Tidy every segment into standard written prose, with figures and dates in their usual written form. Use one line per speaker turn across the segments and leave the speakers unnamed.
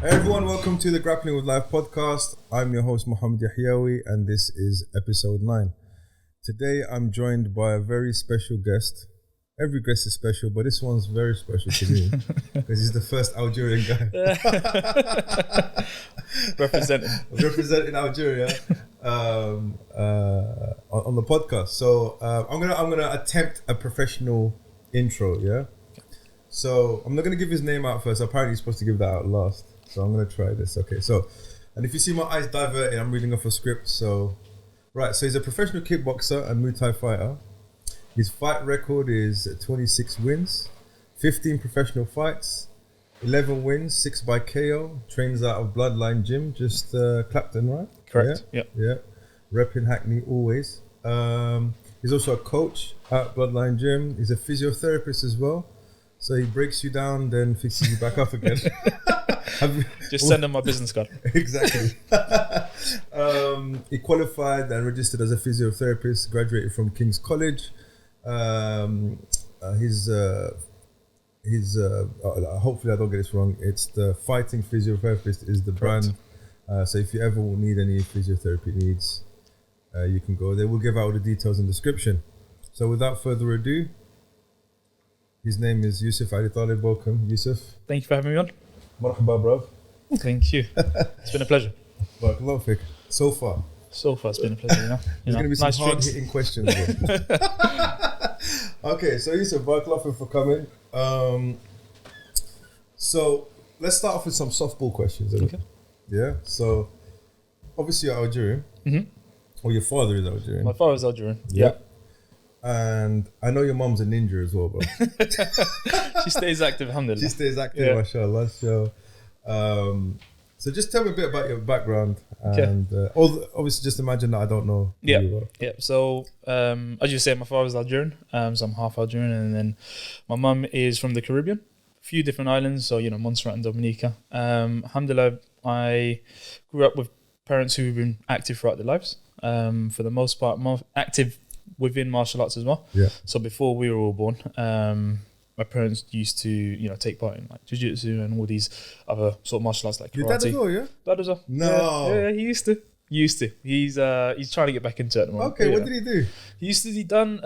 Hey everyone, welcome to the Grappling with Life podcast. I'm your host Mohammed Yahyawi and this is episode 9. Today I'm joined by a very special guest. Every guest is special, but this one's very special to me because he's the first Algerian guy. Representing Algeria on the podcast. So I'm gonna attempt a professional intro, yeah? So I'm not gonna give his name out first. Apparently he's supposed to give that out last. So I'm going to try this. Okay, so, and if you see my eyes diverted, I'm reading off a script. So, right, so he's a professional kickboxer and Muay Thai fighter. His fight record is 26 wins, 15 professional fights, 11 wins, 6 by KO. Trains out of Bloodline Gym, just Clapton, right?
Correct,
yeah. Repping Hackney always. He's also a coach at Bloodline Gym. He's a physiotherapist as well. So he breaks you down, then fixes you back up again.
Just send him my business card.
Exactly. He qualified and registered as a physiotherapist, graduated from King's College. His hopefully I don't get this wrong, it's the Fighting Physiotherapist is the brand. So if you ever need any physiotherapy needs, you can go there. We'll give out all the details in the description. So without further ado, his name is Yusuf Ali Taleb. Welcome, Yusuf.
Thank you for having me on.
Marhaba, bro.
Thank you. It's been a pleasure.
Barakallahu fik. So far
it's been a pleasure,
There's going to be some
nice
hard-hitting questions. Okay, so Yusuf, barakallahu fik for coming. So let's start off with some softball questions.
Okay.
Yeah, so obviously you're Algerian.
Mm-hmm.
Or your father is Algerian.
My father's Algerian.
Yeah. And I know your mum's a ninja as well, bro.
She stays active, alhamdulillah.
She stays active, mashallah. So, so just tell me a bit about your background. And obviously just imagine that I don't know who you are.
Yeah. So, as you say, my father's Algerian. So I'm half Algerian. And then my mum is from the Caribbean. A few different islands. So, Montserrat and Dominica. Alhamdulillah, I grew up with parents who've been active throughout their lives. For the most part, more active within martial arts as well.
Yeah.
So before we were all born, my parents used to, take part in like Jiu-Jitsu and all these other sort of martial arts like karate.
Your dad as well, yeah?
Dad as well.
No.
Yeah, he used to. He's trying to get back into it at the moment.
Okay, what did he do?
He done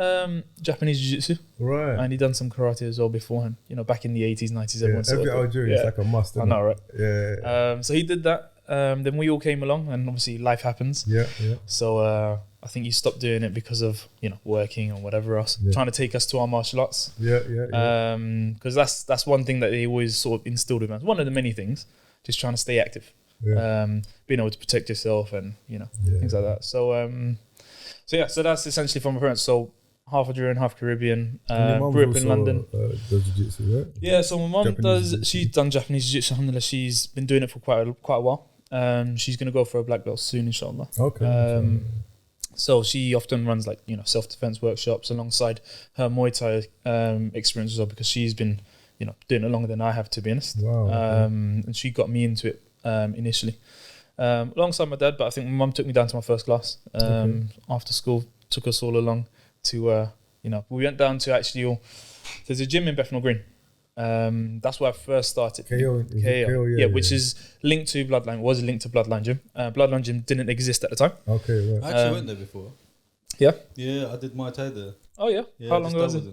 Japanese Jiu-Jitsu.
Right.
And he done some karate as well beforehand. Back in the 80s, 90s, everyone
every Algerian is like a must.
I know, right?
Yeah.
So he did that. Then we all came along, and obviously life happens.
Yeah.
So I think he stopped doing it because of working or whatever else, trying to take us to our martial arts.
Yeah.
Because that's one thing that he always sort of instilled in us. One of the many things, just trying to stay active, being able to protect yourself and things like that. So so that's essentially from my parents. So half Algerian, half Caribbean. Grew up in London.
Does jiu-jitsu, right?
Yeah, so my mum she's done Japanese jiu-jitsu, alhamdulillah. She's been doing it for quite a while. She's going to go for a black belt soon, inshallah.
Okay.
So she often runs like, self-defense workshops alongside her Muay Thai experience as well, because she's been, doing it longer than I have, to be honest.
Wow.
And she got me into it initially. Alongside my dad, but I think my mum took me down to my first class after school, took us all along to, we went down to actually, there's a gym in Bethnal Green. That's where I first started.
KO,
which is linked to Bloodline. Was linked to Bloodline Gym. Bloodline Gym didn't exist at the time.
Okay, right.
I actually went there before.
Yeah.
Yeah, I did Muay Thai there.
Oh yeah. How long ago was it?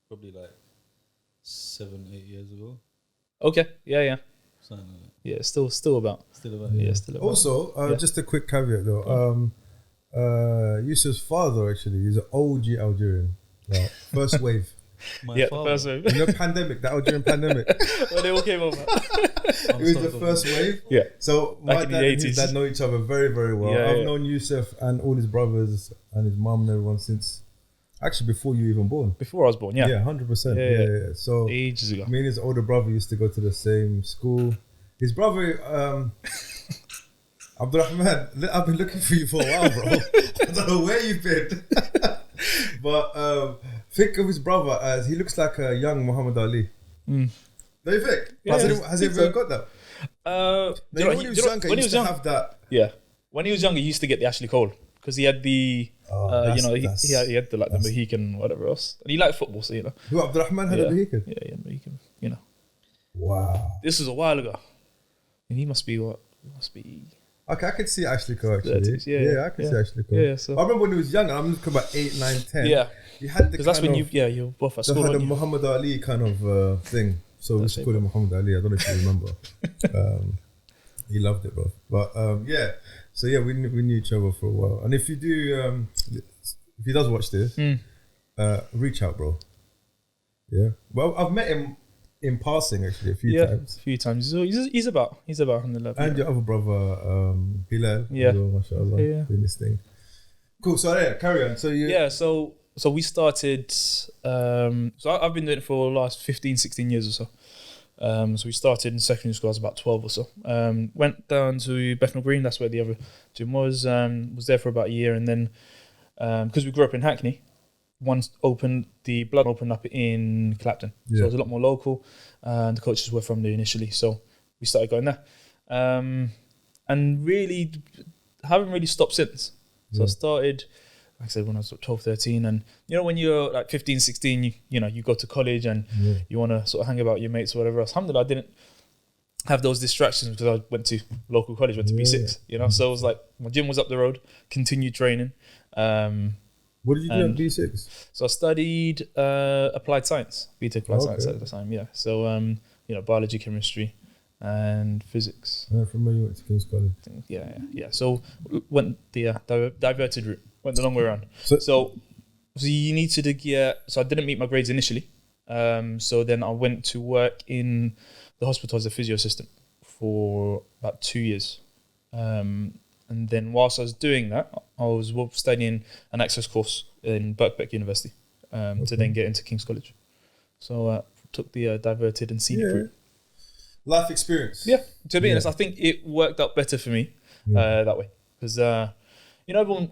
Probably like 7-8 years ago.
Okay. Yeah.
Something like that.
Yeah, still about.
Still about.
Yeah, still about.
Also, just a quick caveat though. Yusuf's father actually is an OG Algerian, like first wave.
My
the
father.
first wave.
The Algerian pandemic.
When they all came over.
It was the first wave.
Yeah.
So my dad and his dad know each other very, very well.
Yeah,
I've known Yusuf and all his brothers and his mum and everyone since actually before you were even born.
Before I was born, yeah.
Yeah, 100%. Yeah. So
ages ago.
Me and his older brother used to go to the same school. His brother, Abdurrahman, I've been looking for you for a while, bro. I don't know where you've been. But think of his brother as he looks like a young Muhammad Ali. Don't you think?
Yeah,
has he ever got that? When he was younger, he used to have that.
Yeah. When he was younger, he used to get the Ashley Cole because he had the, he had the the Mohican, whatever else, and he liked football, so
Who Abdurrahman had a Mohican?
Yeah, Mohican,
Wow.
This was a while ago, and he must be what? He must be.
Okay, I could see Ashley Cole actually.
30s, yeah,
I could see Ashley Cole.
Yeah, so
I remember when he was young. I'm talking about 8, 9, 10.
yeah,
You had the
because that's
kind
when
of,
you're both at
they
school.
had the
weren't you?
Muhammad Ali kind of thing. So we
That's
used to
it,
call him Muhammad Ali. I don't know if you remember. He loved it, bro. But yeah, so yeah, we knew each other for a while. And if you do, if he does watch this, reach out, bro. Yeah. Well, I've met him in passing actually a few times.
A few times. So he's about 111.
And your other brother, Bilal.
Yeah.
As well, mashallah, doing this thing. Cool. So yeah, carry on. So you.
Yeah. So we started. So I've been doing it for the last 15, 16 years or so. So we started in secondary school. I was about 12 or so. Went down to Bethnal Green. That's where the other gym was. Was there for about a year, and then because we grew up in Hackney, the blood opened up in Clapton. So it was a lot more local, and the coaches were from there initially. So we started going there, and really haven't really stopped since. So I started, like I said, when I was 12, 13, and when you're like 15, 16, you go to college and you want to sort of hang about your mates or whatever else. Alhamdulillah, I didn't have those distractions because I went to local college, went to B6, so it was like my gym was up the road, continued training.
What did you do at B6?
So I studied applied science, BTEC applied science at the time, So, biology, chemistry, and physics.
From where you went to King's College?
Yeah. So went the diverted route, went the long way around. So you need to get. So I didn't meet my grades initially. So then I went to work in the hospital as a physio assistant for about 2 years. And then whilst I was doing that, I was studying an access course in Birkbeck University to then get into King's College. So took the diverted and scenic route.
Life experience.
Yeah, to be honest, I think it worked out better for me that way. Because, everyone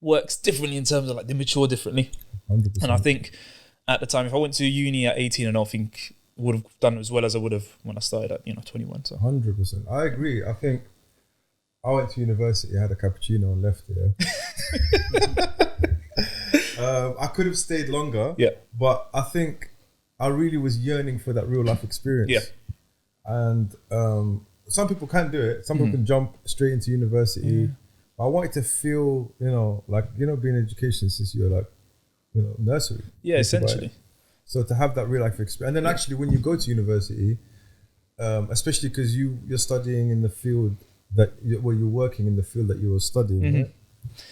works differently in terms of like they mature differently.
100%.
And I think at the time, if I went to uni at 18, I don't think would have done as well as I would have when I started at 21. So
100%. I agree. I think I went to university, I had a cappuccino and left here. I could have stayed longer, but I think I really was yearning for that real life experience.
Yeah.
And some people can do it. Some people can jump straight into university. I wanted to feel, being in education since you were like, nursery.
Yeah, essentially.
So to have that real life experience. And then actually when you go to university, especially because you're studying in the field you're working in the field that you were studying, right?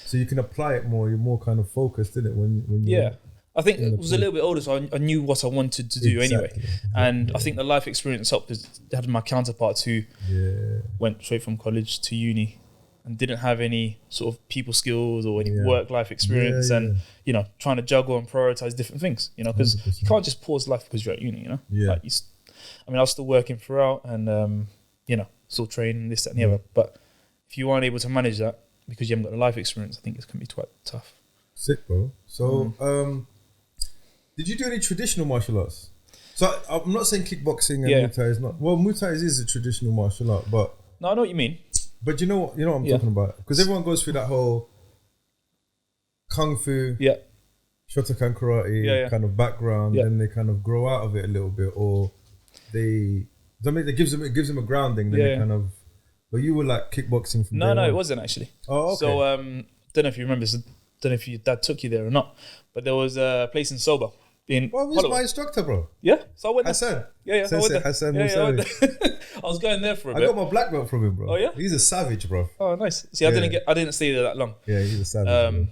So you can apply it more. You're more kind of focused, isn't it? When
I think it was a little bit older, so I knew what I wanted to do anyway. And I think the life experience helped because I had my counterparts who went straight from college to uni and didn't have any sort of people skills or any work life experience, and trying to juggle and prioritize different things. Because you can't just pause life because you're at uni. Like I was still working throughout, and still training, this, that, and the other. But if you aren't able to manage that because you haven't got the life experience, I think it's going to be quite tough.
Sick, bro. So, did you do any traditional martial arts? So, I'm not saying kickboxing and Muay Thai is not. Well, Muay Thai is a traditional martial art, but
no, I know what you mean.
But you know what I'm talking about, because everyone goes through that whole kung fu, Shotokan karate kind of background, and they kind of grow out of it a little bit, or it gives them a grounding. Then they kind of. But you were like kickboxing from
No, it wasn't actually.
Oh, okay.
So don't know if you remember. Don't know if your dad took you there or not. But there was a place in Soba.
Who's my instructor, bro?
Yeah, so I went there.
Hassan.
Yeah, so I went there.
Hassan
I was going there for a bit.
I got my black belt from him, bro.
Oh yeah,
he's a savage, bro.
Oh nice. See, I didn't stay there that long.
Yeah, he's a savage.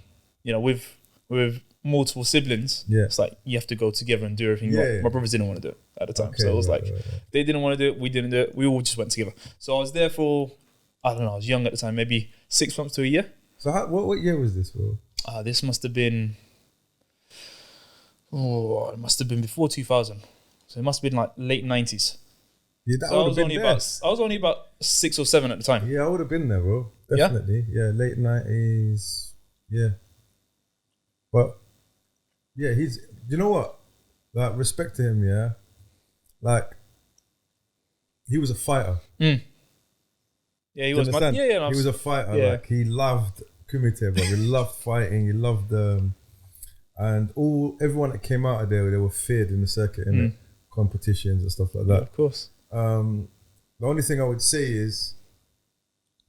With multiple siblings, it's like you have to go together and do everything. My brothers didn't want to do it at the time, so it was they didn't want to do it, we didn't do it. We all just went together. So I was there for I was young at the time, maybe 6 months to a year.
So what year was this, bro?
This must have been. It must have been before 2000. So it must have been like late 90s.
Yeah,
I was only about 6 or 7 at the time.
Yeah, I would have been there, bro. Definitely. Yeah, late 90s. Yeah. But yeah, you know what? Like, respect to him, yeah. Like, he was a fighter.
Yeah, he was. He
was a fighter. Yeah. Like, he loved kumite, bro. He loved fighting. He loved and everyone that came out of there, they were feared in the circuit, innit? competitions and stuff like
Yeah,
that.
of course.
The only thing I would say is,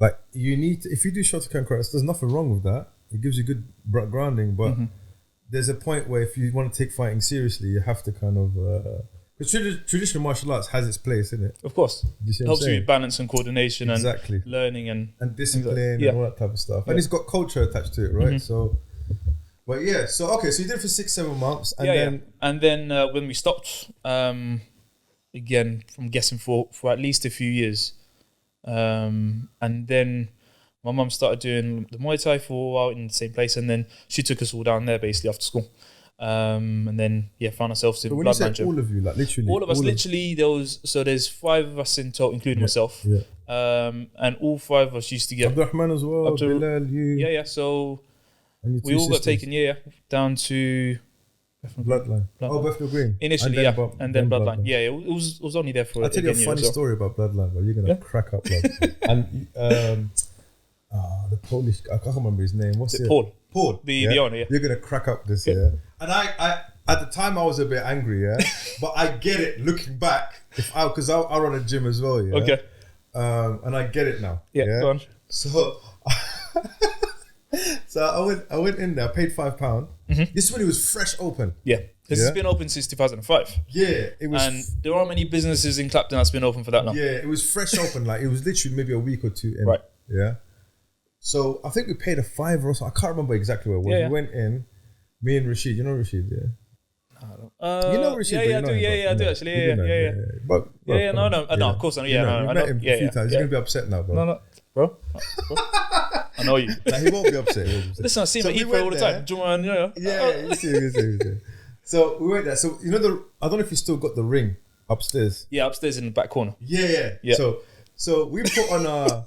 like, you need to, if you do Shotokan karate, there's nothing wrong with that. It gives you good grounding, but there's a point where if you want to take fighting seriously, you have to kind of because traditional martial arts has its place, isn't it?
Of course.
You see
It
what I'm
helps you
saying?
with balance and coordination
Exactly.
and learning and
discipline
Yeah.
and all that type of stuff. And it's got culture attached to it, right? So, but yeah. So okay, so you did it for 6-7 months, and then
And then when we stopped, again, I'm guessing for at least a few years, and then my mum started doing the Muay Thai for a while in the same place, and then she took us all down there basically after school, and then found ourselves in
But when you
Bloodline
say
Gym.
all of you, like literally,
All of us, literally, there's 5 of us in total, including myself, and all 5 of us used to get
Abdurrahman as well, Bilal, you,
So
and your
we
two
all got
sisters.
taken, down to
Bloodline. Oh, Bethnal Green.
initially, and then Bloodline. Yeah, it was only there for.
I'll tell you a
year
funny
as well.
story about Bloodline, but you're gonna crack up, love. And the Polish, I can't remember his name. What's
Is
it?
it Paul?
Paul.
The owner, yeah.
You're gonna crack up this, yeah. And I at the time I was a bit angry, yeah. But I get it looking back, because I run a gym as well, yeah.
Okay.
And I get it now.
Yeah. Go on.
So, I went in there, I paid £5. This is when it was fresh open.
Yeah, because it's been open since 2005.
Yeah, it was.
And there aren't many businesses in Clapton that's been open for that long.
Yeah, it was fresh open. Like, it was literally maybe a week or two in.
Right.
Yeah. So I think we paid a £5 or so. I can't remember exactly where it was.
Yeah.
We went in, me and Rashid. You know Rashid, yeah?
You
know Rashid,
Yeah,
but
I
you know
do.
him,
Yeah, I
but
do
you
actually.
know,
Yeah.
But,
Yeah, no, of course I know. Yeah,
you
I
met
know.
him a
Yeah,
few times. He's gonna be upset now, bro.
No, bro. I know you.
Nah, he won't be upset.
Listen, I see him at
we
Epo
went
all the
there.
time. Do you want to
Yeah, you see. So we went there. So you know I don't know if you still got the ring upstairs.
Yeah, upstairs in the back corner.
Yeah. So we put on a.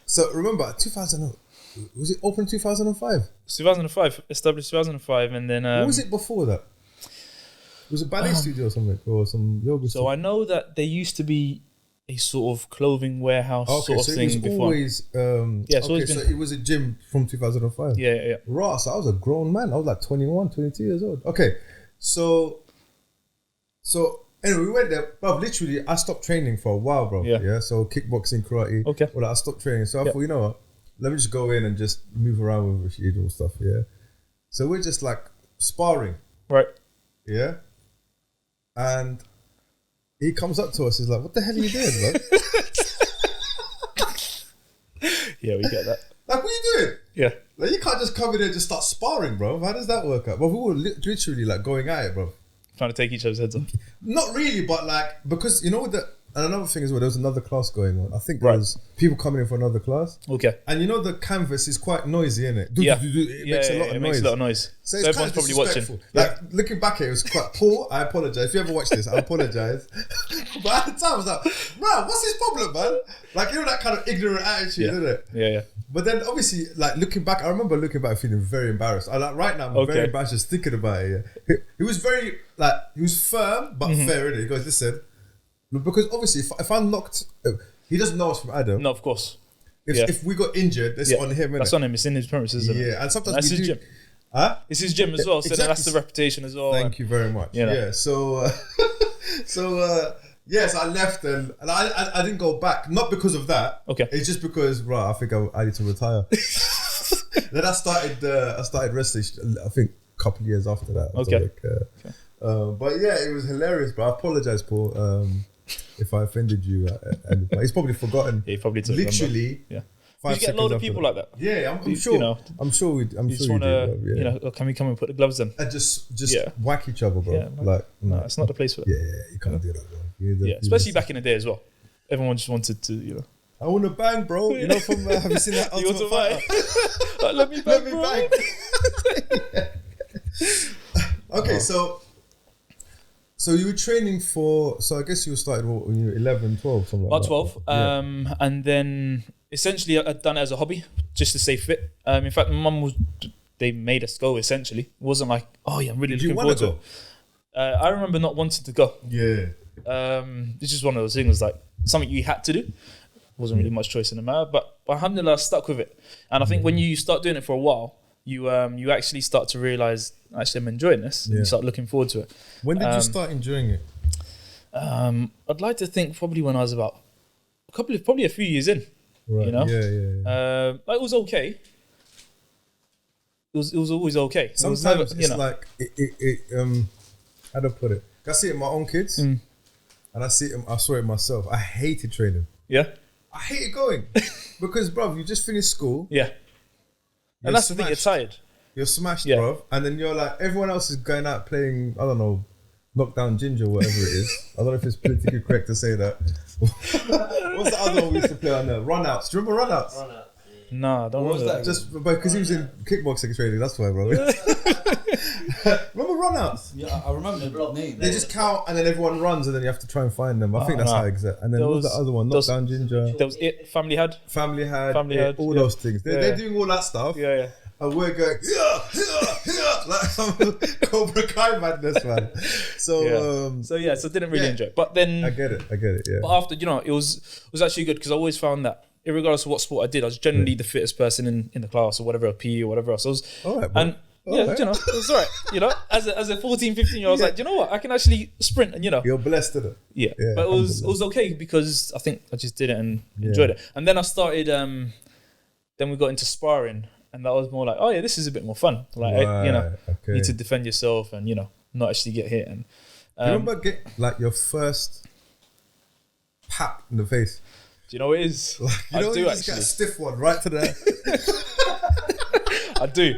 So remember, 2000. Was it open 2005?
2005, established 2005, and then.
What was it before that? It was a ballet studio or something, or some yoga.
So I know that there used to be a sort of clothing warehouse sort of thing before.
Always,
it's always been.
So it was a gym from 2005.
Yeah.
Right, so I was a grown man. I was like 21, 22 years old. Okay, so anyway, we went there, bro. Literally, I stopped training for a while, bro. Yeah. So kickboxing, karate.
Okay.
Well, I stopped training. So I thought, you know what? Let me just go in and just move around with Rashid and stuff. Yeah. So we're just like sparring.
Right.
Yeah. And he comes up to us. He's like, "What the hell are you doing, bro?"
Yeah, we get that.
Like, what are you doing?
Yeah.
Like, you can't just come in there and just start sparring, bro. How does that work out? Well, we were literally like going at it, bro.
Trying to take each other's heads off.
Not really, but like, because you know and another thing as well, there was another class going on. I think there was people coming in for another class.
Okay.
And you know the canvas is quite noisy, isn't it?
Yeah.
It makes a lot of noise.
It makes a lot of noise.
So
So
it's
everyone's
kind of
probably watching.
disrespectful. Like, looking back at it, it was quite poor. I apologize. If you ever watch this, I apologize. But at the time, I was like, man, what's his problem, man? Like, you know, that kind of ignorant attitude, isn't it?
Yeah.
But then obviously, like, looking back, I remember looking back feeling very embarrassed. Right now, I'm very embarrassed just thinking about it. Yeah. He was very, like, he was firm, but fair, innit? He goes, listen, because obviously, if I'm knocked, he doesn't know us from Adam.
No, of course.
If we got injured, that's on him, innit?
That's on him. It's in his premises, isn't it?
Yeah, and sometimes
That's
we
his
do.
gym.
Huh?
It's his gym as well, so then that's the reputation as well.
Thank you very much.
You know.
Yeah, so yes, I left and I didn't go back, not because of that.
Okay.
It's just because, right, I think I need to retire. Then I started wrestling, I think a couple of years after that.
Okay.
But yeah, it was hilarious, but I apologize, Paul, if I offended you. And he's probably forgotten.
Yeah, he probably took
literally.
Yeah.
5
You get a load of
seconds
people
after
like that.
Yeah, I'm
You
sure.
know,
I'm sure we. I'm
You just
sure
want
we
to,
do. Yeah.
can we come and put the gloves on?
And just
Yeah.
whack each other, bro.
Yeah,
like
No, it's not the place for that.
yeah, you can't do that, bro.
Yeah, especially back in the day as well. Everyone just wanted to,
I want to bang, bro. You know, from have you seen that
You want
Ultimate
to
Fighter?
fight? Let me bang,
Let me
bro.
bang. Okay, so you were training for. So I guess you started when you were 11, 12, something like
About 12.
Yeah.
And then essentially I'd done it as a hobby just to stay fit. In fact, my mum they made us go essentially. It wasn't like, oh yeah, I'm really
Did you
looking
wanna
forward to it. I remember not wanting to go.
Yeah.
It's just one of those things like something you had to do. Wasn't really much choice in the matter, but alhamdulillah, I stuck with it. And I think when you start doing it for a while, you actually start to realize, actually, I'm enjoying this. And you start looking forward to it.
When did you start enjoying it?
I'd like to think probably when I was about probably a few years in.
Right.
You know?
Yeah.
Like, it was okay. It was always okay.
Sometimes it's like how do I put it? I see it in my own kids, and I saw it myself. I hated training.
Yeah.
I hated going because, bruv, you just finished school.
Yeah. And that's the thing. You're tired.
You're smashed, bruv, and then you're like, everyone else is going out playing, I don't know, knockdown ginger, whatever it is. I don't know if it's politically correct to say that. What's the other one we used to play on there? Runouts. Do you remember runouts?
No, I don't remember that.
Just because he was in kickboxing training, that's why, bro. Remember runouts?
Yeah, I remember the name.
They just count and then everyone runs and then you have to try and find them. I think that's how exact. And then what was the other one? Knockdown ginger.
There was it. Family had
all those things. They're doing all that stuff.
Yeah.
And we're going, like some Cobra Kai madness, man. So
didn't really enjoy it. But then
I get it, yeah.
But after, it was actually good because I always found that regardless of what sport I did, I was generally the fittest person in the class or whatever, PE or whatever else. I was,
all right, bro.
And it was all right. As a 14, 15 year old, I was like, you know what, I can actually sprint and
You're blessed to it.
Yeah. But it was okay because I think I just did it and enjoyed it. And then I started then we got into sparring. And that was more like, oh yeah, this is a bit more fun. Like, you need to defend yourself and, not actually get hit. And
do you remember like your first pap in the face?
Do you know what it is?
Like, I do you just get a stiff one right to the
I do.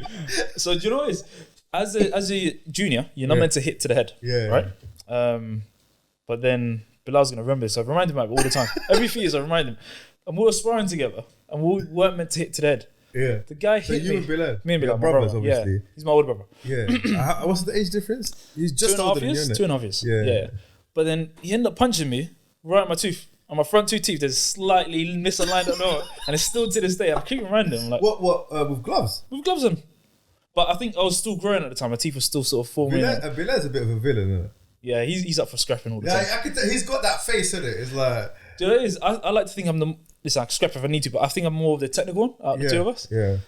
So do you know what it is? As a junior, you're not meant to hit to the head.
Yeah.
Right? But then Bilal's going to remember this. So I remind him of it all the time. Every few years I remind him. And we were sparring together and we weren't meant to hit to the head.
Yeah.
The guy hit me.
You and Bilal?
Me and Bilal,
my brothers,
brother.
obviously.
Yeah. He's my older brother.
Yeah. What's the age difference? He's just older than you, isn't it?
2.5 years.
Yeah.
But then he ended up punching me right at my tooth. On my front two teeth, there's slightly misaligned, I don't know. And it's still to this day. I keep reminding him. Like,
what, with gloves?
With gloves on. But I think I was still growing at the time. My teeth were still sort of forming.
Bilal's a bit of a villain, isn't it?
Yeah, he's up for scrapping all the time.
I can tell, he's got that face, isn't it? It's like...
Do you know what it is? I like to think I'm I can scrap if I need to, but I think I'm more of the technical one out of the two of us.
Yeah.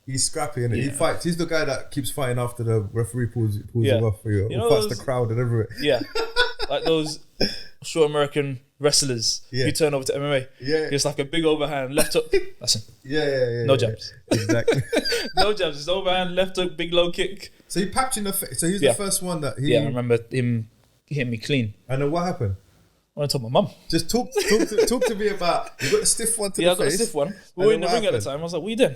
He's scrappy, isn't it? He fights. He's the guy that keeps fighting after the referee pulls him off for you. Or fights the crowd and everything.
Yeah. Like those short American wrestlers who turn over to MMA.
Yeah.
It's like a big overhand, left hook. That's him.
Yeah.
No jabs.
Exactly.
No jabs. It's overhand, left hook, big low kick.
So he papped you in the face. So he's the first one that he...
Yeah, I remember him hitting me clean.
And then what happened?
I told my mum.
Just talk to me about... You got a stiff one to the face.
Yeah, I got a stiff one. We were in the ring at the time. I was like, what are you doing?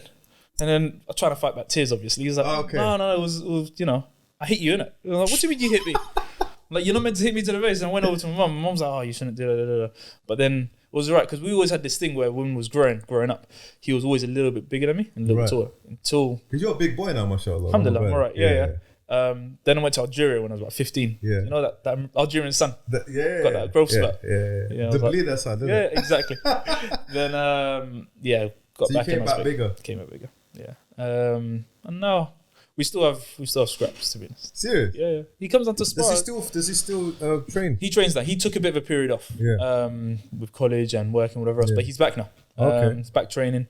And then I tried to fight back tears, obviously. He was like, no, it was, I hit you, innit? I was like, what do you mean you hit me? Like, you're not meant to hit me to the face. And I went over to my mum. My mum's like, oh, you shouldn't do that. But then it was alright, because we always had this thing where when was growing up, he was always a little bit bigger than me and a little bit taller.
Because you're a big boy now, mashallah.
Alhamdulillah, I'm alright. Yeah. Then I went to Algeria when I was about 15. Yeah. You know that Algerian sun? Got that growth spurt.
Yeah. The bleeder sun, didn't it?
Yeah, exactly. Then, got
so
back in.
Came back bigger?
Came back bigger, yeah. And now we still have scraps, to be honest.
Serious?
Yeah. He comes on to spar.
Does he still train?
He trains now. He took a bit of a period off.
Yeah.
With college and work and whatever else, but he's back now.
Okay.
He's back training.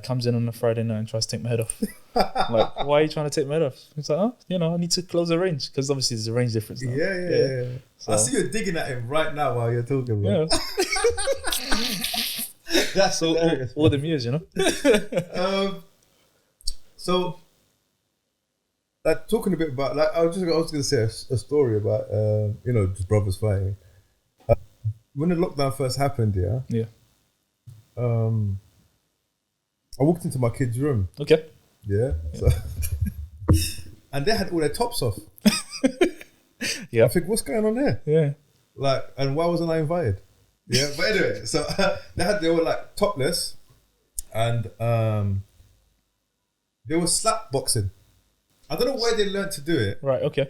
Comes in on a Friday night and tries to take my head off. Like, why are you trying to take my head off? He's like, I need to close the range, because obviously there's a range difference now.
Yeah. So, I see you digging at him right now while you're talking, bro. Yeah. That's
all them years,
So, like, talking a bit about, like, I was going to say a story about, just brothers fighting. When the lockdown first happened, I walked into my kid's room.
Okay.
Yeah. So and they had all their tops off.
Yeah.
I think, what's going on there?
Yeah.
Like, and why wasn't I invited? Yeah. But anyway, so they were like topless, and they were slap boxing. I don't know where they learned to do it.
Right. Okay.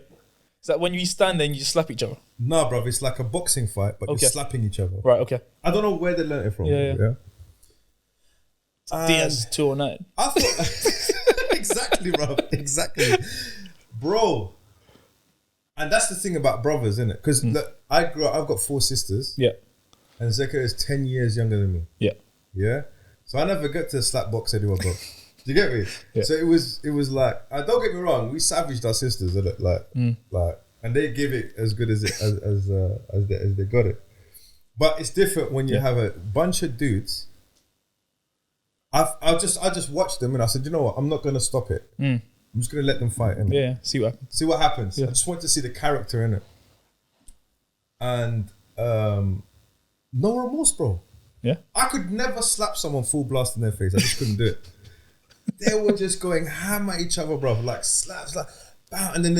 Is that when you stand there and you just slap each other?
No, bro. It's like a boxing fight, but you're slapping each other.
Right. Okay.
I don't know where they learned it from. Yeah.
Diaz 209.
I thought exactly, bro. Exactly, bro. And that's the thing about brothers, isn't it? Because I've got 4 sisters.
Yeah.
And Zeka is 10 years younger than me.
Yeah.
Yeah. So I never get to slap box anyone, bro. Do you get me?
Yeah.
So it was like, don't get me wrong, we savaged our sisters, innit? Like and they give it as good as they got it. But it's different when you have a bunch of dudes. I just watched them and I said, you know what? I'm not gonna stop it. I'm just gonna let them fight. Innit?
Yeah, see what happens.
See what happens.
Yeah.
I just want to see the character in it. And no remorse, bro.
Yeah.
I could never slap someone full blast in their face. I just couldn't do it. They were just going ham at each other, bro. Like slaps, like bam, and then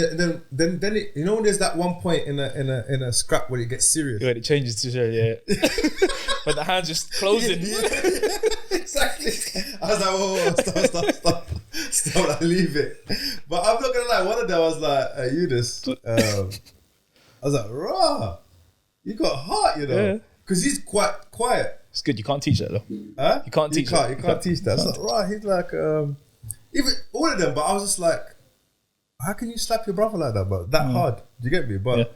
it, you know, when there's that one point in a scrap where it gets serious.
When it changes to show, yeah. But the hands just closing.
Exactly. I was like, whoa, stop, like, leave it. But I'm not gonna lie, one of them I was like, Eunice, I was like, rah, you got heart, you know, because he's quite quiet.
It's good. You can't teach that though.
Huh?
You can't teach that.
You can't teach that. So, right, he's like, even all of them, but I was just like, how can you slap your brother like that, but that hard? Do you get me? But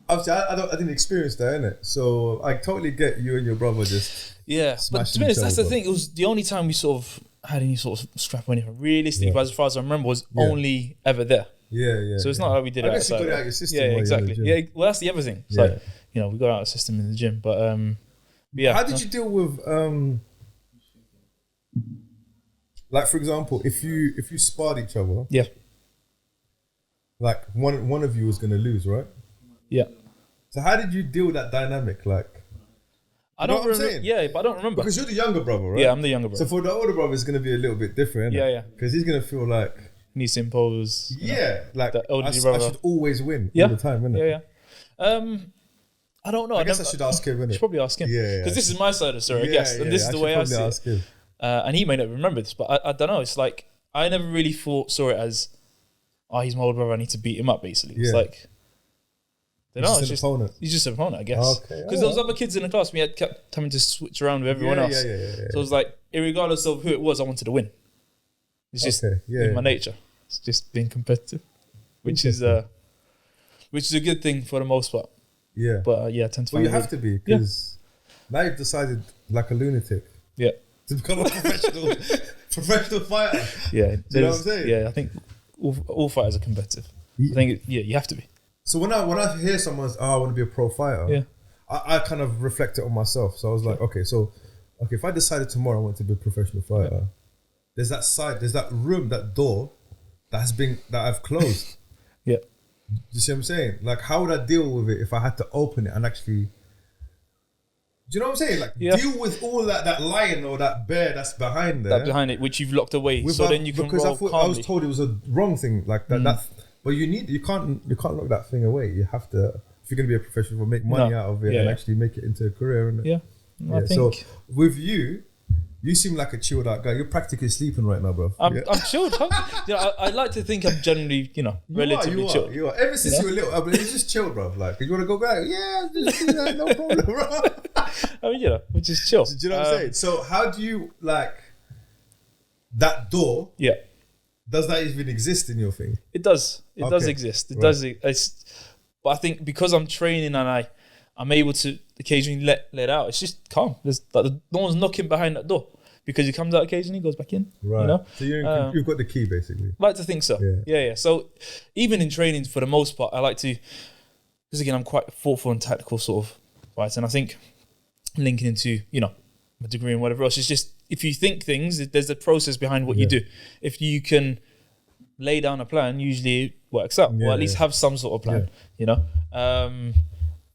obviously, I didn't experience that, innit? So I totally get you and your brother just
But to be honest, that's the thing. It was the only time we sort of had any sort of scrap or anything. Realistically, as far as I remember, was only ever there.
Yeah.
So it's not like we did it outside.
I guess you got it out of your system.
Yeah, exactly. Yeah, well, that's the other thing. It's like, you know, we got out of the system in the gym, but yeah.
How did you deal with like, for example, if you sparred each other, like one of you was gonna lose, right?
Yeah.
So how did you deal with that dynamic? Like,
I don't remember. Yeah, but I don't remember
because you're the younger brother, right?
Yeah, I'm the younger brother.
So for the older brother, it's gonna be a little bit different.
Yeah.
Because he's gonna feel like
needs to impose.
Like
the older
I
brother.
should always win all the time, innit?
Yeah. I don't know.
I guess I should ask him, innit?
I should probably ask him.
Yeah.
Because this is my side of the story, I guess, and this is the way I see it. And he may not remember this, but I don't know. It's like I never really saw it as, he's my older brother, I need to beat him up. Basically, it's like.
He's just
an opponent, I guess. Because there was other kids in the class, we had kept having to switch around with everyone else.
Yeah.
So it was like, regardless of who it was, I wanted to win. It's just in my nature. It's just being competitive, which is a good thing for the most part.
Yeah.
But I tend to.
Well, you have to be, because now you've decided, like a lunatic, to become a professional fighter.
Yeah.
Do you know what I'm saying?
Yeah, I think all fighters are competitive. I think you have to be.
So when I hear someone's, I want to be a pro fighter, I kind of reflect it on myself. So I was like, if I decided tomorrow I want to be a professional fighter, there's that room, that door that I've closed.
Yeah.
Do you see what I'm saying? Like, how would I deal with it if I had to open it and actually? Do you know what I'm saying? Like, deal with all that lion or that bear that's behind there.
That behind it, which you've locked away, so then you can roll calmly.
I was told it was a wrong thing, like that. But you can't lock that thing away. You have to, if you're gonna be a professional, make money out of it and actually make it into a career.
Yeah. I think.
So with you seem like a chilled out guy. You're practically sleeping right now, bro.
I'm chilled. I like to think I'm generally, relatively chilled.
You are. Ever since you were little, you're just chilled, bro. Like, you want to go back? Yeah, just do that, no problem, bro.
I mean, which is chill.
Do you know what I'm saying? So how do you, like, that door?
Yeah.
Does that even exist in your thing?
It does. It does exist. It does. But I think because I'm training and I'm able to occasionally let out. It's just calm. There's no one's knocking behind that door because he comes out occasionally, goes back in.
Right.
You know?
So you've got the key, basically.
Like to think so. Yeah. So even in training, for the most part, I like to, because again, I'm quite thoughtful and tactical sort of fighter, and I think linking into my degree and whatever else, it's just, if you think things, there's a process behind what you do. If you can lay down a plan, usually it works out, or at least have some sort of plan,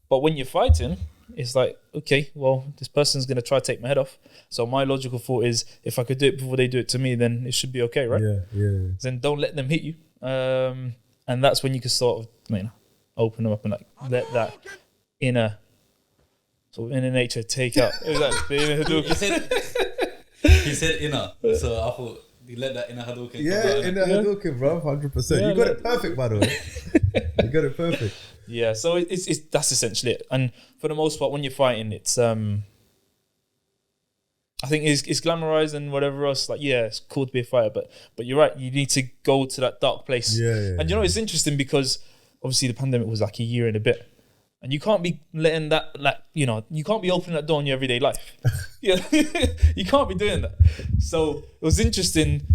but when you're fighting, it's like, okay, well, this person's going to try to take my head off. So my logical thought is, if I could do it before they do it to me, then it should be okay, right?
Yeah.
Then don't let them hit you. And that's when you can sort of, open them up and like let that inner nature take out. Exactly.
He said inner, so I thought you let that inner Hadouken.
Inner Hadouken, bro, 100%. You got it perfect, by the way. You got it perfect.
Yeah, so it's that's essentially it. And for the most part, when you're fighting, it's I think it's glamorized and whatever else. Like, it's cool to be a fighter, but you're right. You need to go to that dark place. And it's interesting because obviously the pandemic was like a year and a bit. And you can't be letting that, you can't be opening that door in your everyday life. You can't be doing that. So it was interesting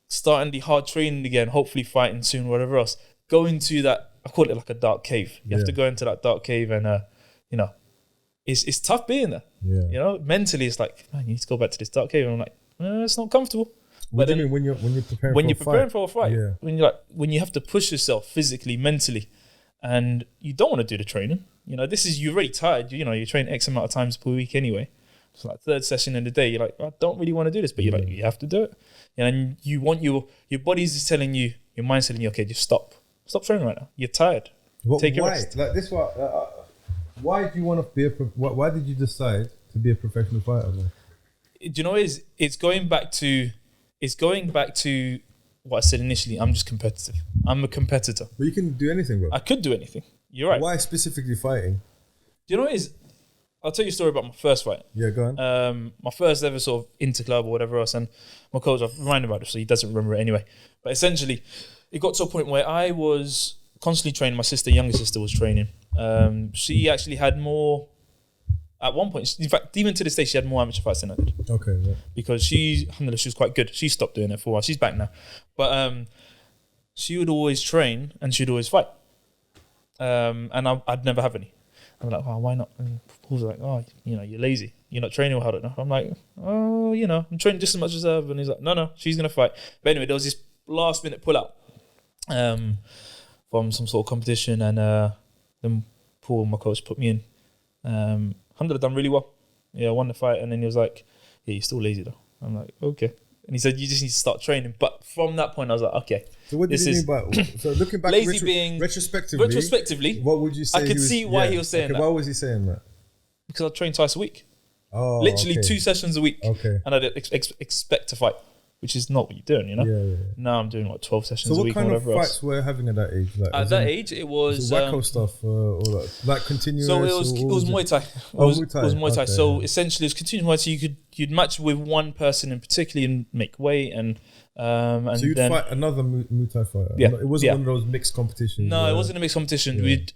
starting the hard training again, hopefully fighting soon, whatever else. Going to that, I call it like a dark cave. You have to go into that dark cave and, you know, it's tough being there.
Yeah.
You know, mentally it's like, man, you need to go back to this dark cave. And I'm like, it's not comfortable.
What do you mean when you're preparing
when
for
you're
a
preparing
fight?
for a fight, when you have to push yourself physically, mentally, and you don't want to do the training. You know, you're already tired. You know, you train X amount of times per week anyway. It's like third session in the day. You're like, I don't really want to do this, but you're like, you have to do it. And you want your body's telling you, your mind's telling you, okay, just stop training right now. You're tired. Take your rest.
Like this one. Why do you want to be why did you decide to be a professional fighter? Man?
Do you know what it is? It's going back to what I said initially. I'm just competitive. I'm a competitor.
But you can do anything, bro.
I could do anything. You're right.
Why specifically fighting?
Do you know what it is? I'll tell you a story about my first fight.
Yeah, go on.
My first ever sort of inter-club or whatever else, and my coach, I've reminded about it, so he doesn't remember it anyway. But essentially, it got to a point where I was constantly training. My younger sister was training. She actually had more, at one point, in fact, even to this day, she had more amateur fights than I did.
Okay, yeah.
Because she was quite good. She stopped doing it for a while. She's back now. But she would always train and she'd always fight. And I'd never have any. I'm like, why not? And Paul's like, you're lazy. You're not training hard enough. I'm like, I'm training just as much as her. And he's like, no, she's going to fight. But anyway, there was this last minute pull out from some sort of competition. And then Paul, my coach, put me in. Alhamdulillah, done really well. Yeah, I won the fight. And then he was like, yeah, you're still lazy though. I'm like, okay. And he said, you just need to start training. But from that point, I was like, okay.
So what did you mean by, so looking back
lazy being retrospectively,
what would you say?
I could see why he was saying that.
Why was he saying that?
Because I train twice a week.
Oh,
literally 2 sessions a week.
Okay.
And I didn't expect to fight, which is not what you're doing, you know?
Yeah.
Now I'm doing like 12 sessions
so
a week or whatever else.
So what kind of fights were you having at that age? Like,
at that age, it was
wacko stuff or like continuous.
So it was Muay Thai. It was Muay Thai.
Okay.
So essentially, it was continuous Muay Thai. You'd match with one person in particular and make weight and
so you'd
then
fight another Muay Thai fighter.
Yeah,
It wasn't one of those mixed competitions.
No, it wasn't a mixed competition.
Yeah.
We'd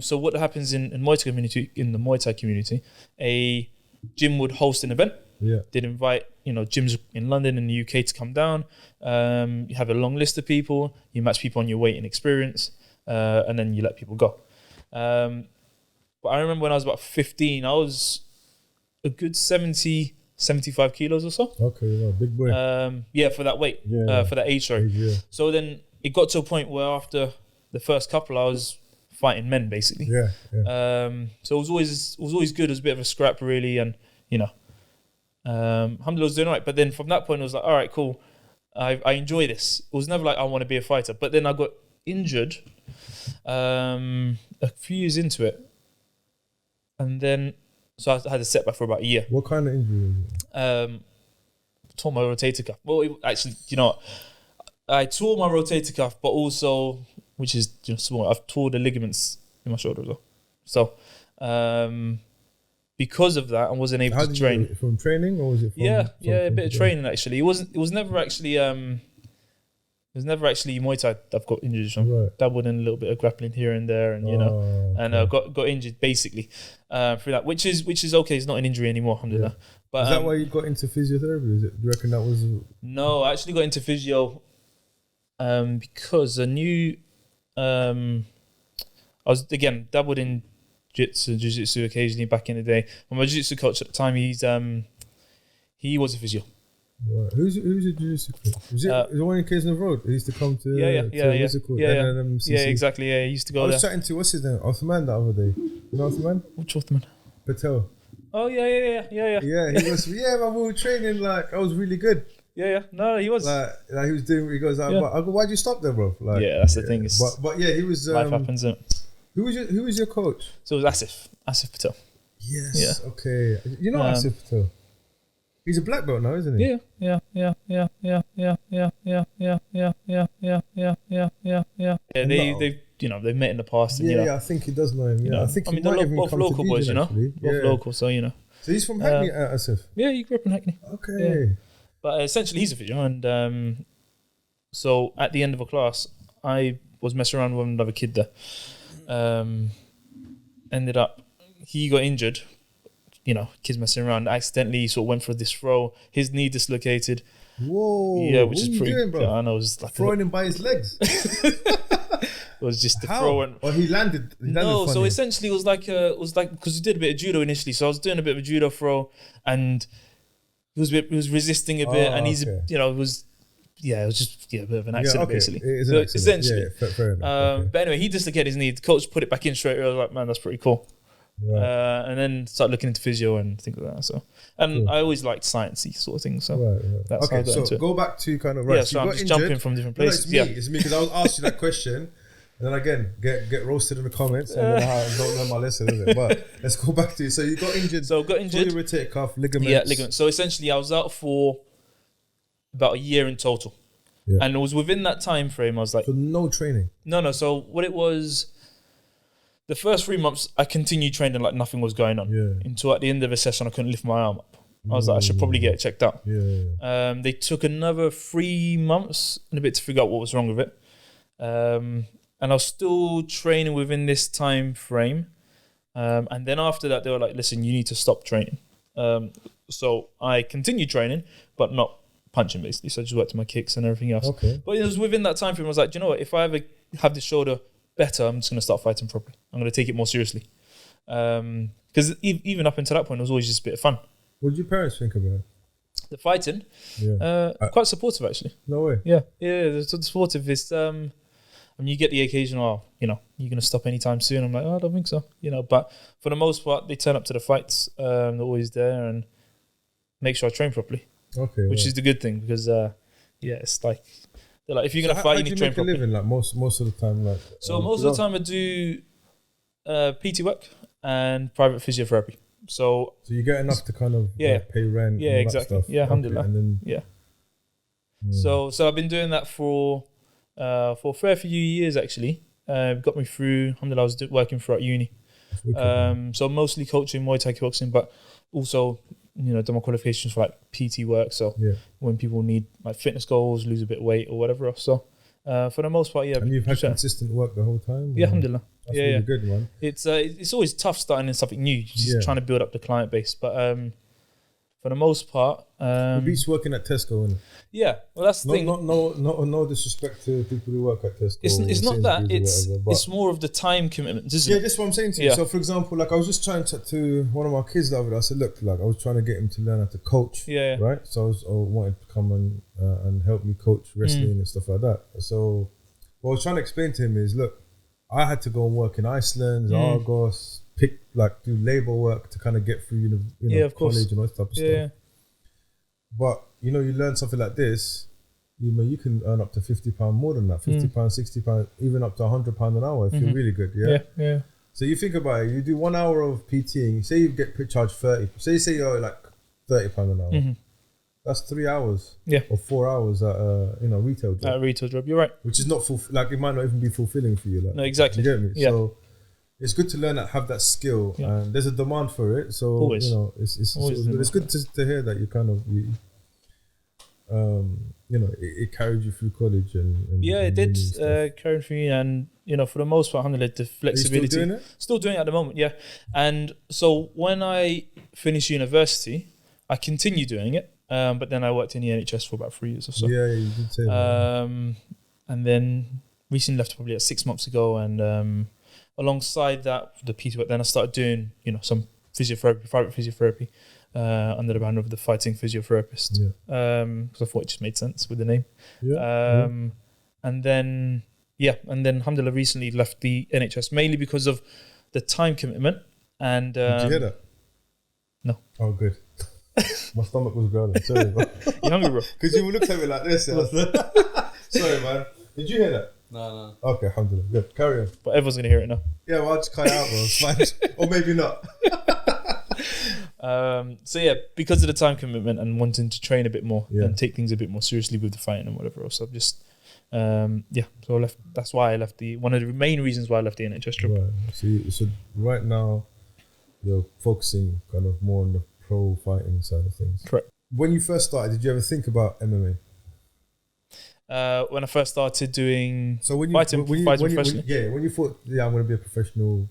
so what happens in Muay Thai community, in the Muay Thai community, a gym would host an event.
Yeah.
They'd invite, gyms in London and the UK to come down. You have a long list of people. You match people on your weight and experience, and then you let people go. But I remember when I was about 15, I was a good 70, 75 kilos or so.
Okay, yeah, big boy.
For that weight,
Yeah.
for that age, sorry.
Yeah.
So then it got to a point where after the first couple, I was fighting men basically.
Yeah.
So it was always good. It was a bit of a scrap really, and alhamdulillah, was doing all right. But then from that point, I was like, all right, cool. I enjoy this. It was never like I want to be a fighter. But then I got injured a few years into it, and then so I had a setback for about a year.
What kind of injury was it?
Tore my rotator cuff. Well, actually, I tore my rotator cuff, but also, which is small, I've tore the ligaments in my shoulder as well. So, because of that, I wasn't able to train.
You, from training, or was it? From,
a bit of training actually. It was never actually. It was never actually Muay Thai I've got injuries from.
Right.
Dabbled in a little bit of grappling here and there, and got injured basically through that, which is okay. It's not an injury anymore, alhamdulillah.
Yeah.
But
is that why you got into physiotherapy? Do you reckon that was?
No, I actually got into physio because I knew I was again dabbled in jiu-jitsu occasionally back in the day. My jiu-jitsu coach at the time, he was a physio.
Right. Who's your jiu-jitsu coach? Was it the one in Kesner Road? He used to come to
exactly. Yeah, he used to go there.
I was chatting to what's his name, Othman, the other day. You know Othman?
Which Othman?
Patel.
Oh yeah.
Yeah, he was. Yeah, man, we were training. Like I was really good.
Yeah. No, he was.
Like he was doing. He goes, I go, why'd you stop there, bro? Like,
yeah, that's the thing.
But yeah, he was.
Life happens.
Who was your coach?
So it was Asif Patel.
Yes. Yeah. Okay. You know Asif Patel. He's a black belt now, isn't he?
Yeah. They've met in the past. And,
I think he does know him. Yeah, I think
they're both local boys, both local. So
So he's from Hackney, Asif.
Yeah, he grew up in Hackney.
Okay.
Yeah. But essentially, he's a physio, and so at the end of a class, I was messing around with another kid there. Ended up, he got injured. Kids messing around. Accidentally sort of went for this throw. His knee dislocated.
Whoa.
Yeah, which
what
is
are you
pretty.
doing, bro?
I know. It was like
throwing him by his legs.
was just to
How?
throw and
He landed
no. So
funny.
essentially, it was like because we did a bit of judo initially. So I was doing a bit of a judo throw, and he was resisting a bit, and he's
okay.
it was just a bit of an accident basically.
It is an
So
accident.
essentially.
Fair enough. Okay.
But anyway, he dislocated his knee. The coach put it back in straight away. I was like, man, that's pretty cool.
Right.
And then started looking into physio and things like that. So, and
Cool.
I always liked sciencey sort of things. So
Right.
that's how I got into it.
Go back to kind of right.
Yeah,
so
so
you
I'm
got
just
injured.
jumping from different
No,
places.
it's me because I was asked you that question, and then again get roasted in the comments, and then I don't learn my lesson, is it? But let's go back to you. So you got injured.
So I got injured.
Fully rotated cuff, ligaments.
Yeah, ligaments. So essentially, I was out for about a year in total.
Yeah.
And it was within that time frame, I was like,
So no training.
no. So what it was, the first 3 months, I continued training like nothing was going on.
Yeah.
Until at the end of a session, I couldn't lift my arm up. I was like, I should probably get it checked out.
Yeah.
They took another 3 months and a bit to figure out what was wrong with it. And I was still training within this time frame. And then after that, they were like, listen, you need to stop training. So I continued training, but not punching basically. So I just worked on my kicks and everything else.
Okay.
But it was within that time frame. I was like, do you know what? If I ever have this shoulder better, I'm just going to start fighting properly. I'm going to take it more seriously. Because even up until that point, it was always just a bit of fun.
What did your parents think about it?
The fighting,
Yeah.
quite supportive actually.
No way.
Yeah, they're supportive. It's I mean, you get the occasional, you're going to stop anytime soon. I'm like, I don't think so. But for the most part, they turn up to the fights. They're always there and make sure I train properly.
Okay.
Which is the good thing because it's like they're like, if you're gonna fight, you need to train
make a
properly.
living, like most of the time, like.
So most of the time I do PT work. And private physiotherapy. So
you get enough to kind of pay rent.
Yeah,
and all
exactly.
That stuff.
Yeah, alhamdulillah.
And then,
So I've been doing that for a fair few years actually. Got me through. Alhamdulillah, I was working throughout uni. So mostly coaching Muay Thai kickboxing, but also done my qualifications for like PT work. So when people need like fitness goals, lose a bit of weight or whatever else. So for the most part,
And you've had consistent work the whole time.
Yeah, alhamdulillah.
That's really good, man.
It's always tough starting in something new, just trying to build up the client base. But for the most part,
it beats working at Tesco, isn't it?
Yeah, well that's the thing.
No disrespect to people who work at Tesco.
It's not that.
Whatever,
it's more of the time commitment, isn't it?
That's what I'm saying to you. So, for example, like I was just trying to one of my kids the other day. I said, look, like I was trying to get him to learn how to coach.
Yeah.
Right. So I wanted to come and help me coach wrestling and stuff like that. So what I was trying to explain to him is, look, I had to go and work in Iceland, Argos, do labour work to kind of get through,
of course.
college and all that type of stuff. But you learn something like this, you can earn up to £50 more than that, £50, £60, even up to £100 an hour if you're really good.
Yeah.
So you think about it, you do 1 hour of PTing, say you get charged 30, say you're like £30 an hour. That's 3 hours or 4 hours at a retail job.
At a retail job, you're right.
Which is not it might not even be fulfilling for you. Like,
no, exactly.
You get me?
Yeah.
So it's good to learn have that skill, and there's a demand for it. So
always.
It's good to hear that you kind of it carried you through college and
it did carry through, and for the most part, alhamdulillah, the flexibility.
Are you still doing it?
Still doing it at the moment, yeah. And so when I finished university, I continued doing it, but then I worked in the NHS for about 3 years or so.
Yeah, you did say that.
And then recently left probably 6 months ago, and alongside that, the PT work, then I started doing some physiotherapy, private physiotherapy. Under the banner of the fighting physiotherapist, because I thought it just made sense with the name. And then alhamdulillah, recently left the NHS mainly because of the time commitment. And
did you hear that?
No.
Oh, good. My stomach was growling. Sorry, bro.
You hungry, bro?
Because you looked at me like this. Sorry, man. Did you hear that?
No.
Okay, alhamdulillah. Good. Carry on.
But everyone's gonna hear it now.
Yeah, well, I'll just cut it out, bro. It's fine. Or maybe not.
Because of the time commitment and wanting to train a bit more and take things a bit more seriously with the fighting and whatever else, I've just so I left. That's why I left one of the main reasons why I left the NHS job.
Right. So right now you're focusing kind of more on the pro fighting side of things.
Correct.
When you first started, did you ever think about MMA?
When I first started doing
fighting professionally, when you thought, I'm going to be a professional,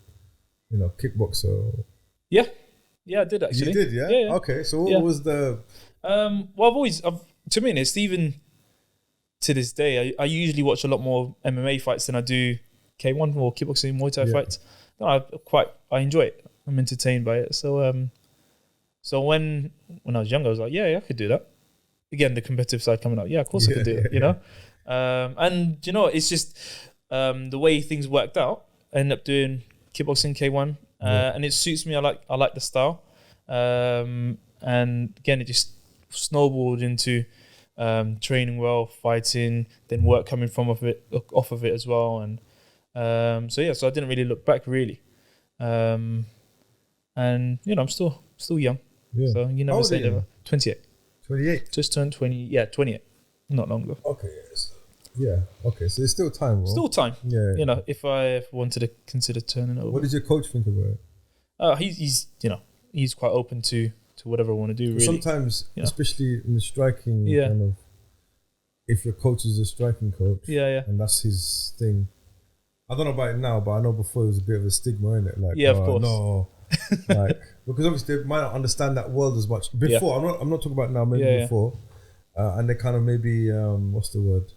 kickboxer.
Yeah, I did actually.
You did, yeah?
Yeah.
Okay, so what was the...
to be honest, even to this day, I usually watch a lot more MMA fights than I do K1 or kickboxing Muay Thai fights. No, I enjoy it. I'm entertained by it. So when I was younger, I was like, yeah, I could do that. Again, the competitive side coming out. Yeah, of course I could do it. You know, and you know, it's just the way things worked out. I ended up doing kickboxing K1, and it suits me. I like the style, and again, it just snowballed into training well, fighting, then work coming off of it as well, and so I didn't really look back really, and you know, I'm still young, so you never say never. 28.
28.
Just turned 20. Yeah, 28. Not long ago.
Okay. Okay. So there's still time, bro.
Still time.
Yeah.
You know, if I wanted to consider turning over.
What does your coach think about it?
He's quite open to whatever I want to do. Really.
Sometimes, especially in the striking kind of, if your coach is a striking coach, and that's his thing. I don't know about it now, but I know before there was a bit of a stigma in it. Like,
of course.
No, like, because obviously they might not understand that world as much. Before, I'm not talking about now. Maybe before, and they kind of maybe what's the word?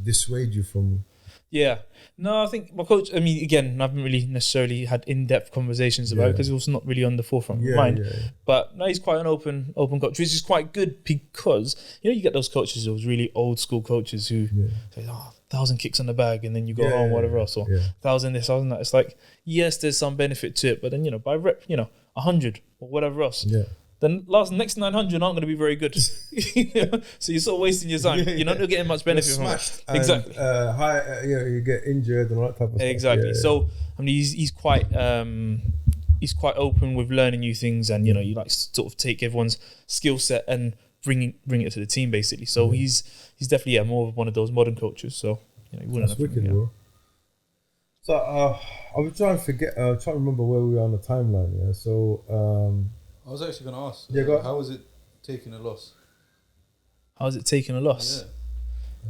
Dissuade you from. Yeah.
No, I think my coach. I mean, again, I haven't really necessarily had in-depth conversations about it because it was not really on the forefront of my mind. Yeah. But no, he's quite an open coach, which is quite good because you get those coaches, those really old school coaches who say, 1,000 kicks on the bag, and then you go home, whatever else, or 1,000 this, 1,000 that. It's like, yes, there's some benefit to it, but then by rep, 100 or whatever else. Yeah. The next 900 aren't going to be very good. So you're sort of wasting your time. You're not getting much benefit from it. Exactly.
You get injured and all that type of stuff.
Exactly. So I mean, he's quite open with learning new things, and you like sort of take everyone's skill set and bring it to the team basically. So he's definitely more of one of those modern coaches. So he wouldn't.
That's wicked, bro. So I was trying to remember where we are on the timeline. Yeah. So.
I was actually going to ask.
Yeah, go on.
How was it taking a loss?
How is it taking a loss?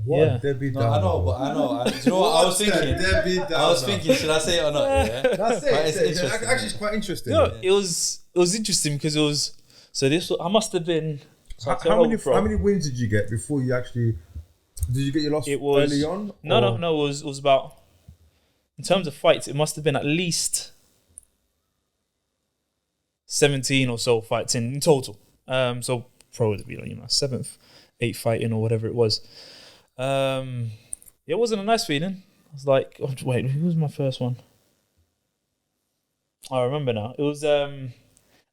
What? Debbie Downer.
I know. Do you know what I was thinking? Debbie Downer. I was thinking, should I say it or not? Yeah.
That's it. Actually, it's quite interesting.
It was interesting because it was. So this, I must have been.
How many wins did you get before you actually? Did you get your loss early on?
No. It was about. In terms of fights, it must have been at least 17 or so fights in total. So probably 7th, 8th fighting or whatever it was. It wasn't a nice feeling. I was like, wait, who was my first one? I remember now. It was at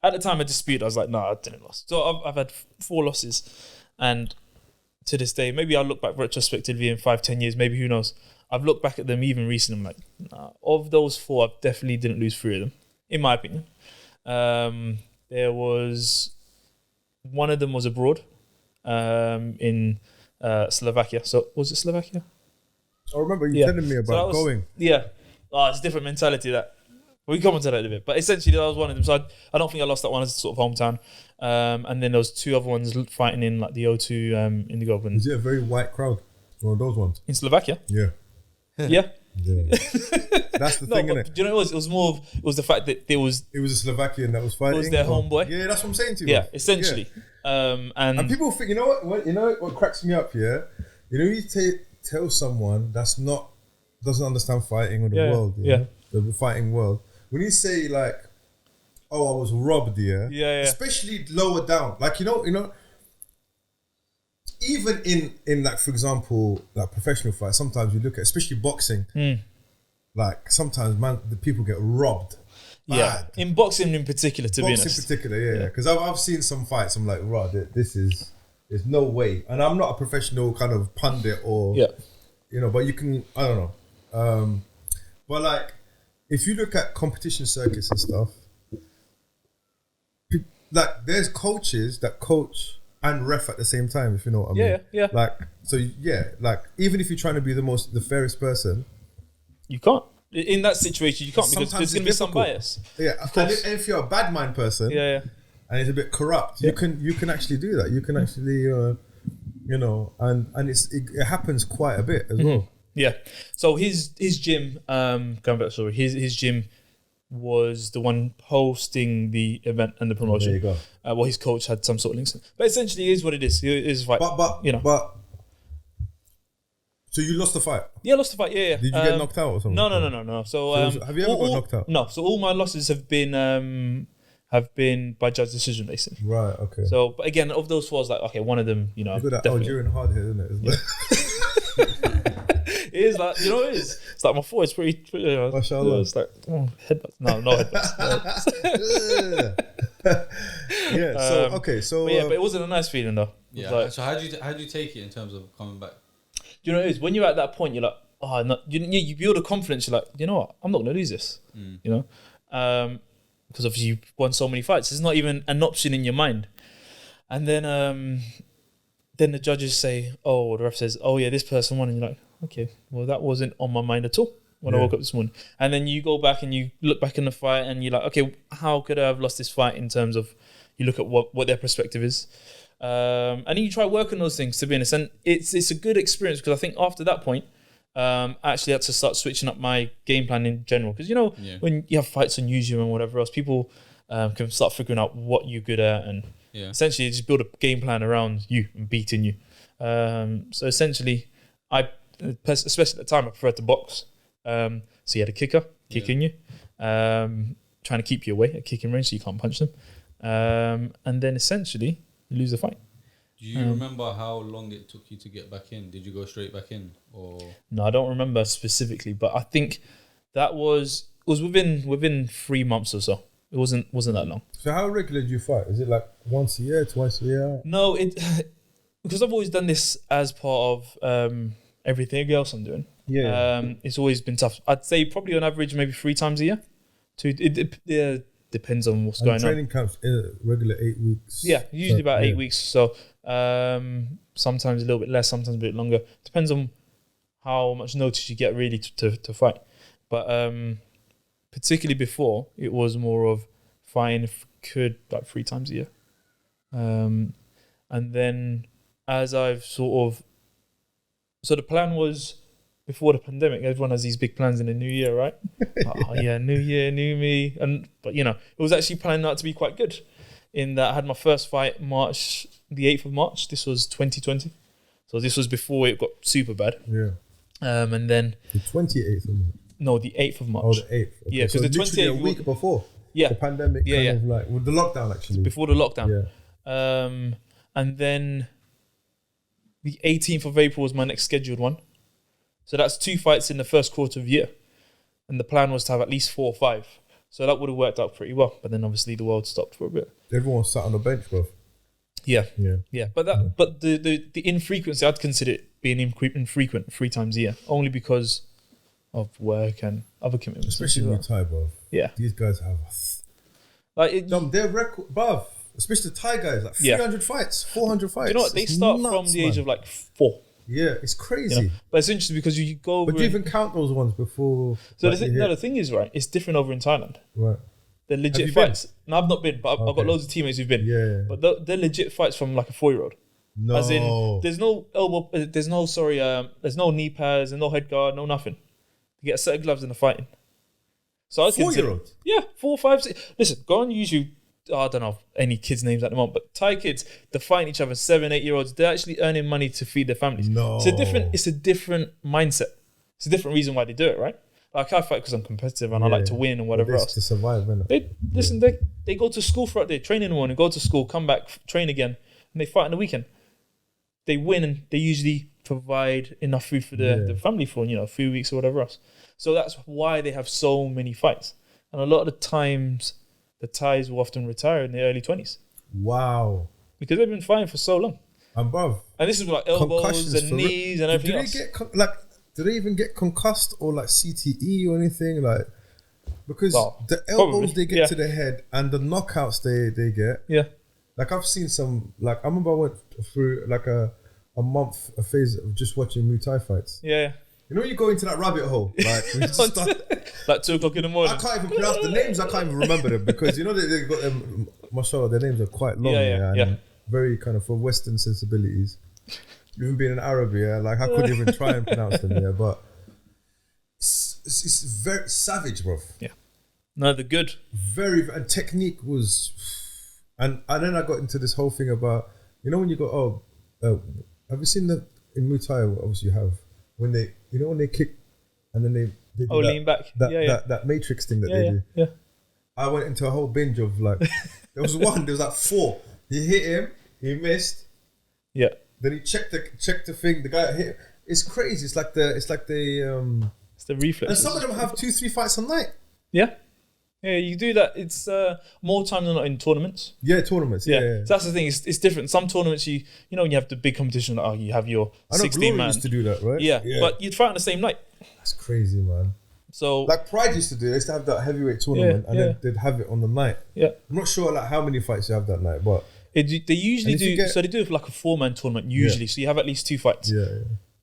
the time of dispute. I was like, no, I didn't lose. So I've had 4 losses, and to this day, maybe I'll look back retrospectively in 5-10 years. Maybe, who knows? I've looked back at them even recently. I'm like, nah, of those 4, I definitely didn't lose 3 of them, in my opinion. There was one of them was abroad, in Slovakia. So was it Slovakia?
I remember you telling me about going.
Yeah, it's a different mentality that we come onto that in a bit. But essentially, that was one of them. So I don't think I lost that one as sort of hometown. And then there was 2 other ones fighting in like the O2 Indigo.
Is it a very white crowd? One of those ones
in Slovakia?
Yeah.
Yeah.
That's the thing, innit?
Do you know what it was? It was the fact that it was
a Slovakian that was fighting.
It was their homeboy.
Yeah, that's what I'm saying to you.
Yeah, essentially. Yeah. And
people think, you know what cracks me up, yeah? You tell someone doesn't understand fighting or the world, the fighting world. When you say like, oh, I was robbed, especially lower down, like you know, even in like, for example, like professional fights, sometimes you look at, especially boxing, like sometimes the people get robbed.
Bad. Yeah, in boxing in particular, to be honest.
Boxing in particular, yeah. Because I've seen some fights, I'm like, right, there's no way. And I'm not a professional kind of pundit or, but you can, I don't know. But like, if you look at competition circuits and stuff, like there's coaches that coach and ref at the same time, if you know what I mean.
Yeah.
Like, so like even if you're trying to be the fairest person,
you can't. In that situation, you can't, because there's going to be some bias.
Yeah, and if you're a bad mind person, and it's a bit corrupt, you can actually do that. You can actually, and it happens quite a bit as well.
Yeah. So his gym, going back, sorry, his gym was the one hosting the event and the promotion.
There you go.
Well, his coach had some sort of links. But essentially, it is what it is. It is like,
but So you lost the fight?
Yeah, I lost the fight. Yeah.
Did you get knocked out or something?
No. So
have you ever got knocked out?
No. So all my losses have been by judge decision, basically.
Right. Okay.
So, but again, of those four, I was like, okay, one of them, you know,
you got that
definitely.
Algerian hard hit, isn't it?
It is like, you know, it is. It's like my foot is pretty
Mashallah.
it's like headbutts. No headbutts.
Yeah. So okay. So
but it wasn't a nice feeling though.
Yeah.
Like,
So how do you take it in terms of coming back?
you know, it is when you're at that point, you're like, oh, no, you build a confidence. You're like, you know what, I'm not gonna lose this. You know, because obviously you've won so many fights. It's not even an option in your mind. And then the judges say, oh, the ref says, oh yeah, this person won, and you're like, okay, well that wasn't on my mind at all when I woke up this morning. And then you go back and you look back in the fight and you're like, okay, how could I have lost this fight in terms of, you look at what their perspective is. And then you try working those things, to be honest. And it's a good experience because I think after that point, I actually had to start switching up my game plan in general. Because, you know, when you have fights on YouTube and whatever else, people can start figuring out what you're good at and essentially just build a game plan around you and beating you. So essentially, especially at the time, I preferred to box. So you had a kicker kicking you, trying to keep you away at kicking range so you can't punch them. And then essentially, you lose the fight.
Do you remember how long it took you to get back in? Did you go straight back in, or
no? I don't remember specifically, but I think that was within 3 months or so. It wasn't that long.
So how regular do you fight? Is it like once a year, twice a year?
No, because I've always done this as part of everything else I'm doing.
Yeah.
It's always been tough. I'd say probably on average maybe 3 times a year. It depends on what's going on.
Training camps regular 8 weeks.
Yeah, usually about 8 weeks. So sometimes a little bit less, sometimes a bit longer. Depends on how much notice you get really to fight. But particularly before, it was more of fighting if could like 3 times a year. And then as I've so the plan was, before the pandemic, everyone has these big plans in the new year, right? Oh yeah, new year, new me. But you know, it was actually planning out to be quite good in that I had my first fight the 8th of March. This was 2020. So this was before it got super bad.
Yeah.
And then
the 28th of March.
No, the 8th of March.
Oh, the 8th. Okay.
Yeah, because
so
the 28th
a week before.
Yeah.
The pandemic kind of like with the lockdown actually.
Before the lockdown.
Yeah.
And then the 18th of April was my next scheduled one. So that's 2 fights in the first quarter of the year. And the plan was to have at least 4 or 5. So that would have worked out pretty well. But then obviously the world stopped for a bit.
Everyone sat on the bench, bro.
Yeah. But the infrequency, I'd consider it being infrequent 3 times a year. Only because of work and other commitments.
Especially Muay Thai, bro.
Yeah.
These guys have their record, bro. Especially the Thai guys, like 300 fights, 400 fights.
You know what? They start from the age of like 4.
Yeah, it's crazy.
You know? But it's interesting because you go.
But do you even count those ones before?
So the thing is, right, it's different over in Thailand.
Right.
They're legit fights. No, I've not been, but I've got loads of teammates who've been.
Yeah.
But they're legit fights from like a 4-year-old.
No.
As in, there's no elbow, there's no knee pads, there's no head guard, no nothing. You get a set of gloves and they're fighting. So I consider.
4-year-old?
Yeah, 4, 5, 6. Listen, go on YouTube. I don't know any kids' names at the moment, but Thai kids, they're fighting each other, 7, 8-year-olds. They're actually earning money to feed their families.
No.
It's a different mindset. It's a different reason why they do it, right? Like I fight because I'm competitive and I like to win and whatever else.
To survive, innit?
They go to school throughout the day, train in the morning, go to school, come back, train again, and they fight on the weekend. They win and they usually provide enough food for the family for, a few weeks or whatever else. So that's why they have so many fights. And a lot of the times, the Thais will often retire in their early 20s.
Wow.
Because they've been fighting for so long.
And bruv.
And this is like elbows and knees and everything else.
Do they even get concussed or like CTE or anything? Like, because the elbows they get to the head and the knockouts they get.
Yeah.
Like I've seen some, like I remember I went through like a phase of just watching Muay Thai fights.
Yeah.
You know, you go into that rabbit hole, like we just start,
like 2 o'clock in the morning.
I can't even pronounce the names. I can't even remember them because you know they got them. Mashallah, their names are quite long, and very kind of for Western sensibilities. Even being an Arab, like I couldn't even try and pronounce them, but it's very savage, bro.
Yeah, no, they're good.
Very, and technique was, and then I got into this whole thing about when you go, have you seen in Muay Thai? Obviously, you have when they kick and then they do
lean back.
That matrix thing that they do.
Yeah.
I went into a whole binge of like there was like 4. He hit him, he missed.
Yeah.
Then he checked the thing. The guy hit him. It's crazy. It's like the
It's the reflex.
and some of them have 2-3 fights a night.
Yeah. Yeah, you do that. It's more time than not in tournaments.
Yeah, tournaments. Yeah.
So that's the thing. It's different. Some tournaments, you when you have the big competition, you have your 16 man.
Used to do that, right?
Yeah, but you'd fight on the same night.
That's crazy, man.
So
like Pride used to do. They used to have that heavyweight tournament, and then they'd have it on the night.
Yeah,
I'm not sure like how many fights you have that night, but
they usually do. So they do like a 4-man tournament usually. So you have at least 2 fights.
Yeah.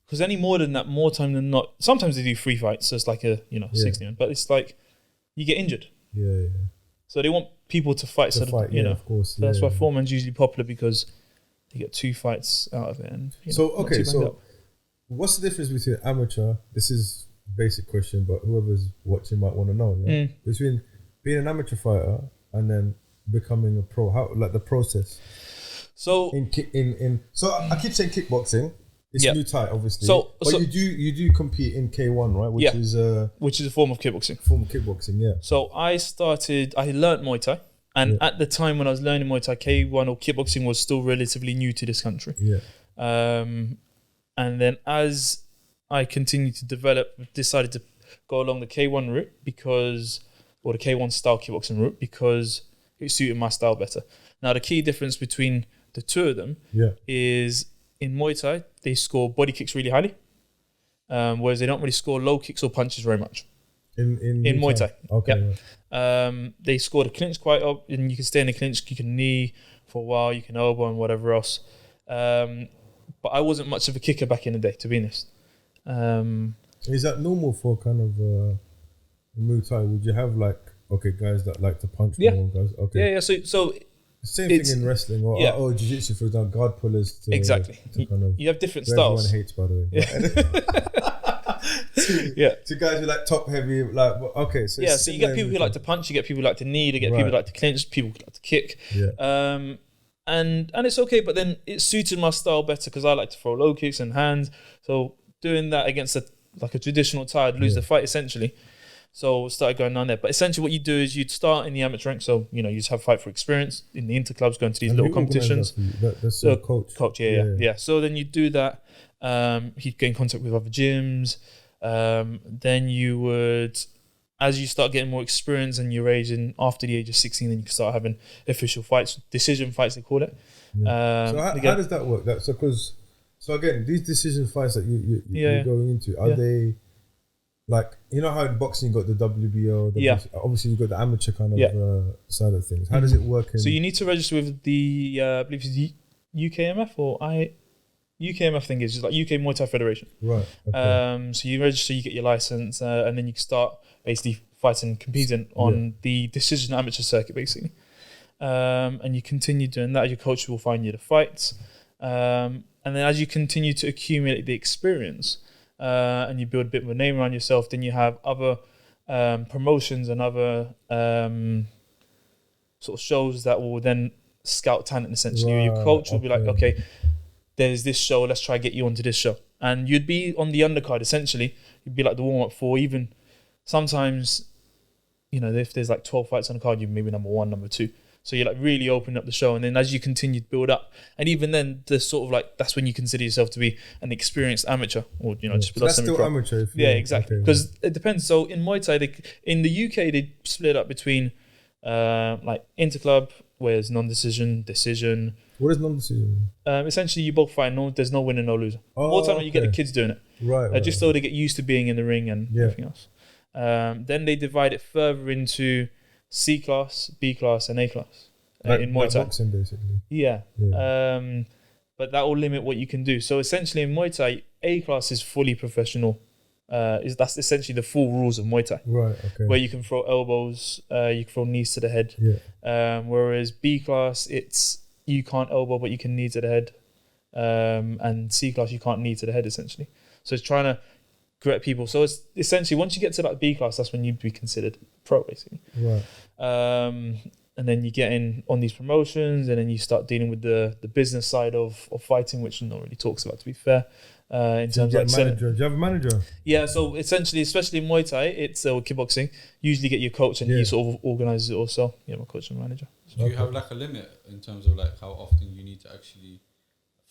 Because any more than that, more time than not. Sometimes they do 3 fights, so it's like a 16. But it's like you get injured.
Yeah.
So they want people to fight.
Of course.
So that's why 4-man's usually popular because they get 2 fights out of it. And
so what's the difference between amateur? This is a basic question, but whoever's watching might want to know. Yeah? Between being an amateur fighter and then becoming a pro, how like the process.
So
so I keep saying kickboxing. It's Muay Thai, obviously. But you do compete in K1, right? Which is
a form of kickboxing.
Yeah.
So I learnt Muay Thai. And at the time when I was learning Muay Thai, K1 or kickboxing was still relatively new to this country.
Yeah.
And then as I continued to develop, decided to go along the K1 route or the K1 style kickboxing route because it suited my style better. Now, the key difference between the two of them is in Muay Thai, they score body kicks really highly, whereas they don't really score low kicks or punches very much.
In
Muay Thai.
Okay.
Yeah. They score the clinch quite up, and you can stay in the clinch. You can knee for a while, you can elbow and whatever else. But I wasn't much of a kicker back in the day, to be honest.
Is that normal for kind of Muay Thai? Would you have guys that like to punch more guys? Okay.
Yeah. So
same thing in wrestling or Jiu-Jitsu, for example, guard pullers.
Exactly. You have different styles.
Everyone hates, by the way. To guys who like top heavy, so you get people who like to punch, you get people who like to knee, you get people who like to clinch, people who like to kick. Yeah.
And it's okay, but then it suited my style better because I like to throw low kicks and hands. So doing that against a traditional Thai, I'd lose the fight essentially. So started going down there. But essentially what you do is you'd start in the amateur rank. So, you just have fight for experience in the interclubs, going to these little competitions.
That's a coach.
Yeah. So then you do that. He'd get in contact with other gyms. Then you would, as you start getting more experience and your age, and after the age of 16, then you can start having official fights, decision fights, they call it.
Yeah. So how does that work? So again, these decision fights that you're going into, are they... Like, how in boxing you got the WBO, obviously you got the amateur kind of side of things. How does it work?
So you need to register with the, I believe it's UKMF or UKMF thing is just like UK Muay Thai Federation.
Right. Okay.
So you register, you get your license, and then you can start basically fighting, competing on the decision amateur circuit, basically. And you continue doing that. Your coach will find you the fights, and then as you continue to accumulate the experience. And you build a bit of a name around yourself, then you have other promotions and other sort of shows that will then scout talent essentially. Your coach will be like, okay, there's this show, let's try to get you onto this show. And you'd be on the undercard essentially. You'd be like the warm-up for even sometimes, if there's 12 fights on the card, you're maybe number 1, number 2. So you're really opening up the show, and then as you continue to build up, and even then, the sort of that's when you consider yourself to be an experiernced amateur, or just below
semi-pro. That's still amateur.
Exactly. Because it depends. So in Muay Thai, in the UK, they split up between interclub, where there's non-decision, decision.
What is non-decision?
Essentially, you both fight. There's no winner, no loser. More time, you get the kids doing it,
right?
Just so they get used to being in the ring and everything else. Then they divide it further into C class, B class, and A class in Muay Thai.
Boxing, basically.
Yeah. But that will limit what you can do. So essentially, in Muay Thai, A class is fully professional. That's essentially the full rules of Muay Thai.
Right. Okay.
Where you can throw elbows, you can throw knees to the head.
Yeah.
Whereas B class, it's you can't elbow, but you can knee to the head. And C class, you can't knee to the head essentially. So it's trying to correct people. So it's essentially once you get to B class, that's when you'd be considered pro, basically.
Right.
And then you get in on these promotions, and then you start dealing with the business side of fighting, which no one really talks about, to be fair. in terms
Do
of
you have a manager?
Yeah, so essentially, especially in Muay Thai, it's kickboxing. Usually get your coach and he sort of organises it also. Yeah, my coach and manager.
Do you have like a limit in terms of like how often you need to actually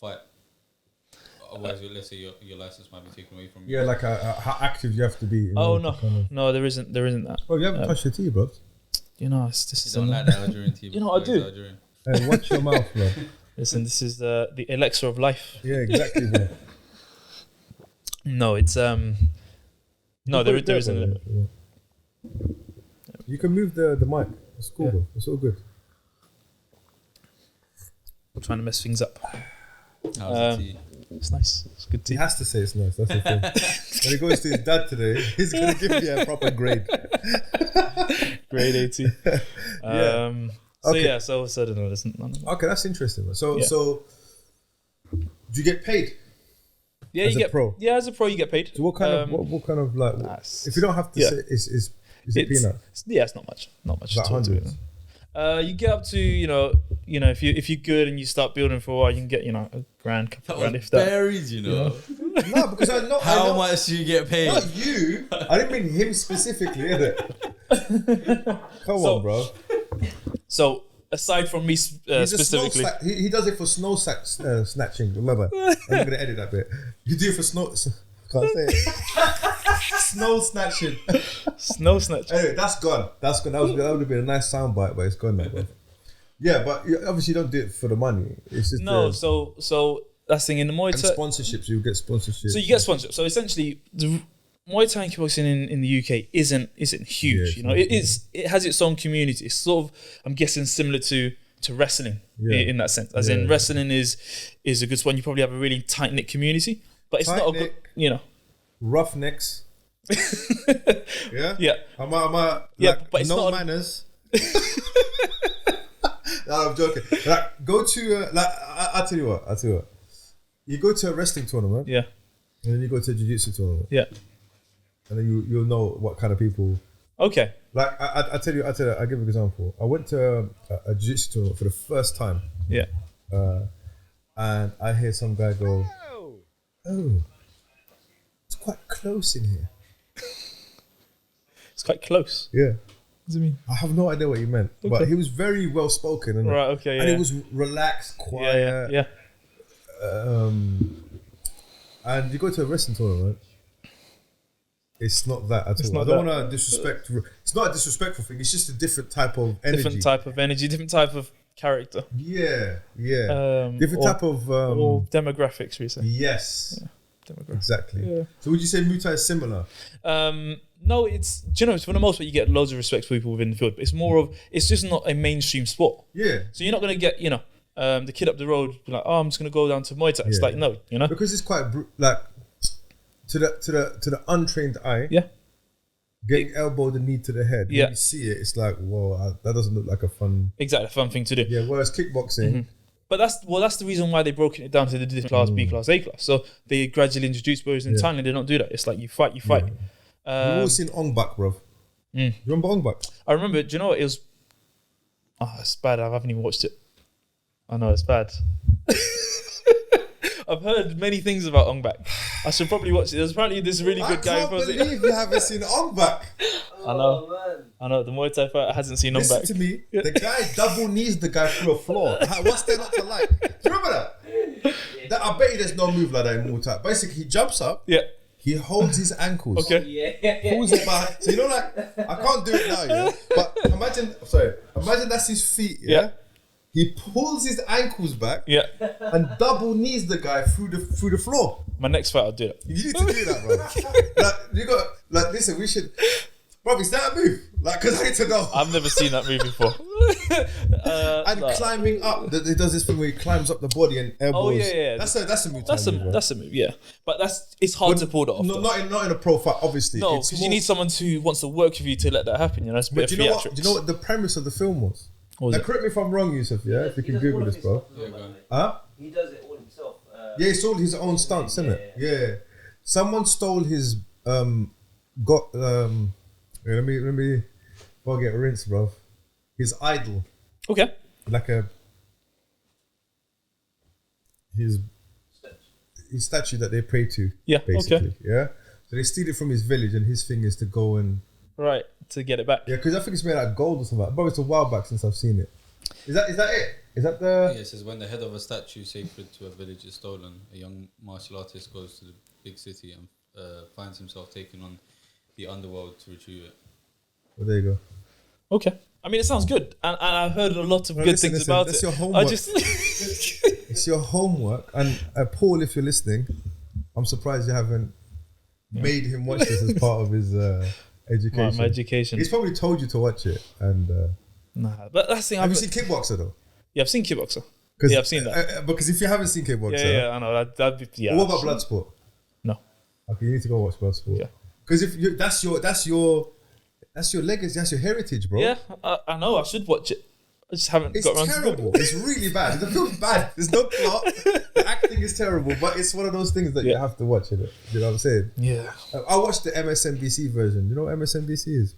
fight? Otherwise, let's say your license might be taken away from you.
Yeah, like how active you have to be.
No, there isn't that.
Oh, you haven't touched your tea, bro.
You know, this is.
You don't like the Algerian tea.
You know what I do?
Hey, watch your mouth, bro.
Listen, this is the elixir of life.
Yeah, exactly, bro.
No, it's no, there isn't a limit.
You can move the mic. It's cool, bro. It's all good.
I'm trying to mess things up.
How's the tea?
It's nice. It's good tea.
He has to say it's nice. That's the thing. When he goes to his dad today, he's gonna give you a proper grade.
Grade 80. So
Okay.
yeah, so I don't know. There's none of that.
Okay, that's interesting. So do you get paid?
Yeah,
As
you
a
get
pro?
Yeah, as a pro, you get paid.
So what kind of what kind of like? If you don't have to say, is it peanuts?
Yeah, it's not much. Not much.
About
at all to it.
hundreds.
You get up to if you're good and you start building for a while, you can get a grand, couple grand if that.
Buried,
No, because I know
How much do you get paid?
Not you. I didn't mean him specifically, innit? Come on, bro.
So aside from me specifically,
He does it for snow snatching. Remember, I'm gonna edit that bit. You do it for snow. Can't say it. Snow snatching.
snow snatch.
Anyway, that's gone. That would have been a nice soundbite, but it's gone now, bro. Yeah, but you obviously don't do it for the money. It's just
No, so that's the thing in the Muay
and
Thai.
sponsorships. You get sponsorships.
So you get sponsorship. So essentially, the Muay Thai and kickboxing in the UK isn't huge.
Yeah,
It has its own community. It's sort of, I'm guessing, similar to wrestling in that sense. As in, wrestling is a good spot. You probably have a really tight knit community, but it's not a good,
roughnecks. Yeah.
Yeah.
Am I
but it's
no
not
manners. No, I'm joking. Like, go to I'll tell you what. You go to a wrestling tournament,
Yeah.
and then you go to a jiu-jitsu tournament,
Yeah.
and then you'll know what kind of people.
Okay.
Like I tell you, I'll give you an example. I went to a jiu-jitsu tournament for the first time,
Yeah.
and I hear some guy go, "Oh, it's quite close in here."
It's quite close.
Yeah.
What does it mean?
I have no idea what he meant, but he was very well spoken, and
Right. Okay. Yeah.
and he was relaxed, quiet.
Yeah.
And you go to a wrestling tournament, it's not that at all.
not
I don't
that.
want to disrespect. It's not a disrespectful thing. It's just a different type of energy.
Different type of energy. Different type of character.
Yeah. Different
or-
type of.
or demographics, we say.
Yes.
Demographics.
Exactly.
Yeah.
So would you say Muay Thai is similar?
No, it's for the most part you get loads of respect for people within the field. But it's just not a mainstream sport.
Yeah.
So you're not gonna get the kid up the road be like, oh, I'm just gonna go down to Muay Thai. It's
Yeah.
like no,
Because it's quite like to the untrained eye.
Yeah.
Getting elbowed and knee to the head.
Yeah.
When you see it, it's like, whoa, that doesn't look like a fun.
Exactly, a fun thing to do.
Yeah. Whereas kickboxing.
But that's the reason why they've broken it down to the different class, B class, A class. So they gradually introduced, whereas in Thailand they don't do that. It's like you fight.
We've all seen Ong Bak, bro. You remember Ong Bak?
I remember. Do you know what it was? Oh, it's bad. I haven't even watched it. I know it's bad. I've heard many things about Ong Bak. I should probably watch it. There's apparently this really good guy.
I can't believe you haven't seen Ong Bak.
I know. The Muay Thai fighter hasn't seen Ong Bak.
Listen to me. The guy double knees the guy through a floor. What's there not to like? Do you remember that? I bet you there's no move like that in Muay Thai. Basically, he jumps up.
Yeah.
He holds his ankles.
Okay.
Pulls it back. So I can't do it now, yeah. But imagine that's his feet, yeah. He pulls his ankles back, and double knees the guy through the floor.
My next fight, I'll do it.
You need to do that, bro. Listen, we should. Bro, is that a move? Because I need to know.
I've never seen that move before.
Climbing up, he does this thing where he climbs up the body and elbows.
Oh yeah.
That's a move.
That's a move, yeah. But it's hard to pull that off.
Not in a pro fight, obviously.
No, because you need someone who wants to work with you to let that happen. It's a bit of theatrics.
Do you know what the premise of the film was?
What was it?
Correct me if I'm wrong, Yusuf. Yeah, if you can Google this, bro. Huh?
He does it all himself.
Yeah, he sold his own stunts, isn't it? Yeah. Someone stole his let me before I get rinsed, bro. His idol.
Okay.
his statue that they pray to.
Yeah,
basically.
okay.
Yeah. So they steal it from his village, and his thing is to go and
Right, to get it back.
yeah, because I think it's made out of gold or something. But it's a while back since I've seen it. Is that it? Is that the?
Yeah, it says when the head of a statue sacred to a village is stolen, a young martial artist goes to the big city and finds himself taking on the underworld to retrieve it.
Well, there you go.
Okay. I mean, it sounds good, and I've heard a lot of good
listen,
things about
that's
it.
your homework.
I just
It's your homework, and Paul, if you're listening, I'm surprised you haven't made him watch this as part of his education.
my education.
He's probably told you to watch it. And
Nah, but that's the thing.
have you seen Kickboxer though?
Yeah, I've seen Kickboxer. Yeah, I've seen that.
Because if you haven't seen Kickboxer,
Yeah, I know. That'd be, yeah.
what about Bloodsport?
No.
Okay, you need to go watch Bloodsport.
Yeah.
Because if you, that's your legacy, that's your heritage, bro.
Yeah, I know. I should watch it. I just haven't
It's
got around to
terrible. It's really bad. The film's bad. There's no plot. The acting is terrible, but it's one of those things that you have to watch. It. You know what I'm saying?
Yeah.
I watched the MSNBC version. You know what MSNBC is?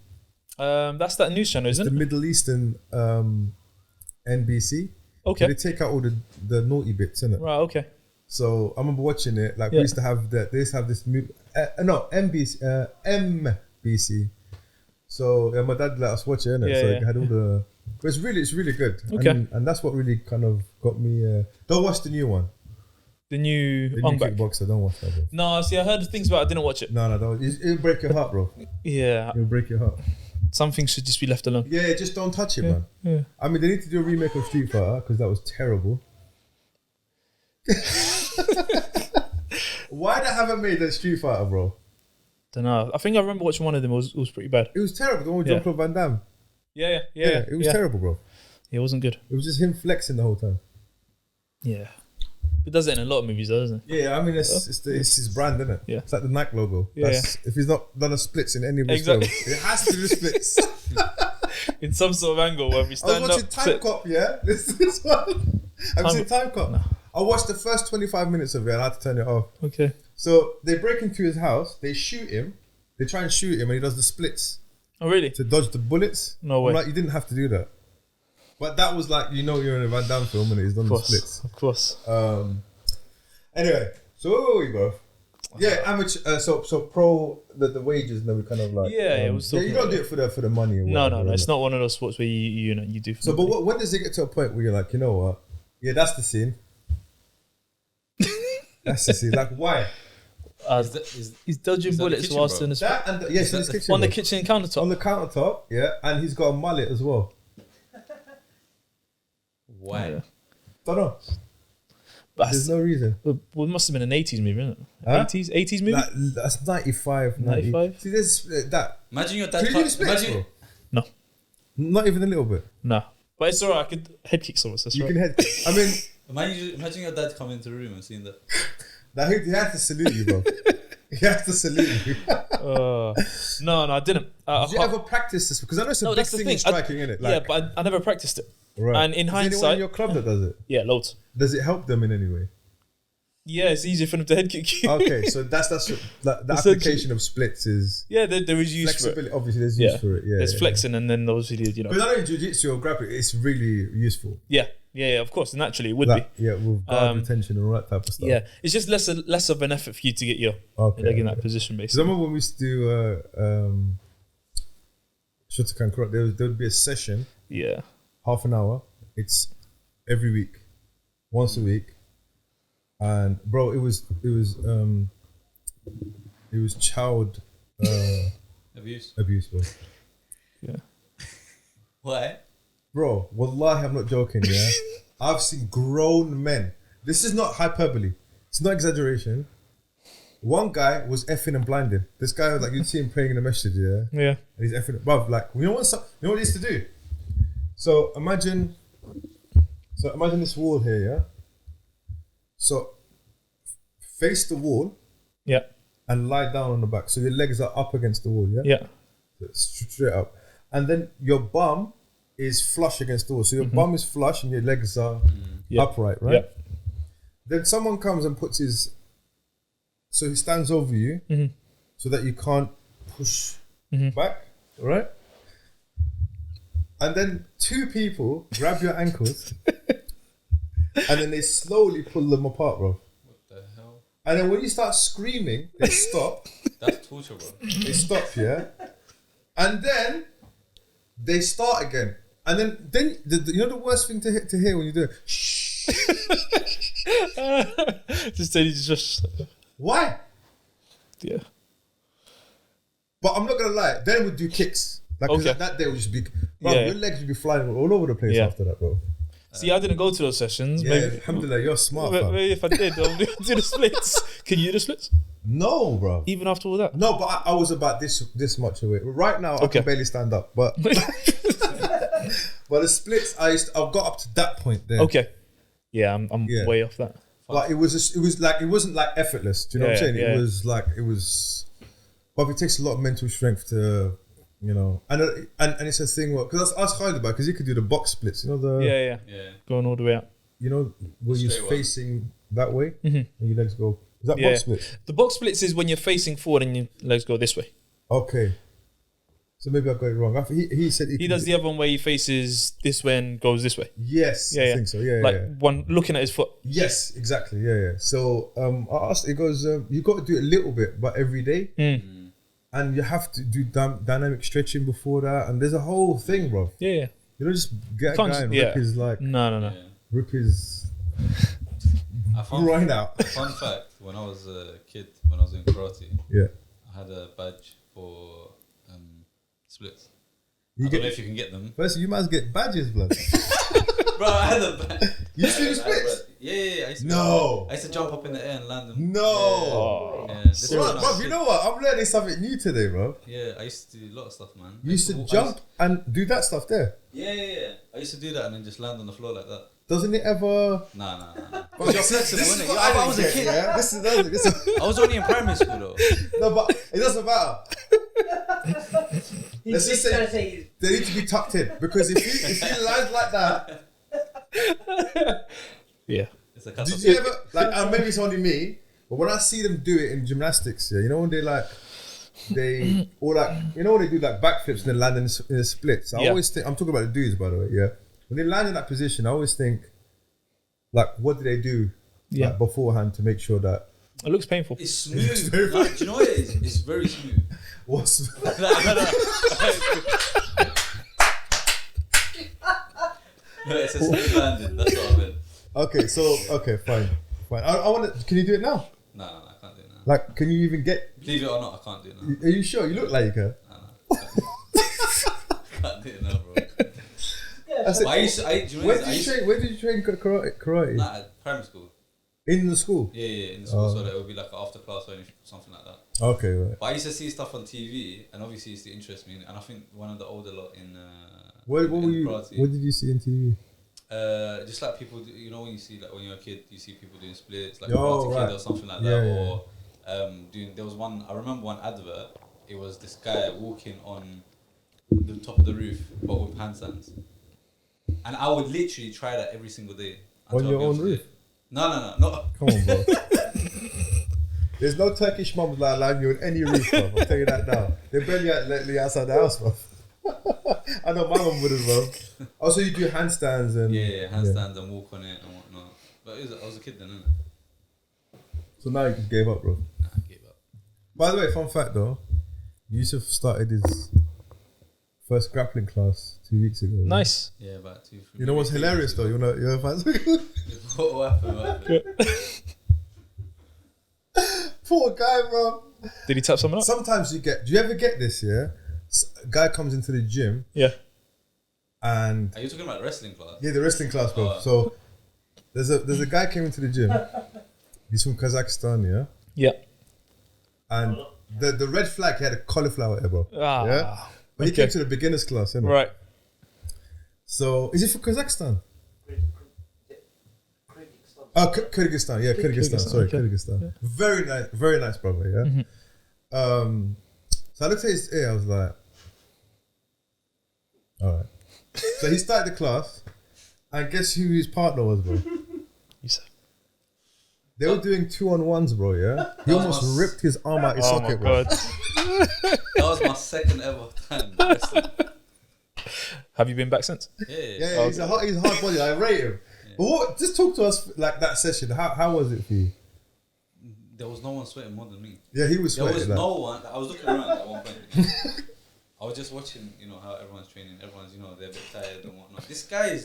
That's that news channel, isn't
The
it?
Middle Eastern NBC.
Okay.
They take out all the naughty bits, innit?
Right. Okay.
So I remember watching it. Like we used to have that. They used to have this movie. MBC. So my dad let us watch it, innit?
Yeah,
so
yeah.
it had all the. But it's really good.
Okay.
And that's what really kind of got me. Don't watch the new one.
The new
The new
Ong Bak.
Kickboxer. Don't watch that, bro.
No, see, I heard things about it. I didn't watch it.
No, don't. It'll break your heart, bro.
Yeah.
It'll break your heart.
Some things should just be left alone.
Yeah, just don't touch it, man.
Yeah.
I mean, they need to do a remake of Street Fighter because that was terrible. Why they haven't made that Street Fighter, bro?
Don't know. I think I remember watching one of them. It was pretty bad.
It was terrible. The one with
Yeah.
Jean-Claude Van Damme.
Yeah.
It was terrible, bro.
It wasn't good.
It was just him flexing the whole time.
Yeah. It does it in a lot of movies, though, doesn't it?
Yeah, I mean, it's his brand, isn't it?
Yeah.
It's like the Nike logo.
Yeah,
If he's not done a splits in any of his
Exactly.
films, it has to do splits.
In some sort of angle where we
I was
stand
watching
up.
Time Cop, yeah? This one. Have you seen Time Cop?
No.
I watched the first 25 minutes of it and I had to turn it off.
Okay.
So they break into his house, they shoot him, they try and shoot him and he does the splits
Oh, really?
to dodge the bullets.
No way.
I'm like, you didn't have to do that. But that was like, you're in a Van Damme film and he's done the splits.
Of course.
Anyway, so where were we, bro? Yeah, amateur. So pro the wages and then we kind of like.
Yeah, it was talking
you don't
about
do it for the money. Or
No,
whatever,
it's
innit?
not one of those sports where you do. For
So,
the
but
money.
when does it get to a point where you're like, you know what? Yeah, that's the scene. That's the scene. Like, why?
He's dodging
is that the
bullets
kitchen,
whilst
bro?
in the
That and yes, in his kitchen.
on the
bro.
kitchen countertop.
On the countertop, yeah, and he's got a mullet as well.
Why?
Yeah.
Don't know.
But
There's no reason.
well, it must have been an 80s movie, isn't it?
Huh?
80s movie?
That's 95.
95?
See, there's that.
Imagine your
Can
dad.
you do the splits, bro?
No.
Not even a little bit.
No. But it's alright, I could head kick someone, so that's
You
right.
can head. I mean,
Imagine your dad coming into the room and seeing that.
that he has to salute you, bro. He has to salute you.
No, I didn't.
Did you ever practice this? Because I know it's a big
that's the
thing
thing.
in striking, innit?
Yeah, but I never practiced it.
right.
And in
Is there anyone
hindsight,
in your club that does it?
yeah, loads.
Does it help them in any way?
Yeah, it's easier for them to head kick you.
Okay, so that's the
Essentially.
application of splits is
Yeah, there is use for it.
flexibility. Obviously, there's use for it. Yeah,
there's
yeah.
flexing, and then obviously,
Because I know in jiu-jitsu or grappling, it's really useful.
yeah, of course, naturally it would
Like, yeah, with guard retention and all that type of
be.
stuff.
Yeah, it's just less of an effort for you to get your leg in that position,
Because I
basically.
remember when we used to do Shotokan karate, there would be a session,
Yeah.
half an hour. It's every week, once a week. And bro, it was child abuse, bro.
Yeah.
Why?
Bro, wallahi, I'm not joking, yeah? I've seen grown men. This is not hyperbole. It's not exaggeration. One guy was effing and blinding. This guy was like, you'd see him praying in the message, yeah?
Yeah.
And he's effing, bruv, like, you know what he used to do? So imagine this wall here, yeah? So face the wall
Yeah.
and lie down on the back. So your legs are up against the wall, yeah?
Yeah.
Straight up. And then your bum is flush against the wall. So your bum is flush and your legs are upright, right?
Yeah.
Then someone comes and puts so he stands over you so that you can't push back, right? And then two people grab your ankles and then they slowly pull them apart, bro.
What the hell?
And then when you start screaming, they stop.
That's torture, bro.
They stop, yeah? And then they start again. And then you know the worst thing to hear when you do it? Shh.
just
Why?
yeah.
But I'm not gonna lie. Then we'd do kicks. Like 'cause that day would just be, bro,
Yeah.
your legs would be flying all over the place after that, bro.
See, I didn't go to those sessions.
Yeah,
Maybe,
alhamdulillah, you're smart, fam.
maybe if I did, I'll do the splits. Can you do the splits?
No, bro.
Even after all that?
No, but I was about this much away. Right now, I can barely stand up. But but the splits, I've got up to that point there.
Okay. Yeah, I'm way off that.
But it wasn't like effortless. Do you know what I'm saying?
Yeah.
It was. But it takes a lot of mental strength to, you know, and it's a thing. Because I asked Khalid about because he could do the box splits. You know the
Yeah. Going all the way out.
You know where you're facing that way and your legs go. Is that box split?
The box splits is when you're facing forward and your legs go this way.
Okay. So maybe I got it wrong. He said
he does the other one where he faces this way and goes this way.
Yes, I think so. Yeah,
like one looking at his foot.
Yes, exactly. Yeah. So I asked. It goes. You got to do it a little bit, but every day, and you have to do dynamic stretching before that. And there's a whole thing, bro.
Yeah.
You don't just get a guy and rip his
no.
Rip his groin out.
Fun fact: when I was a kid, when I was in karate, I had a badge for splits. I don't know if you can get them.
First, you must get badges, blood.
Bro, I had a badge.
You used to do splits?
Yeah. I used to jump up in the air and land them.
No. Bro, you know what? I'm learning something new today, bro.
Yeah, I used to do a lot of stuff, man.
You used to jump and do that stuff there?
Yeah. I used to do that and then just land on the floor like that.
Doesn't it ever?
Nah.
But
you're flexible, innit? I was a kid.
Yeah? This is
I was only in primary school though.
No, but it doesn't matter. Let's just say they need to be tucked in because if you land like that,
it's a
did you ever like? Maybe it's only me, but when I see them do it in gymnastics, you know when they or like you know when they do like backflips and then land in a splits. I always think I'm talking about the dudes, by the way. When they land in that position, I always think, like, what do they do like, beforehand to make sure that
it looks painful?
It's smooth. Like, do you know what it is? It's very smooth.
What's
No, it's a smooth landing. That's what I meant.
Okay, fine. I want to. Can you do it now?
No, I can't do it now.
Like, can you even get?
Believe it or not, I can't do it now.
Are you sure? You look like you can.
No. I can't do it now, bro.
Where did you train karate?
Nah, at primary school.
In the school?
Yeah, in the school, so that it would be like after class or something like that.
Okay, right.
But I used to see stuff on TV, and obviously it used to interest me, and I think one of the older lot in
what did you see on TV?
Just like people, you know, when you see like when you're a kid, you see people doing splits, like
Karate
Kid or something like that, or doing. There was one. I remember one advert. It was this guy walking on the top of the roof, but with handstands. And I would literally try that every single day.
On your own roof?
No.
Come on, bro. There's no Turkish mums that allow you on any roof, bro. I'll tell you that now. They barely let me outside the house, bro. I know my mum would as well. Also, you do handstands and...
Yeah, handstands and walk on it and whatnot. But I was a kid then, innit?
So now you just gave up, bro?
Nah, I gave up.
By the way, fun fact though, Yusuf started his first grappling class 2 weeks ago.
Nice.
Yeah, about 2 3
You know what's hilarious though? You know
What happened?
Poor guy, bro.
Did he tap someone up?
Sometimes do you ever get this, yeah? A guy comes into the gym.
Yeah.
And...
Are you talking about wrestling class?
Yeah, the wrestling class, bro. So, there's a guy came into the gym. He's from Kazakhstan, yeah?
Yeah.
And the red flag, he had a cauliflower ear, bro. Yeah? But he
okay.
came to the beginner's class, innit?
Right.
So, is he from Kazakhstan? Oh, Kyrgyzstan. Yeah, Kyrgyzstan. Sorry,
okay.
Kyrgyzstan. Yeah. Very nice brother, yeah?
Mm-hmm.
So I looked at his ear, I was like, alright. So he started the class, and guess who his partner was, bro?
Yusuf.
They were doing 2-on-1s, bro, yeah? He almost ripped his arm out his socket, bro.
That was my second ever time wrestling.
Have you been back since?
Yeah.
He's a hard body. I rate him. Yeah. But just talk to us like that session. How was it for you?
there was no one sweating more than me.
Yeah, he was
There
sweating.
was no one. I was looking around at one point. I was just watching, how everyone's training. Everyone's, they're a bit tired and whatnot. This guy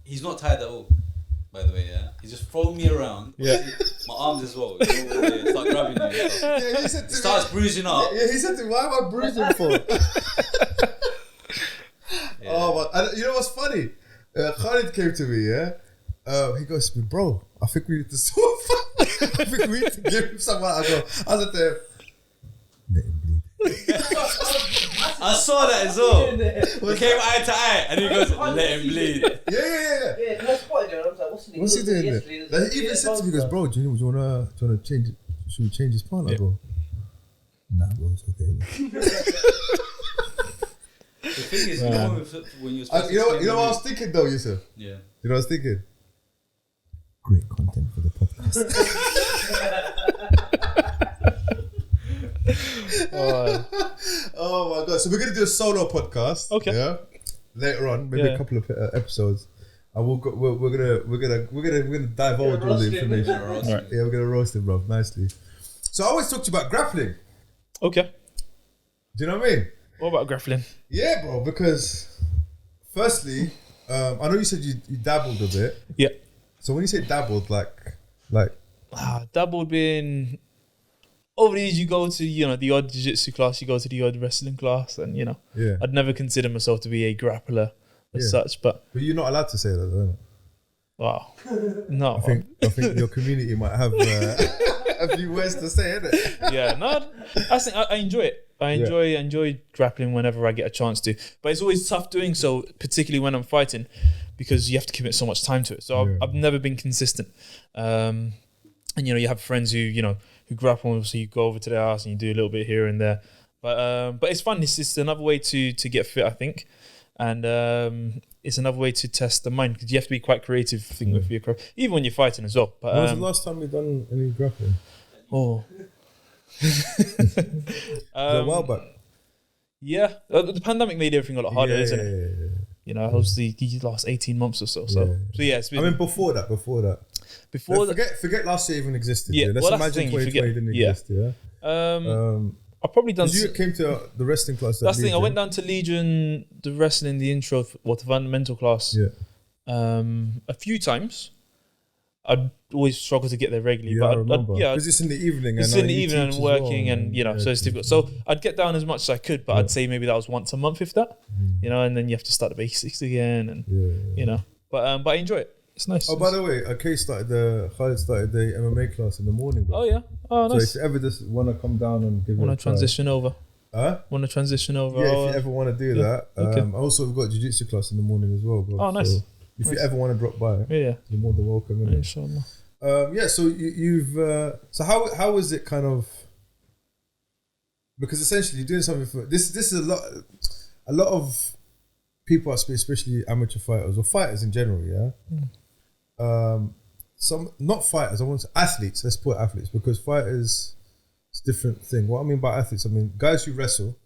he's not tired at all. By the way, yeah, he just thrown me around.
Yeah.
My arms as well. Start grabbing you.
Yeah, he said to
Starts bruising up.
Yeah, he said to me, "Why am I bruising for?"
Yeah.
Oh my! And you know what's funny? Khalid came to me. Yeah, he goes to me, "Bro, I think we need to sort. I think we need to give him some." I said to him, "Let him bleed."
I saw that as well. We came eye to eye, and he goes, "Let him bleed."
Yeah.
Yeah, no spotted there. I was like,
What's he doing there? Like, he even said to me, he goes, "Bro, do you wanna change it? Should we change his plan?" I go, "Nah, bro, it's okay."
The thing is, when you're supposed to
you know what I was thinking though, Yusuf?
Yeah.
You know what I was thinking? Great content for the podcast. Oh my god! So we're gonna do a solo podcast.
Okay.
Yeah. Later on, maybe a couple of episodes, and we're gonna divulge all the information.
Right.
Yeah, we're gonna roast him, bro, nicely. So I always talk to you about grappling.
Okay.
Do you know what I mean?
What about grappling?
Yeah, bro. Because firstly, I know you said you dabbled a bit.
Yeah.
So when you say dabbled, like
Dabbled in. Over the years, you go to the odd jiu-jitsu class, you go to the odd wrestling class, and
yeah.
I'd never consider myself to be a grappler as such, but
you're not allowed to say that, though.
wow, no,
I think your community might have a few words to say, innit?
yeah, no, I enjoy it. I enjoy grappling whenever I get a chance to, but it's always tough doing so, particularly when I'm fighting, because you have to commit so much time to it. So I've never been consistent, and you have friends who who grapple, so you go over to their house and you do a little bit here and there, but it's fun. It's just another way to get fit, I think, and it's another way to test the mind, because you have to be quite creative with your craft, even when you're fighting as well. But
when was the last time you've done any grappling? A while back.
Yeah, the pandemic made everything a lot harder, isn't it?
Yeah.
Obviously the last 18 months or so. So yeah, it's been,
I mean, before that. Forget last year even existed.
Yeah,
Let's imagine 2020 didn't exist. Yeah.
I've probably done.
You came to the wrestling class.
That's the thing. I went down to Legion, the wrestling, the intro, the fundamental class.
Yeah.
A few times. I'd always struggle to get there regularly,
I remember.
because
it's in the evening.
It's in the evening and working, and so it's difficult. So I'd get down as much as I could, but I'd say maybe that was once a month, if that. And then you have to start the basics again, and But I enjoy it. It's nice.
Oh, by the way, Khalid started the MMA class in the morning, bro.
Oh yeah. Oh, nice.
So if you ever just want to come down and give
Want to transition over?
Huh?
Want to transition over?
Yeah, if you ever want to do that.
Okay.
Also, we've got jiu-jitsu class in the morning as well, bro.
Oh, nice.
So if you ever want to drop by,
Yeah.
you're more than welcome. Innit?
Inshallah.
So you've so how is it kind of, because essentially you're doing something for this is a lot of people, especially amateur fighters or fighters in general, some not fighters, I want to say athletes, let's put athletes, because fighters, it's a different thing. What I mean by athletes, I mean guys who wrestle,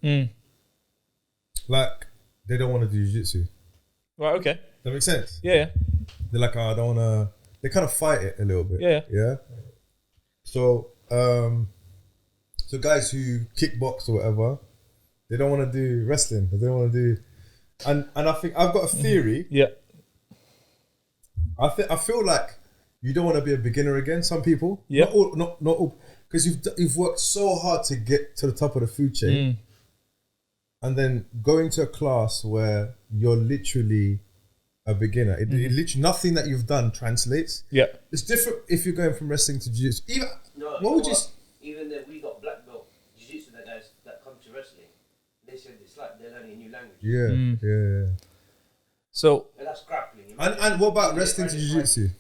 like they don't want to do jiu-jitsu.
Right, okay.
That makes sense?
Yeah.
They're like, I don't want to, they kind of fight it a little bit.
Yeah.
So, so guys who kickbox or whatever, they don't want to do wrestling. They don't want to do, and I think I've got a theory.
Yeah.
I feel like you don't want to be a beginner again. Some people,
Yeah.
not all, because you've worked so hard to get to the top of the food chain, and then going to a class where you're literally a beginner. It literally nothing that you've done translates.
Yeah.
It's different if you're going from wrestling to jiu-jitsu.
Even though we got black belt jiu-jitsu guys that come to wrestling, they said it's like they're learning a new language.
Yeah.
So.
And that's grappling.
And what about wrestling to jiu-jitsu?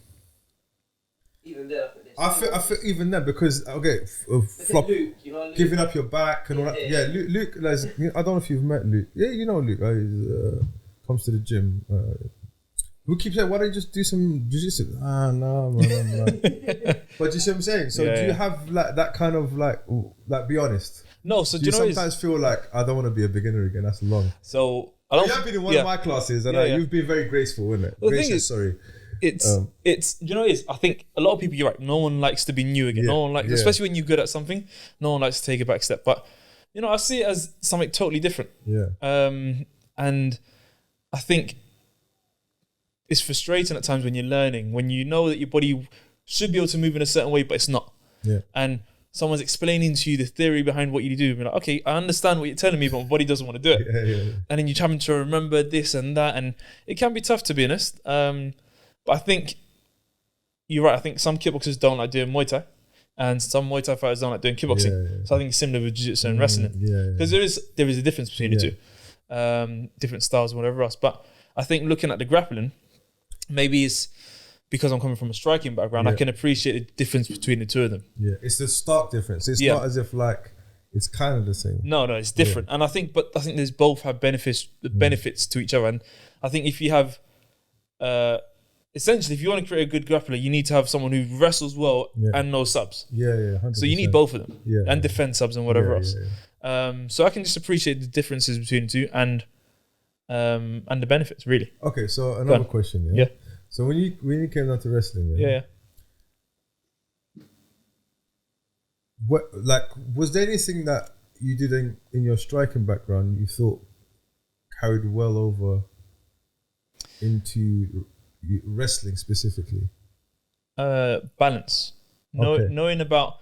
Even there,
I feel even then, because flop,
Luke,
giving up your back and all that. Yeah, Luke. Like, I don't know if you've met Luke. Yeah, you know Luke. He comes to the gym. We keep saying, why don't you just do some jiu-jitsu? No. But you see what I'm saying? So do you have like that kind of like be honest?
No, so
do you sometimes feel like I don't want to be a beginner again? That's long.
So
You have been in one of my classes, and you've been very graceful, isn't it?
Well,
Gracious, sorry.
it's you know, I think a lot of people, you're right, no one likes to be new again. No one likes, especially when you're good at something, no one likes to take a back step. But you know, I see it as something totally different. And I think it's frustrating at times when you're learning, when you know that your body should be able to move in a certain way, but it's not. And someone's explaining to you the theory behind what you do. You're like, okay, I understand what you're telling me, but my body doesn't want to do it. And then you're having to remember this and that, and it can be tough, to be honest. But I think you're right. I think some kickboxers don't like doing Muay Thai, and some Muay Thai fighters don't like doing kickboxing. So I think it's similar with Jiu-Jitsu and wrestling, because there is a difference between the two, different styles and whatever else. But I think looking at the grappling, maybe it's because I'm coming from a striking background, I can appreciate the difference between the two of them.
It's the stark difference. It's not as if like it's kind of the same. No,
it's different. And I think there's both have benefits to each other. And I think if you have, essentially, if you want to create a good grappler, you need to have someone who wrestles well and knows subs.
100%.
So you need both of them, and defend subs and whatever else. So I can just appreciate the differences between the two and the benefits, really.
Okay, so another question. So when you came down to wrestling, what, like, was there anything that you did in your striking background you thought carried well over into wrestling specifically?
Balance. Knowing about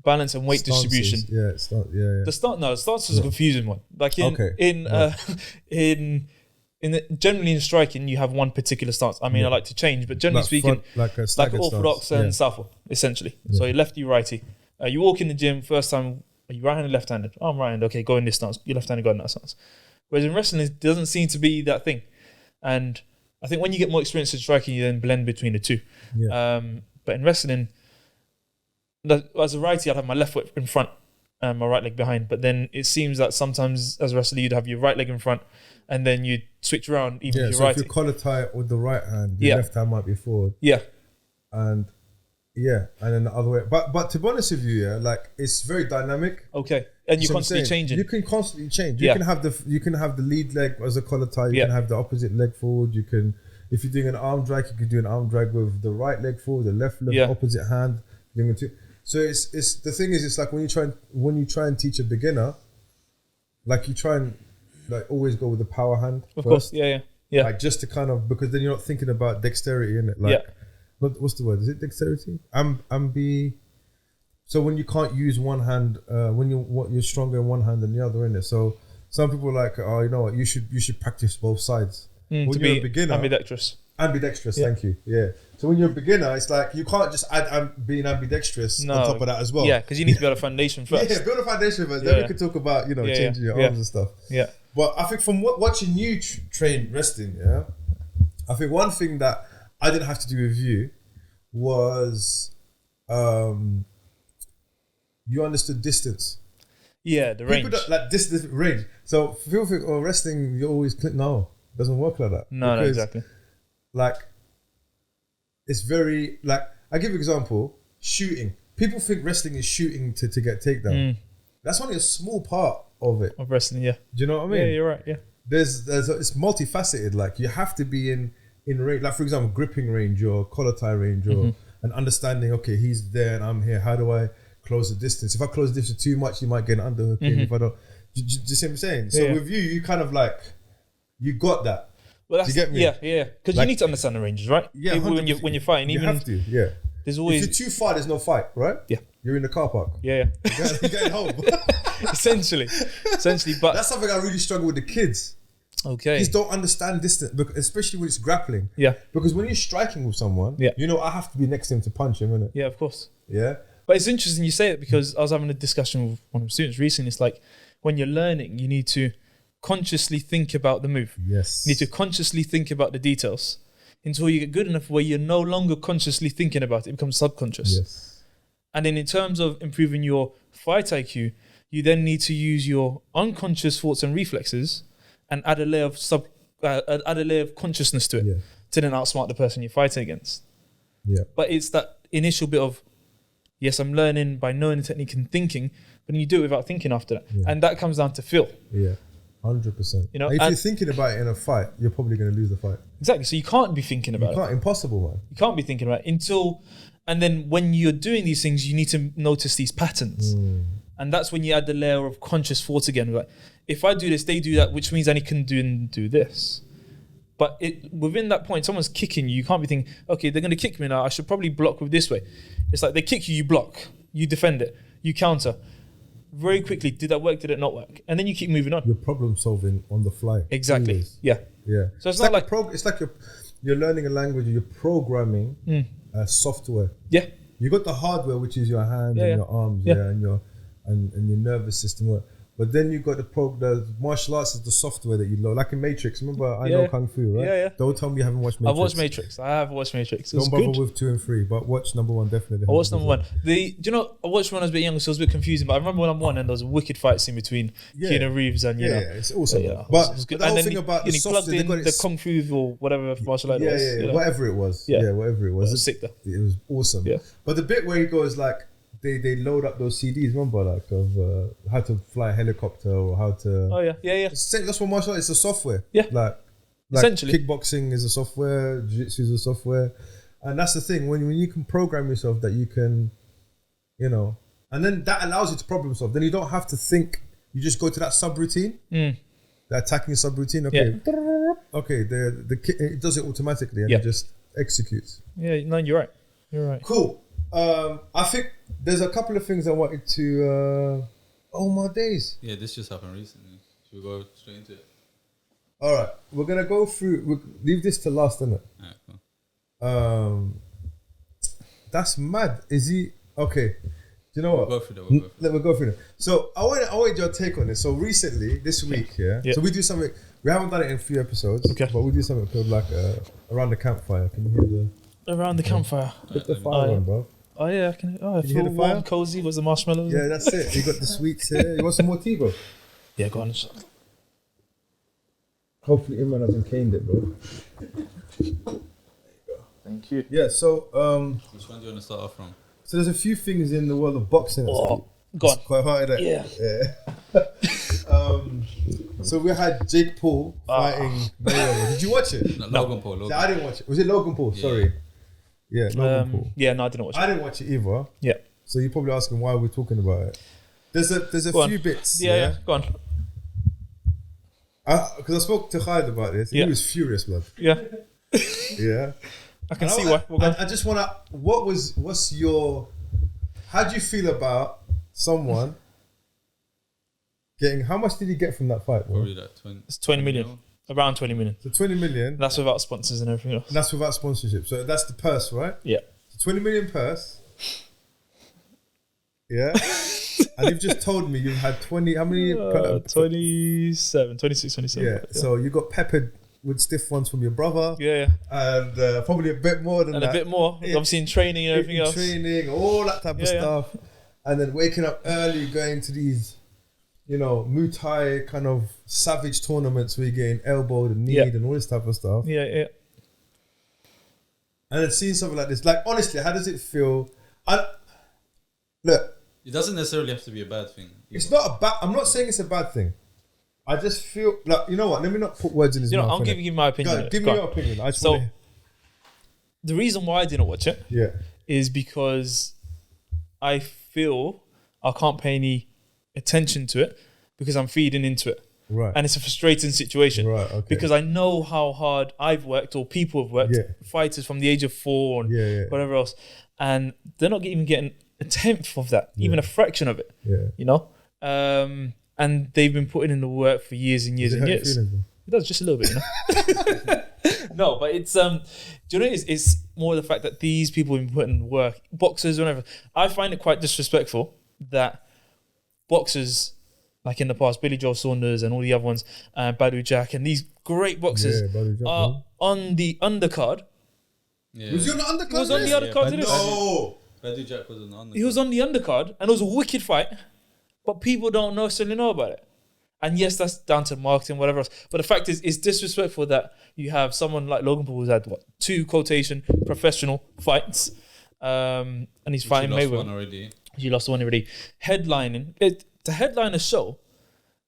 balance and weight
Stances.
distribution. The stance is a confusing one. Like generally in striking, you have one particular stance. I mean, I like to change, but generally speaking,
like
orthodox
stance.
and southpaw, essentially. So you're lefty, righty. You walk in the gym, first time, are you right-handed, left-handed? Oh, I'm right-handed. Okay, go in this stance. You're left-handed, go in that stance. Whereas in wrestling, it doesn't seem to be that thing. And I think when you get more experience in striking, you then blend between the two. But in wrestling, as a righty, I'd have my left foot in front and my right leg behind. But then it seems that sometimes as a wrestler, you'd have your right leg in front and then you'd switch around even if you're righty.
If you collar tie with the right hand, your left hand might be forward. And then the other way. But to be honest with you, like, it's very dynamic.
Okay. And you're constantly changing.
You can constantly change. You can have the lead leg as a collar tie. You can have the opposite leg forward. You can, if you're doing an arm drag, you can do an arm drag with the right leg forward, the left leg opposite hand. Doing it too. So it's the thing is, it's like when you try and teach a beginner, like you try and like always go with the power hand.
Of course, yeah.
Like just to kind of, because then you're not thinking about dexterity in it. Like, what's the word? Is it dexterity? So when you can't use one hand, when you're stronger in one hand than the other in it. So some people are like, oh, you know what? You should practice both sides. When
to
you're
be
a beginner,
ambidextrous.
Thank you. Yeah. So when you're a beginner, it's like you can't just add being ambidextrous on top of that as well.
Yeah, because you need to build a foundation first.
Build a foundation first. Then we can talk about changing your arms and stuff.
Yeah.
But I think from watching you train wrestling, I think one thing that I didn't have to do with you was you understood distance.
Yeah, the range.
People don't, like this range. So people think, oh, wrestling, you always click. No, it doesn't work like that.
No, exactly.
Like, it's very, like, I give you an example, shooting. People think wrestling is shooting to get takedown. That's only a small part of it.
Of wrestling, yeah. Do
you know what I mean?
Yeah, you're right, yeah.
It's multifaceted. Like, you have to be in range, like, for example, gripping range or collar tie range or and understanding, okay, he's there and I'm here. How do I close the distance? If I close the distance too much, you might get an underhook in. If I don't, do you see what I'm saying? So with you kind of like, you got that.
Well, that's,
do you get me?
Yeah. Because like, you need to understand the ranges, right?
Yeah,
when you're fighting,
you have to. Yeah.
There's always,
if you're too far, there's no fight, right?
Yeah.
You're in the car park.
Yeah.
You're going home.
Essentially, but
that's something I really struggle with the kids.
Okay.
Kids don't understand distance, especially when it's grappling.
Yeah.
Because when you're striking with someone, I have to be next to him to punch him, innit?
Yeah, of course.
Yeah.
But it's interesting you say it, because I was having a discussion with one of my students recently. It's like, when you're learning, you need to consciously think about the move.
Yes.
You need to consciously think about the details until you get good enough where you're no longer consciously thinking about it. It becomes subconscious.
Yes.
And then in terms of improving your fight IQ, you then need to use your unconscious thoughts and reflexes and add a layer of consciousness to it to then outsmart the person you're fighting against.
Yeah.
But it's that initial bit of, yes, I'm learning by knowing the technique and thinking, but then you do it without thinking after that. Yeah. And that comes down to feel.
Yeah. 100%.
You know,
if
and-
you're thinking about it in a fight, you're probably going to lose the fight.
Exactly. So you can't be thinking about it.
Impossible, man.
You can't be thinking about it until, and then when you're doing these things, you need to notice these patterns. And that's when you add the layer of conscious thought again. Like, if I do this, they do that, which means I can do this. But within that point, someone's kicking you. You can't be thinking, okay, they're going to kick me now. I should probably block with this way. It's like they kick you, you block, you defend it, you counter. Very quickly, did that work? Did it not work? And then you keep moving on.
You're problem solving on the fly.
Exactly.
Always.
Yeah.
Yeah.
So it's not like
it's like you're learning a language. Or you're programming software.
Yeah.
You got the hardware, which is your hands and your arms, and your nervous system. But then you got the martial arts is the software that you learn, like in Matrix. Remember, I know Kung Fu, right?
Yeah.
Don't tell me you haven't watched Matrix.
I've watched Matrix. I have watched Matrix.
Don't bother with 2 and 3, but watch number 1 definitely.
I watched number 1. Do you know, I watched when I was a bit younger, so it was a bit confusing. But I remember when I'm 1 and there was a wicked fight scene between Keanu Reeves and you know.
Yeah, it's awesome.
But
it was good. The whole thing about the
he
software,
plugged in the Kung Fu or whatever martial art it was.
Yeah, whatever it was.
Yeah.
Whatever it was.
It was sick though.
It was awesome.
Yeah.
But the bit where he goes like, they load up those CDs, remember, like of how to fly a helicopter or how to.
Oh yeah.
That's what martial arts is, a software.
Yeah.
Like
Essentially.
kickboxing is a software, jiu-jitsu is a software, and that's the thing. When you can program yourself that you can, you know, and then that allows you to problem solve. Then you don't have to think. You just go to that subroutine, the attacking subroutine. Okay, it does it automatically and it just executes.
Yeah, no, you're right. You're right.
Cool. I think there's a couple of things I wanted to. Oh my days!
Yeah, this just happened recently. Should we go straight into it?
All right, we're gonna go through. We'll leave this to last, innit?
Alright, cool.
That's mad. Is he okay? Do you know what?
We'll go through that.
We'll go through it. So I wanted your take on this. So recently, this week, so we do something. We haven't done it in a few episodes, but we do something called like around the campfire. Can you hear
Around the campfire?
Put the fire on, bro.
Oh yeah, I can. Oh, I
you hear
feel
the fire?
warm, cozy. Was the marshmallows?
Yeah, that's it. You got the sweets here. You want some more tea, bro?
Yeah, go on.
Hopefully, Imran hasn't caned it, bro.
Thank you.
Yeah. So
Which one do you want to start off from?
So there's a few things in the world of boxing.
Go on.
Quite hard, isn't it? Yeah. So we had Jake Paul fighting Mayweather. Did you watch it?
No, Logan Paul.
I didn't watch it. Was it Logan Paul?
Yeah.
Sorry. Yeah, Logan Paul.
Yeah, no, I didn't watch it.
I didn't watch it either.
Yeah.
So you're probably asking why we're talking about it. There's a few bits.
Yeah. Go on.
Because I spoke to Khalid about this.
Yeah.
He was furious, blood.
Yeah.
Yeah.
I can see why.
I just want to. What's your? How do you feel about someone getting? How much did he get from that fight? Bro?
Probably like 20.
It's 20 million. Around 20 million.
So 20 million.
That's without sponsors and everything else.
And that's without sponsorship. So that's the purse, right?
Yeah.
So 20 million purse. Yeah. And you've just told me you've had 20. How many?
26, 27.
Yeah. So you got peppered with stiff ones from your brother.
Yeah.
And probably a bit more than
And
that.
a bit more.
Yeah.
Obviously in training and everything else.
Training, all that type of stuff. And then waking up early, going to these, Muay Thai kind of savage tournaments where you're getting elbowed and kneed and all this type of stuff.
Yeah.
And then seeing something like this, like honestly, how does it feel? Look,
It doesn't necessarily have to be a bad thing.
it's not a bad. I'm not saying it's a bad thing. I just feel like, you know what? Let me not put words in his mouth.
I'm giving you my opinion.
Go, give me your opinion. I just
So,
wanna,
the reason why I didn't watch it is because I feel I can't pay any attention to it because I'm feeding into it.
right.
And it's a frustrating situation.
Right, okay.
Because I know how hard I've worked or people have worked, fighters from the age of 4 and whatever else. And they're not even getting a tenth of that, even a fraction of it.
Yeah.
And they've been putting in the work for years and years
Does it
and
hurt your
years.
feelings, bro?
It does just a little bit, No, but it's do you know it's more the fact that these people have been putting work, boxers or whatever. I find it quite disrespectful that boxers like in the past, Billy Joe Saunders and all the other ones, Badu Jack and these great boxers
Badu Jack,
are on the undercard.
Yeah.
Was he on the undercard?
He was on the undercard to this.
No.
Badu Jack was on the
He was on the undercard and it was a wicked fight, but people don't necessarily know about it. And yes, that's down to marketing, whatever else. But the fact is, it's disrespectful that you have someone like Logan Paul who's had, 2 quotation professional fights. And he's fighting Mayweather.
One already.
He lost one already. Headlining. To headline a show,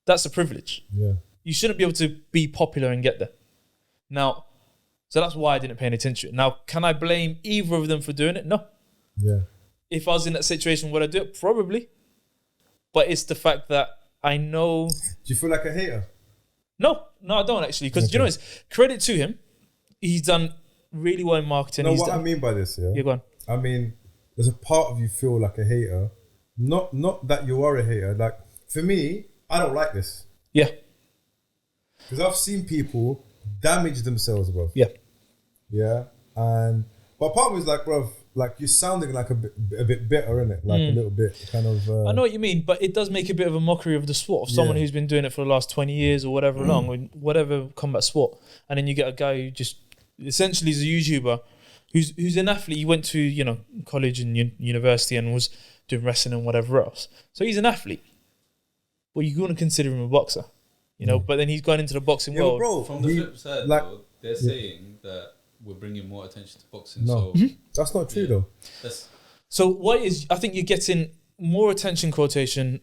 that's a privilege.
Yeah.
You shouldn't be able to be popular and get there. Now, so that's why I didn't pay any attention. Now, can I blame either of them for doing it? No.
Yeah.
If I was in that situation, would I do it? Probably. But it's the fact that I know...
Do you feel like a hater?
No, I don't actually. Because you know, it's credit to him. He's done really well in marketing.
No, what I mean by this, yeah?
Yeah, go on.
I mean, there's a part of you feel like a hater. Not that you are a hater. Like, for me, I don't like this.
Yeah.
Because I've seen people damage themselves, bro.
Yeah.
Yeah. But part of me is like, bro, like you're sounding like a bit bitter, innit? Like a little bit kind of...
I know what you mean, but it does make a bit of a mockery of the sport of someone who's been doing it for the last 20 years or whatever long, or whatever combat sport. And then you get a guy who just essentially is a YouTuber who's an athlete. He went to, college and university and was doing wrestling and whatever else. So he's an athlete. Well, you're going to consider him a boxer, but then he's gone into the boxing world.
Bro,
From the flip side, though, they're saying that we're bringing more attention to boxing.
No,
so
that's not true though.
So what is? I think you're getting more attention quotation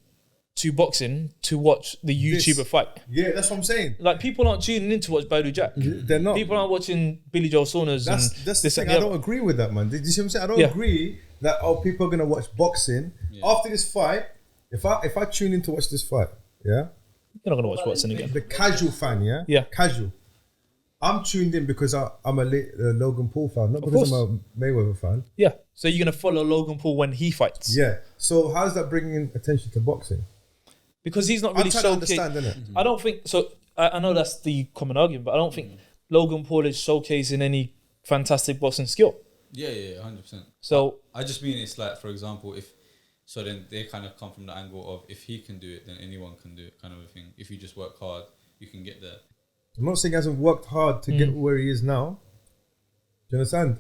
to boxing to watch the YouTuber fight.
Yeah, that's what I'm saying.
Like people aren't tuning in to watch Badu Jack.
They're not.
People aren't watching Billy Joel Saunders.
That's the thing. I don't agree with that, man. Do you see what I'm saying? I don't agree that people are gonna watch boxing after this fight. If I tune in to watch this fight, you're
not gonna watch boxing again.
The casual fan, casual. I'm tuned in because I'm a Logan Paul fan, not because I'm a Mayweather fan.
Yeah. So you're going to follow Logan Paul when he fights.
Yeah. So how's that bringing attention to boxing?
Because he's not really
showcasing. Understand, innit?
I don't think so. I know that's the common argument, but I don't think Logan Paul is showcasing any fantastic boxing skill.
Yeah, 100%.
So
I just mean it's like, for example, then they kind of come from the angle of if he can do it, then anyone can do it, kind of a thing. If you just work hard, you can get there.
I'm not saying he hasn't worked hard to get where he is now. Do you understand?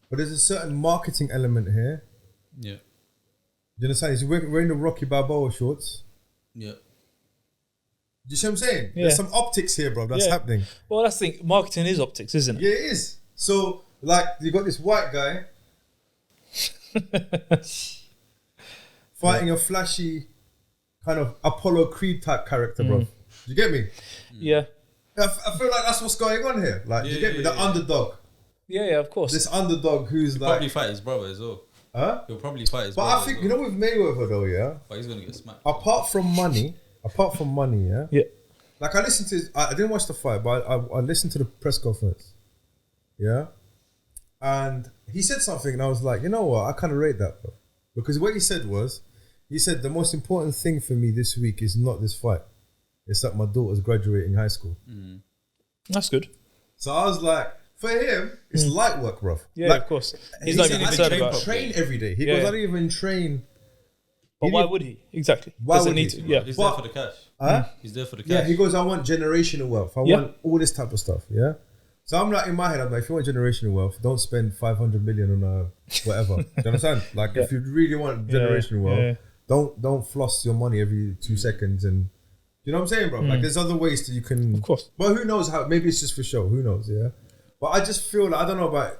But there's a certain marketing element here.
Yeah.
Do you understand? He's wearing the Rocky Balboa shorts.
Yeah.
Do you see what I'm saying?
Yeah.
There's some optics here, bro. That's happening.
Well, that's the thing. Marketing is optics, isn't it?
Yeah, it is. So, like, you got this white guy fighting a flashy kind of Apollo Creed type character, bro. Do you get me?
Yeah.
I feel like that's what's going on here. Like, you get me? The underdog.
Yeah, of course.
This underdog who's
He'll probably fight his brother as well.
Huh?
He'll probably fight his
But
brother.
I think, with Mayweather though, yeah?
But he's going to get smacked.
Apart from money, yeah?
Yeah.
Like, I listened to I didn't watch the fight, but I listened to the press conference. Yeah? And he said something and I was like, you know what? I kind of rate that, bro. Because what he said was, the most important thing for me this week is not this fight. It's that my daughter's graduating high school.
That's good.
So I was like, for him, it's light work, bro.
Yeah,
like,
of course.
He's
not
not
even
even
concerned about it.
train every day. He goes, I don't even train.
But why would he? Exactly.
Why
Does it
would
need
he?
to? Yeah.
He's there for the cash.
Huh?
He's there for the cash.
Yeah, he goes, I want generational wealth. I want all this type of stuff, yeah? So I'm like, in my head, I'm like, if you want generational wealth, don't spend 500 million on whatever. Do you understand? Like, if you really want generational wealth, don't floss your money every 2 seconds and... You know what I'm saying, bro? Like, there's other ways that you can...
Of course.
But who knows how... Maybe it's just for show. Who knows, yeah? But I just feel like... I don't know about...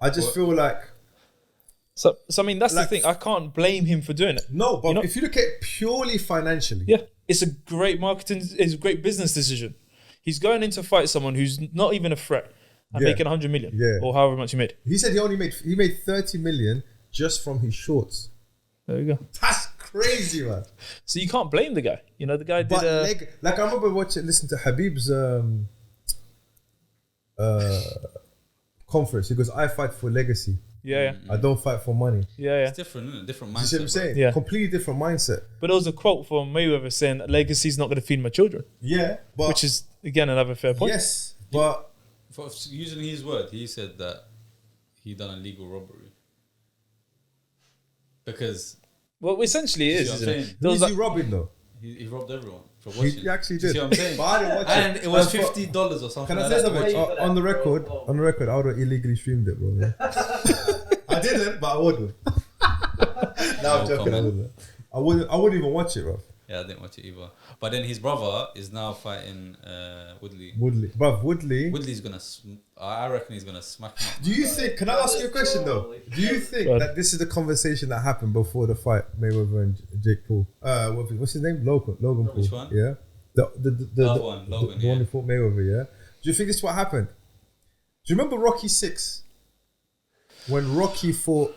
I just feel like...
So I mean, that's the thing. I can't blame him for doing it.
No, but if you look at it purely financially...
Yeah. It's a great marketing... It's a great business decision. He's going in to fight someone who's not even a threat and making 100 million.
Yeah.
Or however much he made.
He said he made 30 million just from his shorts.
There you go.
That's crazy, man.
So you can't blame the guy. The guy did
like I remember listening to Habib's conference. He goes, I fight for legacy.
Yeah.
I don't fight for money.
Yeah.
It's different, isn't it? Different
You see what I'm
mindset.
saying?
Yeah.
Completely different mindset.
But there was a quote from Mayweather saying legacy's not going to feed my children.
Yeah, but...
Which is, again, another fair point.
Yes, but...
For using his word, he said that he done a legal robbery. Because...
Well, essentially it is,
See what
isn't
I'm
it?
saying?
There was
Who's he robbing though?
He robbed everyone for watching.
He actually
You
did.
see what I'm saying?
But I didn't watch
And
it.
it was
But-
$50 or something
Can I
like
say
that.
something?
Wait for that,
On the
bro.
record, I would have illegally streamed it, bro. Yeah. I didn't, but I would. No, I'm
No
joking.
comment.
I wouldn't even watch it, bro.
Yeah, I didn't watch it either. But then his brother is now fighting Woodley.
Woodley.
Woodley's gonna. I reckon he's gonna smack him up.
Do you think? Can I ask you a question though? Do you think
Go on.
that this is the conversation that happened before the fight, Mayweather and Jake Paul? What's his name? Logan Paul.
Which one?
Yeah.
Last one, Logan,
the one who fought Mayweather, yeah? Do you think this is what happened? Do you remember Rocky 6? When Rocky fought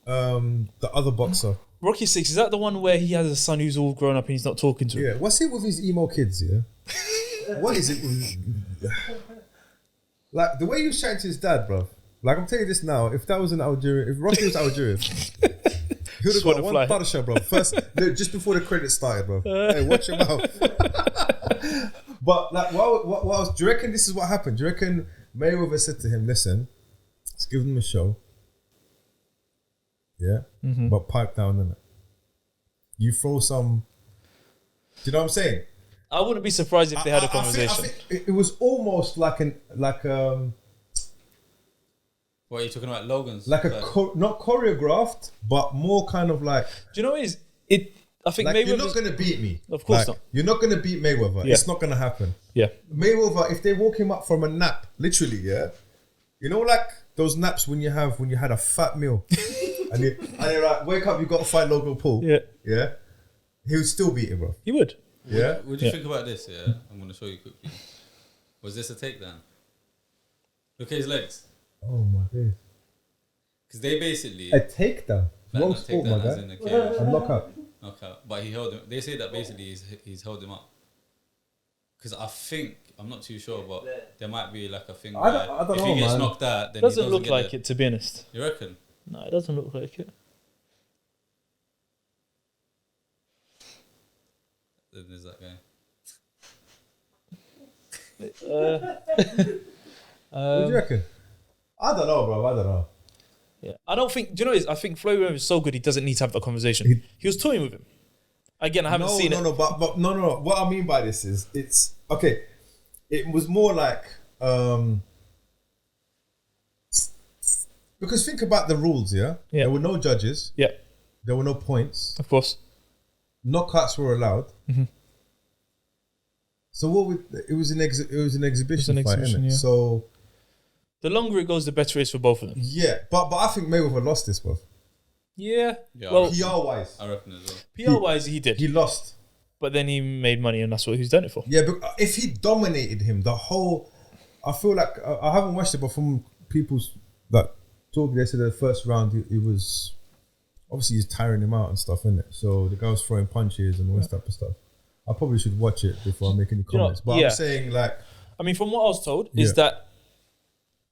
the other boxer?
Rocky 6, is that the one where he has a son who's all grown up and he's not talking to him?
Yeah. What's it with his emo kids, yeah? What is it with... Like, the way you was chatting to his dad, bro. Like, I'm telling you this now, if that was an Algerian... If Rocky was Algerian... He would have got one butter bro. First, just before the credits started, bro. Hey, watch your mouth. But like, what else? Do you reckon this is what happened? Do you reckon Mayweather said to him, "Listen, let's give them a show, yeah, but pipe down, innit? You throw some." Do you know what I'm saying?
I wouldn't be surprised if they had a conversation.
I think it was almost like
What are you talking about, Logan's?
like not choreographed, but more kind of like.
Do you know what it is? I think
like
Mayweather.
You're not gonna beat me.
Of course
like,
not.
You're not gonna beat Mayweather.
Yeah.
It's not gonna happen.
Yeah.
Mayweather, if they woke him up from a nap, literally, yeah. You know, like those naps when you had a fat meal, and you're like, wake up, you got to fight Logan Paul.
Yeah.
Yeah. He would still beat him, bro.
He would.
Yeah.
What do you think about this? Yeah, I'm gonna show you quickly. Was this a takedown? Look at his legs.
Oh my days.
Because they basically
A takedown.
Like,
Wrong
not
sport,
takedown
my
as
guy.
in a KO.
A knockout.
Knockout. But he held him. They say that basically he's held him up. Because I think, I'm not too sure, but there might be like a thing
I
where
don't
if
know,
he gets
man.
knocked out, then
Doesn't
he
look
get
like
the-
it, to be honest.
You reckon?
No, it doesn't look like it.
Then there's that guy.
What do you reckon? I don't know, bro. I don't know.
Yeah, I don't think. Do you know what it is? I think Floyd Mayweather is so good he doesn't need to have that conversation. He was toying with him. Again, I haven't seen it.
But no. What I mean by this is, it's okay. It was more like because think about the rules, yeah.
Yeah.
There were no judges.
Yeah,
There were no points.
of course.
Knockouts were allowed.
Mhm.
So what would it was an exhibition fight,
exhibition,
innit?
yeah.
So
The longer it goes, the better it is for both of them.
yeah, but I think Mayweather lost this, bro.
Yeah.
Yeah,
Well,
PR wise,
I reckon as well.
PR wise, he did.
he lost.
But then he made money, and that's what he's done it for.
Yeah, but if he dominated him, I feel like I haven't watched it, but from people's that talk, they said the first round it was obviously he's tiring him out and stuff, innit? So the guy was throwing punches and all this type of stuff. I probably should watch it before I make any comments. But
yeah.
I'm saying like,
I mean, from what I was told, is
Yeah.
that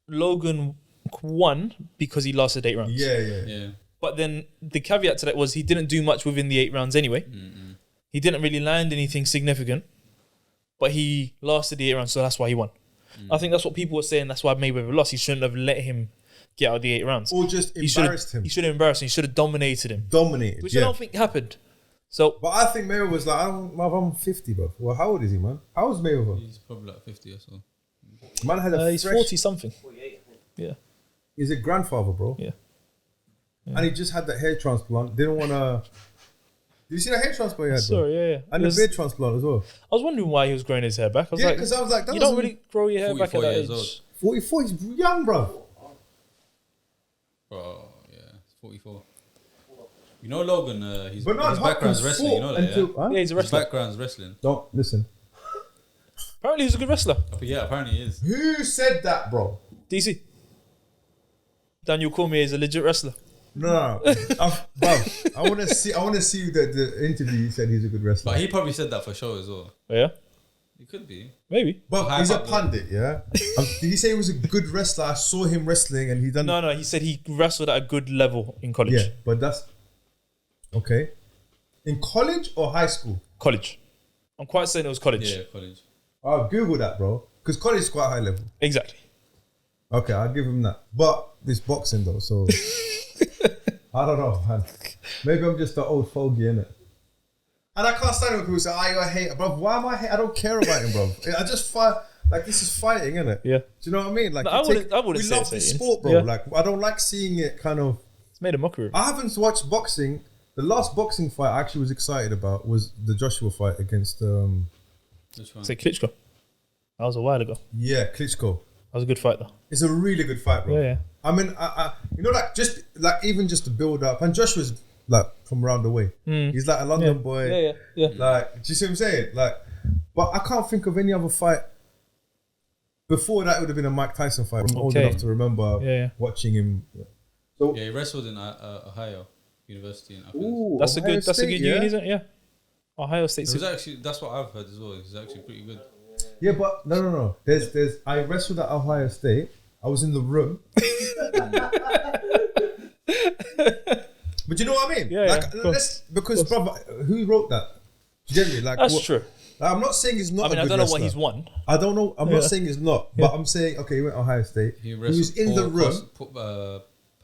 Logan won because he lasted 8 rounds.
yeah.
Yeah.
But then the caveat to that was he didn't do much within the 8 rounds anyway. He didn't really land anything significant, but he lasted the 8 rounds, so that's why he won. I think that's what people were saying. That's why Mayweather lost. He shouldn't have let him get out of the 8 rounds.
Or just
He should
embarrassed him.
He should have embarrassed him. He should have dominated him,
Dominated.
which I don't think happened. So
But I think Mayweather was like, I'm 50, bro. Well, how old is he, man? How old is Mayweather?
He's probably like 50 or so.
Man had a
he's
fresh...
40 something.
48, I think.
Yeah,
He's a grandfather, bro.
yeah.
And he just had that hair transplant. Didn't want to... Did you see that hair transplant he had, bro?
Sorry, yeah.
And the beard transplant as well.
I was wondering why he was growing his hair back. I was
Yeah,
like,
because I was like, that
you don't
doesn't-
really grow your hair back at
44
that
years
age.
old.
44, he's young, bro.
Bro, yeah, 44. You know Logan, his
But not
background's
Hopkins
wrestling, you know that,
until,
yeah?
huh?
Yeah, he's a
His
wrestler.
background's wrestling.
Don't listen.
Apparently, he's a good wrestler.
But yeah, apparently he is.
Who said that, bro?
DC. Daniel Cormier is a legit wrestler.
No. Bruv, I want to see the interview. You said he's a good wrestler.
But he probably said that for show as well.
Yeah,
He could be.
maybe.
But
Hype
he's a
up the-
pundit, yeah. Did he say he was a good wrestler? I saw him wrestling, and he done.
No, he said he wrestled at a good level in college.
Yeah, but that's okay. In college or high school?
College. I'm quite certain it was college.
Yeah, college.
I'll Google that, bro. Because college is quite high level.
Exactly.
Okay, I'll give him that. But this boxing though, so I don't know, man. Maybe I'm just an old fogey, innit? And I can't stand it when people say, "I hate, bro." Why am I hate? I don't care about him, bro. I just fight. Like this is fighting, innit?
Yeah.
Do you know what I mean? Like
No, I wouldn't
we
say
love
it's
this
hating.
sport, bro.
Yeah.
Like I don't like seeing it kind of.
It's made a mockery.
I haven't watched boxing. The last boxing fight I actually was excited about was the Joshua fight against
Which one?
Say Klitschko. That was a while ago.
Klitschko.
That was a good fight though.
It's a really good fight, bro.
Yeah.
I mean, I you know, like just like even just the build up, and Joshua's like from around the way. He's like a London boy.
Yeah.
Like, do you see what I'm saying? Like, But I can't think of any other fight. Before that, it would have been a Mike Tyson fight. I'm old enough to remember watching him. So
Yeah, he wrestled in Ohio University. In
ooh,
That's a
Ohio
good
State,
uni, isn't it? Yeah. Ohio
It
State's
was actually, that's what I've heard as well. He's actually pretty good.
Yeah, but no. There's. I wrestled at Ohio State. I was in the room. But you know what I mean?
Yeah,
like,
yeah,
because brother, who wrote that? Generally, like
That's true.
Like, I'm not saying he's not.
I mean,
a
I
good
don't know
wrestler.
what he's won.
I don't know. I'm not saying he's not, but I'm saying okay. He went to Ohio State. He was in the room.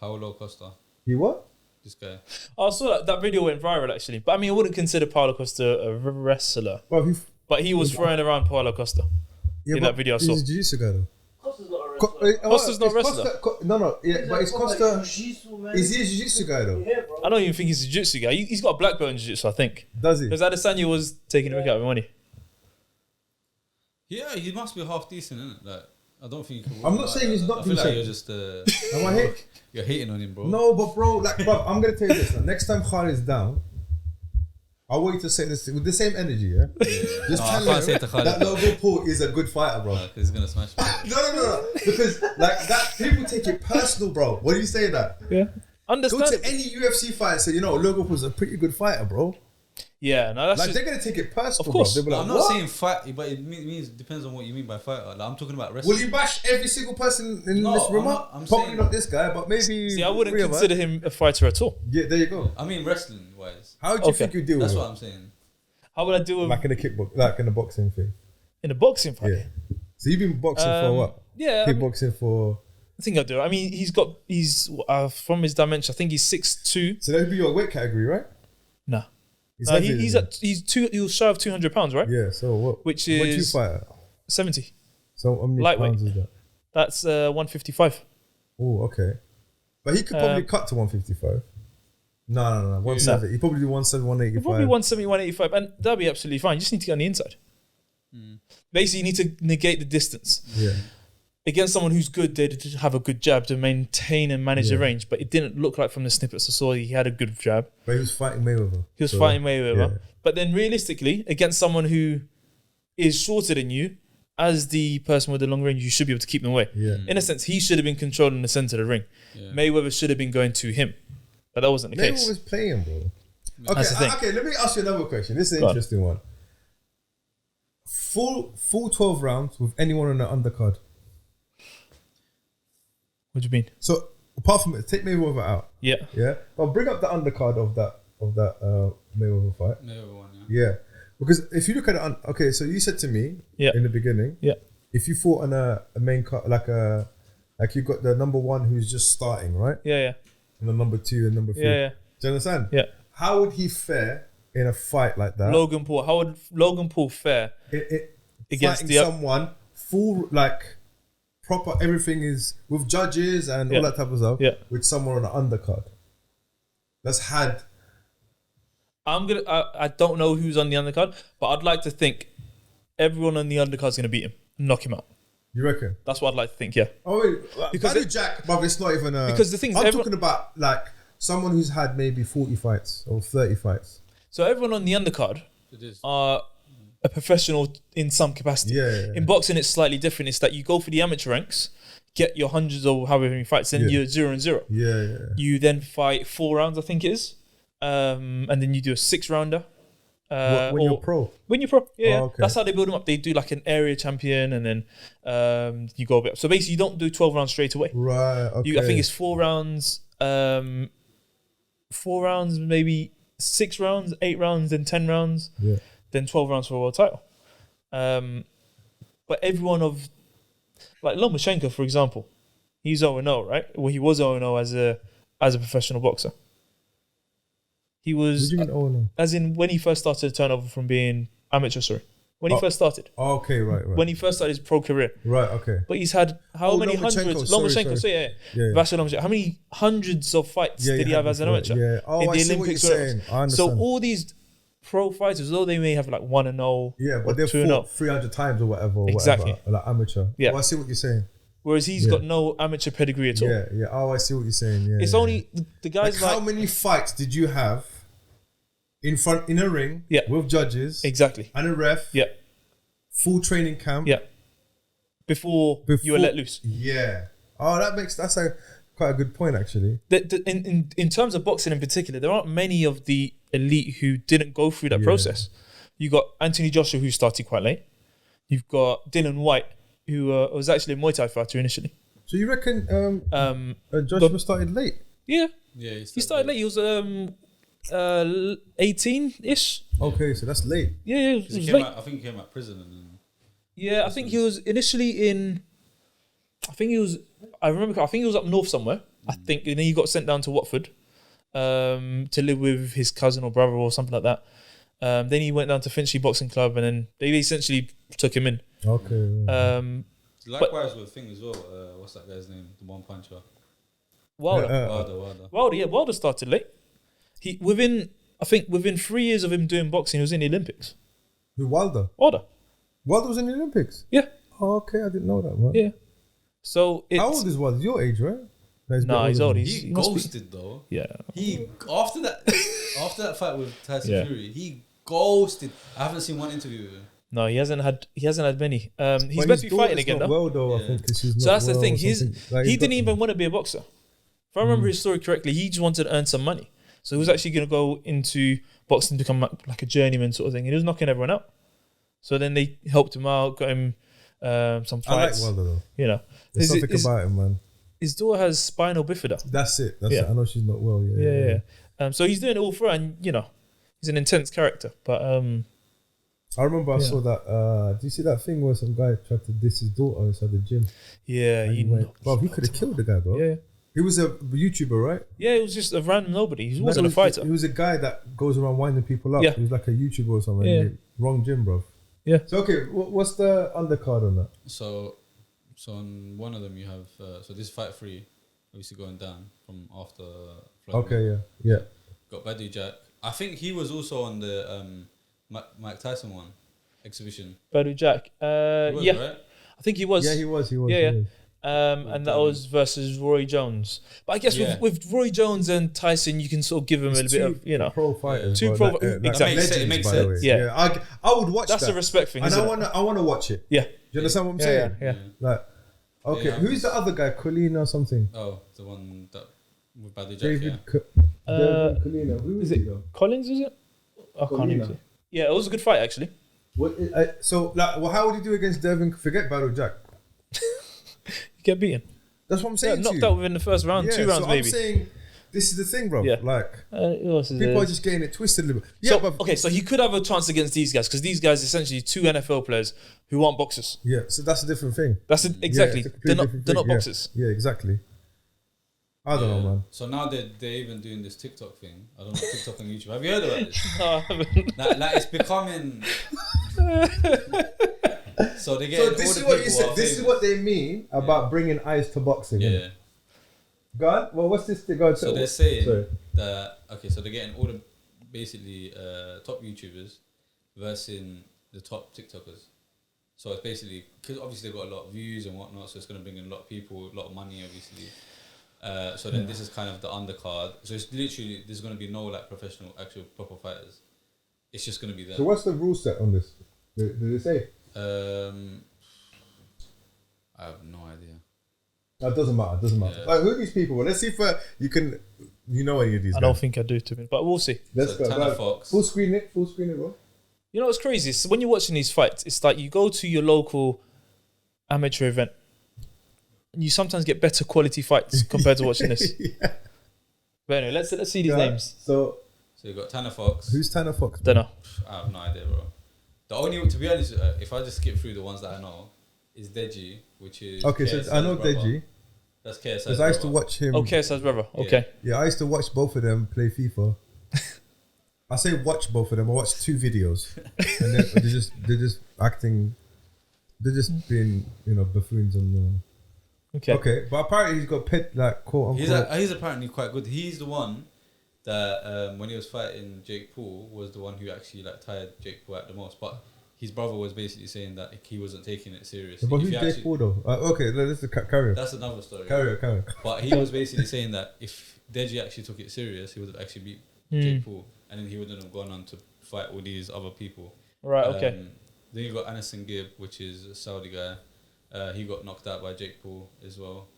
Paolo Costa.
He what?
This guy.
I saw that video went viral actually, but I mean, I wouldn't consider Paulo Costa a wrestler,
Well,
but he was throwing around Paulo Costa in that video I saw.
He's a jiu-jitsu guy though.
Costa's not a wrestler.
Costa's not a wrestler.
No, yeah, but it's Costa.
Jiu-Jitsu, man.
Is he a jiu-jitsu guy though?
Yeah, bro.
I don't even think he's a jiu-jitsu guy. He's got a black belt in jiu-jitsu, I think.
Does he?
Because Adesanya was taking a mick out of him, wasn't he?
Yeah, he must be half decent, isn't it? Like, I don't think.
I'm not saying he's not
I feel like
decent.
you're just.
Am I hate?
You're hating on him, bro.
No, but bro, I'm gonna tell you this. Now. Next time Khalid's down, I want you to say this with the same energy, yeah? Just
No, I
tell
can't
him
say it to Khalid,
that
though.
Logan Paul is a good fighter, bro.
Because he's gonna smash me.
No. Because like that, people take it personal, bro. What do you say that?
Yeah.
Go
Understand?
to any UFC fight and say, you know, Logan Paul's a pretty good fighter, bro.
Yeah, no, that's
Like
just,
they're gonna take it personal,
Of course.
bro. They'll be like,
I'm not
what?
saying fight, but it means depends on what you mean by fighter. Like, I'm talking about wrestling.
Will you bash every single person in
No,
this room
I'm
up?
not- I'm
Probably
saying-
not this guy, but maybe.
see, I wouldn't
three of us.
consider him a fighter at all.
Yeah, there you go.
I mean, wrestling wise.
How do you
Okay.
think you deal
That's
with
what
it?
I'm saying.
How would I do with
Like in the kickbox, like in the boxing thing.
in a boxing fight?
Yeah. So you've been boxing for what?
Yeah, I mean,
Kickboxing for.
I think I do. I mean, he's from his dimension. I think he's 6'2".
So that would be your weight category, right?
Nah.
He's
No,
heavy, isn't
he was shy of 200 pounds, right?
Yeah. So what?
Which
What do you
is
fight at?
70.
So how many
lightweight.
pounds is that?
That's 155.
Oh, okay. But he could probably cut to 155. No. 170. He probably do 170, 185.
Probably 170, 185, and that'll be absolutely fine. You just need to get on the inside. Basically, you need to negate the distance.
Yeah.
Against someone who's good, they did have a good jab to maintain and manage the range, but it didn't look like from the snippets I saw he had a good jab.
But he was fighting Mayweather.
He was fighting Mayweather.
yeah.
But then realistically, against someone who is shorter than you, as the person with the long range, you should be able to keep them away.
Yeah.
In a sense, he should have been controlling the center of the ring.
Yeah.
Mayweather should have been going to him. But that wasn't the
Mayweather
case.
was playing, bro.
That's the thing.
Okay, let me ask you another question. This is an
Go on.
interesting one. Full 12 rounds with anyone on the undercard.
What do you mean?
So apart from it, take Mayweather out.
Yeah.
Yeah. But bring up the undercard of that Mayweather fight.
Never won, yeah.
Yeah. Because if you look at it, okay, so you said to me in the beginning,
Yeah.
if you fought on a main card, like you got the number one who's just starting, right?
Yeah.
And the number two and number three.
Yeah.
Do you understand?
Yeah.
How would he fare in a fight like that?
Logan Paul. How would Logan Paul fare? Against
Fighting someone full, like proper, everything is with judges and all that type of stuff.
Yeah.
With someone on the undercard that's had.
I don't know who's on the undercard, but I'd like to think everyone on the undercard is going to beat him, knock him out.
You reckon?
That's what I'd like to think. Yeah.
Oh wait,
Because
Badou Jack, but it's not even a.
Because the thing is,
I'm talking about like someone who's had maybe 40 fights or 30 fights.
So everyone on the undercard
It is.
are a professional in some capacity.
Yeah.
In boxing, it's slightly different. It's that you go for the amateur ranks, get your hundreds or however many fights, then you're 0-0.
Yeah.
You then fight 4 rounds, I think it is, and then you do a 6-rounder.
When you're pro.
When you're pro, yeah.
okay.
That's how they build them up. They do like an area champion, and then you go a bit. So basically, you don't do 12 rounds straight away.
Right. Okay.
I think it's 4 rounds. 4 rounds, maybe 6 rounds, 8 rounds, then 10 rounds, then 12 rounds for a world title. But everyone of like Lomachenko, for example, he's 0-0, right? Well, he was 0-0 as a professional boxer. He was,
What do you mean? Oh no.
as in when he first started to turn over from being amateur. Sorry, when he first started.
Okay. Right.
When he first started his pro career.
Right. Okay.
But he's had how many
Lomachenko,
hundreds?
sorry.
Lomachenko, so yeah. Vasily Lomachenko. How many hundreds of fights did he have as an
before.
amateur?
Yeah. Oh, I see what you're saying. I understand.
So all these pro fighters, although they may have like 1-0,
Yeah,
or
but they've
2-0,
fought 300 times or whatever.
Exactly.
Whatever, like amateur.
Yeah.
Oh, I see what you're saying.
whereas he's got no amateur pedigree at all.
Yeah. Oh, I see what you're saying. Yeah.
It's only the guys
Like, how many fights did you have in a ring
Yeah.
with judges
exactly.
and a ref?
Yeah.
full training camp.
Yeah. Before you were let loose.
Yeah. Oh, that's quite a good point actually.
In terms of boxing in particular, there aren't many of the elite who didn't go through that process. You got Anthony Joshua, who started quite late. You've got Dylan White, who was actually a Muay Thai fighter initially.
So you reckon Joshua started late?
Yeah.
Yeah,
He started late. He was 18-ish.
Okay, so that's late.
Yeah, it
'Cause
was
he
late.
I think he came out of prison and then
Yeah, I think he was initially in. I think he was up north somewhere. I think, and then he got sent down to Watford to live with his cousin or brother or something like that. Then he went down to Finchley Boxing Club, and then they essentially took him in.
Okay.
likewise with thing as well. What's that guy's name? The one puncher.
Wilder. Wilder started late. I think within 3 years of him doing boxing, he was in the Olympics.
Who, Wilder?
Wilder
was in the Olympics?
Yeah.
Oh, okay, I didn't know that, man.
Yeah. So it's...
How old is Wilder? Your age, right?
No, he's old.
He ghosted though.
Yeah.
He after that fight with Tyson Fury, he ghosted. I haven't seen one interview with him.
No, he hasn't had many. He's meant to be fighting again, though.
Well, though,
Yeah.
I think she's
So
not
that's the
well
thing.
or something. Like,
He didn't even want to be a boxer. If I remember his story correctly, he just wanted to earn some money. So he was actually going to go into boxing to become like a journeyman sort of thing. And he was knocking everyone out. So then they helped him out, got him some fights.
I like Wilder though.
You know,
There's something about him, man.
His daughter has spinal bifida.
That's it. I know she's not well.
Yeah. So he's doing it all for her, and he's an intense character. But
I remember I saw that. Do you see that thing where some guy tried to diss his daughter inside the gym?
Yeah,
he could have killed the guy, bro.
Yeah.
He was a YouTuber, right?
Yeah, it was just a random nobody. He wasn't a fighter.
He was a guy that goes around winding people up.
Yeah.
He was like a YouTuber or something.
Yeah.
Wrong gym, bro.
Yeah.
So okay, what's the undercard on that?
So on one of them you have so this fight 3, obviously going down from after Floyd.
Okay, yeah.
Got Badu Jack. I think he was also on the Mike Tyson one exhibition.
Badu Jack.
He was, right?
I think he was.
Yeah, he was.
Yeah. And that was versus Roy Jones. But I guess with Roy Jones and Tyson, you can sort of give him a little bit of,
pro fighters.
Two
bro,
pro,
like
exactly.
legends,
It makes
by the
sense.
way.
Yeah.
I would watch
That's
that.
a respect thing,
and
isn't
I want to watch it.
Yeah.
Do you understand what I'm saying?
Yeah.
Like, okay, who's the other guy? Colina or something?
Oh, the one that with Badu Jack.
David Colina. Who
Is
he
it
though?
Collins, is it? I can't even see. Yeah, it was a good fight, actually.
How would he do against Devin? Forget Battle Jack.
You get beaten.
That's what I'm saying.
Knocked out within the first round, 2 rounds
so
maybe.
I'm saying this is the thing, bro.
Yeah.
Like
Who else is
people
there?
are just getting it twisted a little bit. Yeah,
So he could have a chance against these guys because these guys are essentially 2 NFL players who aren't boxers.
yeah. So that's a different thing.
That's it, exactly.
Yeah, it's a
They're
completely
not
different thing.
boxers.
Yeah, exactly. I don't know, man.
So now they're even doing this TikTok thing. I don't know, TikTok and YouTube. Have you heard about this?
No, I haven't.
Like it's becoming. So they get.
So this is what you said. This is what they mean about bringing eyes to boxing.
Yeah.
Go on. Well, what's this?
So they're saying that so they're getting all the basically top YouTubers versus the top TikTokers. So it's basically because obviously they've got a lot of views and whatnot, so it's going to bring in a lot of people, a lot of money, obviously. So then this is kind of the undercard. So it's literally there's going to be no like professional, actual proper fighters. It's just going to be them.
So what's the rule set on this? Did they say?
I have no idea.
It doesn't matter.
Yeah.
Like, who are these people? Well, let's see if you can. You know any of these
I
guys?
don't think I do, to be, but we'll see.
Let's go.
Tanner
Like,
Fox.
Full screen it, bro.
You know what's crazy? So when you're watching these fights, it's like you go to your local amateur event and you sometimes get better quality fights compared to watching this.
Yeah.
But anyway, let's see these names.
So
you got Tanner Fox.
who's Tanner Fox?
Don't know.
I have no idea, bro. The only, to be honest, if I just skip through the ones that I know, is Deji, which is
Okay, so
KSI's
I know
brother.
Deji.
That's KSI's
Because I used to
brother.
watch him.
Okay, so brother. Okay.
Yeah, I used to watch both of them play FIFA. I say watch both of them. I watched 2 videos, and they're just acting. They're just being buffoons on the.
Okay.
Okay, but apparently he's got pet like quote unquote.
He's apparently quite good. He's the one that when he was fighting Jake Paul was the one who actually like tired Jake Paul out the most. But his brother was basically saying that he wasn't taking it seriously.
But who's Jake Paul though? Okay, let's carry on.
That's another story.
Carry on.
But he was basically saying that if Deji actually took it serious, he would have actually beat Jake Paul, and then he wouldn't have gone on to fight all these other people.
Right. Okay.
Then you got Anderson Gibb, which is a Saudi guy. He got knocked out by Jake Paul as well.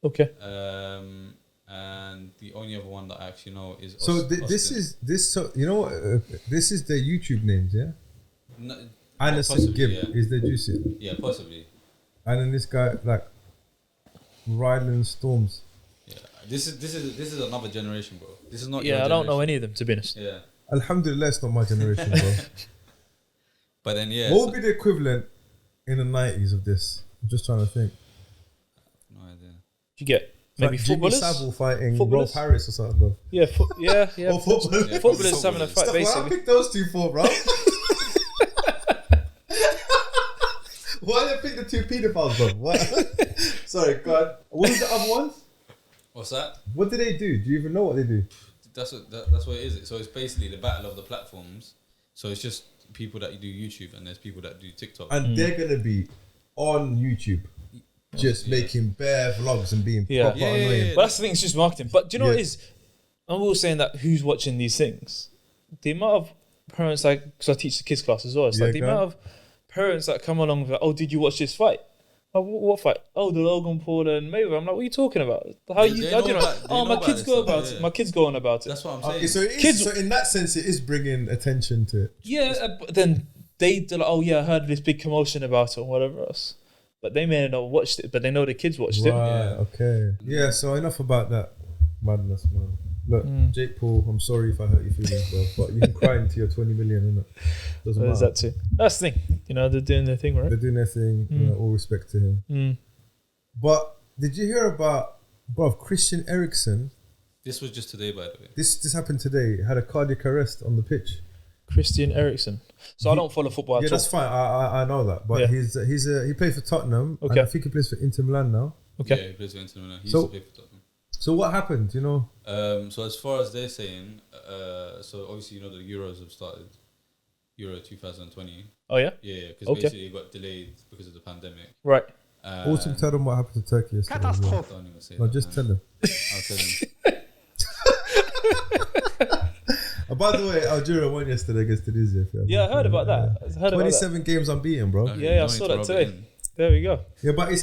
Okay.
And the only other one that I actually know is
So this
Austin.
is this. So you know, this is their YouTube names, yeah.
No,
Anderson
possibly,
Gibb
yeah.
is their juicy,
Yeah, possibly.
and then this guy like Ryland Storms.
Yeah, this is another generation, bro. This is not.
Yeah,
your
I don't know
generation.
any of them, to be honest.
Yeah,
Alhamdulillah, it's not my generation, bro.
but then yeah.
What would be the equivalent in the 90s of this? I'm just trying to think.
No idea.
You get
It's
maybe
like Jimmy
footballers.
Savile fighting Rob
Footballers?
Paris or something, bro.
Yeah, yeah.
Or footballers.
Yeah,
Footballers having a fight,
Stop, why I
basically.
picked those two for, bro? Why did I pick the two pedophiles, bro? What? Sorry, God. What was the other ones?
What's that?
What do they do? Do you even know what they do?
That's what it is. So it's basically the battle of the platforms. So it's just people that do YouTube and there's people that do TikTok.
And they're gonna be on YouTube, just making bare vlogs and being proper annoying.
But that's the thing, it's just marketing. But do you know what it
Yeah.
is? I'm always saying that who's watching these things? The amount of parents, like, because I teach the kids class as well, it's
Yeah,
like the
go
amount
on.
of parents that come along with, like, oh, did you watch this fight? Oh, what fight? Oh, the Logan Paul and Mayweather. I'm like, what are you talking about? How
They
you?
know
How do you know?
about- they
Oh,
know
my
about
kids
this
go
stuff,
about
yeah.
it. My kids go on about it.
That's what I'm saying.
Okay, so it is,
Kids-
so in that sense, it is bringing attention to it.
Yeah, but then they do like, oh yeah, I heard this big commotion about it or whatever else. But they may not have watched it, but they know the kids watched it.
Right. Okay. Yeah. So enough about that madness, man. Look, Jake Paul, I'm sorry if I hurt your feelings, bro, but you can cry into your 20 million, innit? Doesn't
What is
matter.
that too? That's the thing. You know, they're doing their thing, right?
They're doing their thing. You know, all respect to him. But did you hear about, bro, Christian Eriksen?
This was just today, by the way.
This happened today. Had a cardiac arrest on the pitch.
Christian Eriksen. So I don't follow football
Yeah,
at all.
that's fine. I know that. But
Yeah.
he plays for Tottenham.
Okay.
And I think he plays for Inter Milan now.
Okay.
Yeah, he plays for Inter Milan. He
So-
used to play for Tottenham.
So what happened? You know?
So as far as they're saying, so obviously you know the Euros have started. Euro 2020.
Oh yeah.
Yeah, because
Okay.
basically it got delayed because of the pandemic.
Right.
Also tell them what happened to Turkey yesterday. as well.
Don't even say
No,
that,
just
man.
tell them.
I'll tell him.
By the way, Algeria won yesterday against Tunisia. if you haven't-
Yeah, I heard about that. I heard about that.
27 games unbeaten, bro.
Okay,
Yeah, I
don't
saw
need
that
to rub
today.
it in.
There we go.
Yeah, but it's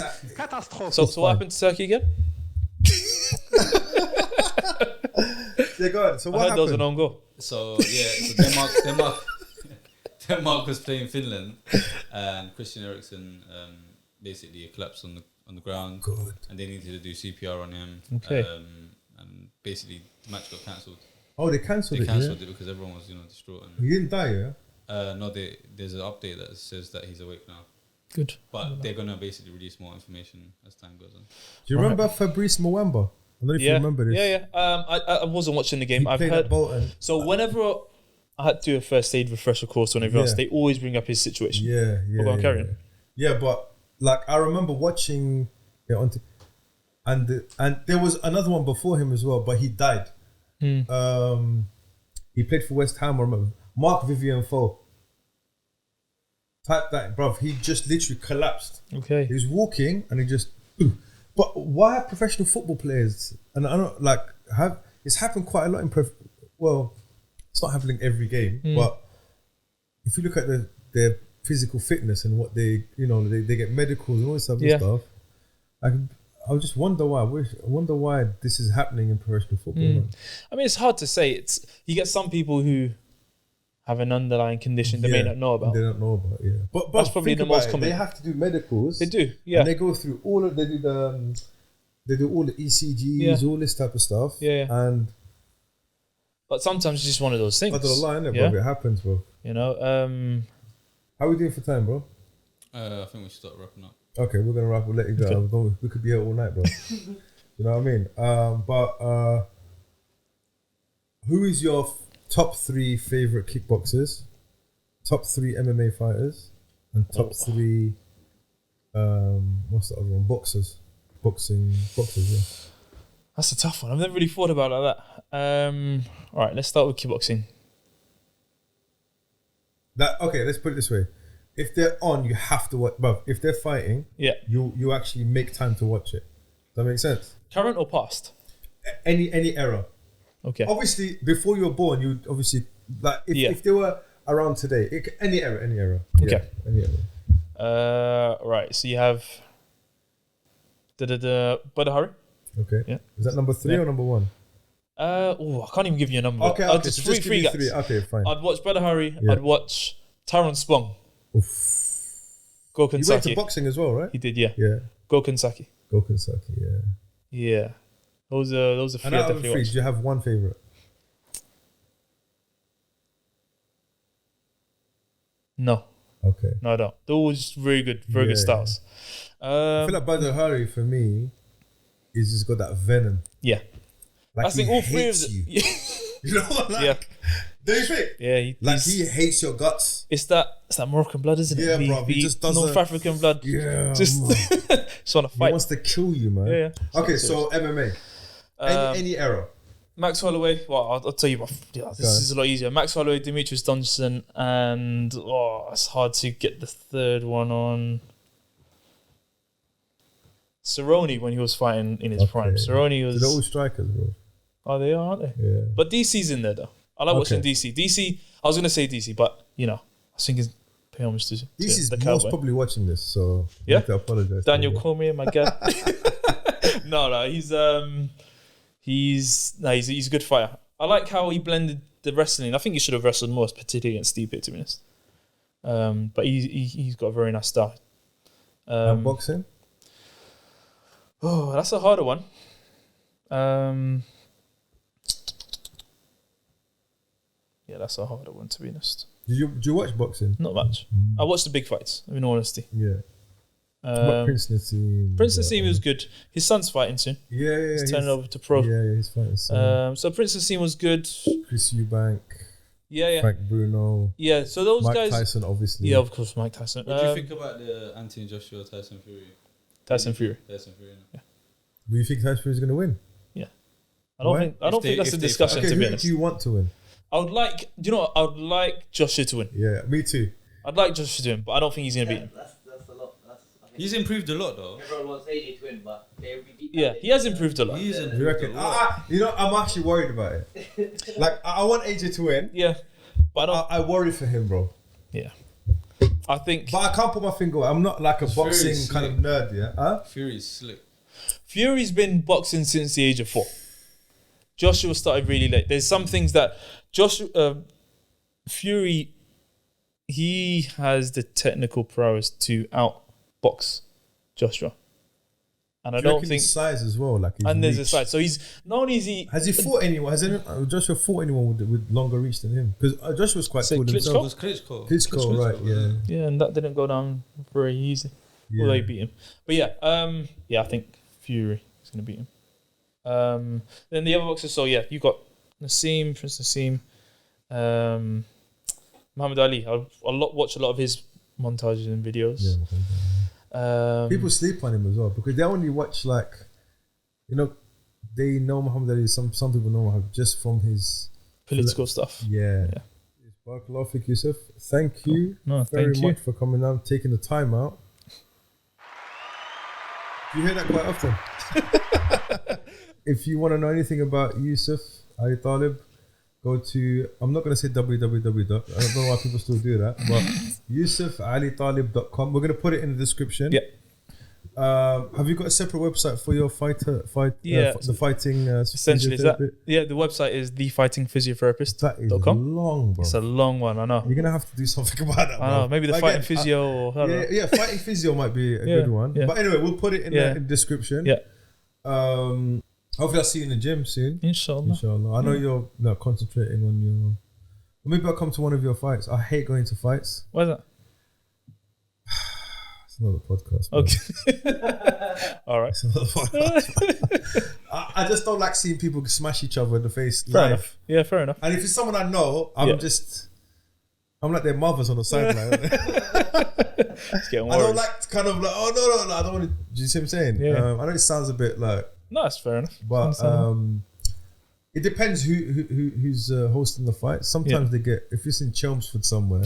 So what happened to Turkey again?
yeah. Go on. So
I
what
heard there was
happened?
an own goal.
So yeah, so Denmark was playing Finland, and Christian Eriksen basically collapsed on the ground,
Good.
and they needed to do CPR on him.
Okay.
And basically the match got cancelled.
Oh, they cancelled
They
it.
cancelled
Yeah?
it because everyone was distraught. And,
He didn't die, yeah.
no, there's an update that says that he's awake now,
Good.
but they're gonna basically release more information as time goes on.
Do you remember Fabrice Mwamba? I don't know if you
Yeah.
remember this.
Yeah. I wasn't watching the game.
He
I've
played
heard.
at Bolton.
So whenever I had to do a first aid refresher course on everyone else,
Yeah.
they always bring up his situation.
Yeah, yeah.
Go on,
yeah,
carry
yeah.
on.
Yeah, but like I remember watching it on, and there was another one before him as well, but he died. He played for West Ham. I remember Mark Vivian Foe. Type that, bruv. He just literally collapsed.
Okay.
He was walking and he just. But why are professional football players? And I don't like have it's happened quite a lot in well, it's not happening every game, but if you look at their physical fitness and what they they get medicals and all this other stuff. I just wonder why. I wonder why this is happening in professional football. Man.
I mean, it's hard to say. You get some people who have an underlying condition they may not know about.
They don't know about, yeah. But
That's probably
think
the
about
most
it,
common.
They have to do medicals.
They do, yeah.
And they go through all of they do all the ECGs, all this type of stuff.
Yeah.
And
But sometimes it's just one of those things.
I don't know, innit,
Yeah.
bro? It happens, bro.
You know.
How are we doing for time, bro?
I think we should start wrapping up.
Okay, we're gonna wrap. We'll let you go. We could be here all night, bro. You know what I mean? But who is your top 3 favorite kickboxers, top 3 MMA fighters, and top 3 what's the other one? Boxers, yeah.
That's a tough one. I've never really thought about it like that. All right, let's start with kickboxing.
Okay, let's put it this way: if they're on, you have to watch. But if they're fighting,
Yeah.
you actually make time to watch it. Does that make sense?
Current or past?
Any era.
Okay.
Obviously, before you were born, you obviously like if they were around today. Any era.
Okay.
Yeah, any era.
Right. So you have Badr Hari.
Okay.
Yeah.
Is that number 3 or number 1?
I can't even give you a number.
Okay.
Just
so
three
just give me
guys.
3. Okay, fine.
I'd watch Badr Hari.
Yeah.
I'd watch Tyrone Spong. Gokhan
You went to
Saki.
boxing as well, right?
He did, yeah.
Yeah.
Gokhan Saki.
Gokhan Saki, yeah.
Yeah. Those are three
And
I
out of
definitely
3,
watched.
do you have one favorite?
No,
Okay.
I don't. Those very good styles.
I feel like Badr Hari for me is just got that venom.
Yeah.
Like
I think
he
all three of
hates
them.
you.
Yeah.
You know what? Like,
Yeah.
do you think?
Yeah,
He hates your guts.
it's that Moroccan blood, isn't it?
Yeah, bruv, he just doesn't-
North African blood.
Yeah.
Just
man.
just want to
He
fight.
wants to kill you, man.
Yeah.
Okay, so MMA. Any era.
Max Holloway. Well, I'll tell you. This is a lot easier. Max Holloway, Demetrius Johnson, and it's hard to get the third one on. Cerrone when he was fighting in his prime. Cerrone was.
They're all strikers, bro.
Oh, they are, aren't they?
Yeah.
But DC's in there though. I like watching DC. DC. I was gonna say DC, but I think it's pay homage to
DC's
the
most
cowboy.
probably watching this, so
Yeah?
I have to apologize.
Daniel Cormier, my guy. No, he's a good fighter. I like how he blended the wrestling. I think he should have wrestled more, particularly against Stipe, to be honest. But he's got a very nice style.
Boxing.
Oh, that's a harder one. Yeah, that's a harder one, to be honest.
Do you watch boxing?
Not much. I watched the big fights, in all honesty.
Yeah. What Prince Nassim?
Prince Nassim was good. His son's fighting soon.
Yeah.
He's turning over to pro.
Yeah, he's fighting soon.
So Prince Nassim was good.
Chris Eubank.
Yeah.
Frank Bruno.
Yeah, so those
Mike
guys.
Tyson, obviously.
Yeah, of course, Mike Tyson.
What do you think about the Anthony Joshua Tyson Fury?
Tyson Fury.
Do you think Tyson Fury's going to win?
Yeah. I don't think that's a discussion,
Okay,
to be
who
honest.
do you want to win?
I would like Joshua to win.
Yeah, me too.
I'd like Joshua to win, but I don't think he's going to beat him.
That's a lot. I think
He's improved a lot though.
everyone wants AJ to win, but they beat.
Yeah, he has improved a lot.
He's
You
improved
reckon?
a lot.
I'm actually worried about it. Like, I want AJ to win.
Yeah, but I don't.
I worry for him, bro.
Yeah, I think
But I can't put my finger on it. I'm not like a boxing
Fury's
kind of nerd, yeah? Huh?
Fury's slick.
Fury's been boxing since the age of 4. Joshua started really late. There's some things that Fury, he has the technical prowess to outbox Joshua, and I
Do you
don't
reckon
think.
his size as well, like his
And there's a
reach?
side. So he's not only is he.
Has he fought anyone? Has Joshua fought anyone with longer reach than him? Because Joshua's quite
Say
cool
Klitschko?
himself.
Was Klitschko?
Klitschko, right? Yeah.
Yeah, and that didn't go down very easy. Although he beat him. But I think Fury is going to beat him. Then the other boxers, so yeah, you got Nassim, Prince Nassim, Muhammad Ali. I watch a lot of his montages and videos.
People sleep on him as well because they only watch they know Muhammad Ali. Some people know him just from his
Political stuff.
Yeah. Barakallahu fik, Yusuf. Thank you very much for coming out, taking the time out. You hear that quite often. If you want to know anything about Yusuf Ali Taleb, go to, I'm not going to say www. I don't know why people still do that, but yusufalitaleb.com. We're going to put it in the description.
Yeah.
Have you got a separate website for your the fighting?
Essentially, is that? Yeah, the website is thefightingphysiotherapist.com.
That is long, bro.
It's a long one, I know.
You're gonna have to do something about that.
I know, maybe the fighting physio or I don't know.
Yeah, fighting physio might be a good one.
Yeah.
But anyway, we'll put it in the description.
Yeah.
Hopefully, I'll see you in the gym soon.
Inshallah.
I know you're concentrating on your. Maybe I'll come to one of your fights. I hate going to fights.
Why is that?
It's another podcast. Bro.
Okay. All right.
It's another podcast. I just don't like seeing people smash each other in the face
Fair
live.
enough. Yeah, fair enough.
And if it's someone I know, I'm like their mothers on the sideline.
It's getting worried.
I don't like kind of like, oh no, I don't want to. Do you see what I'm saying?
Yeah.
I know it sounds a bit like.
No, it's fair enough.
But it depends who's hosting the fight. Sometimes they get, if it's in Chelmsford somewhere.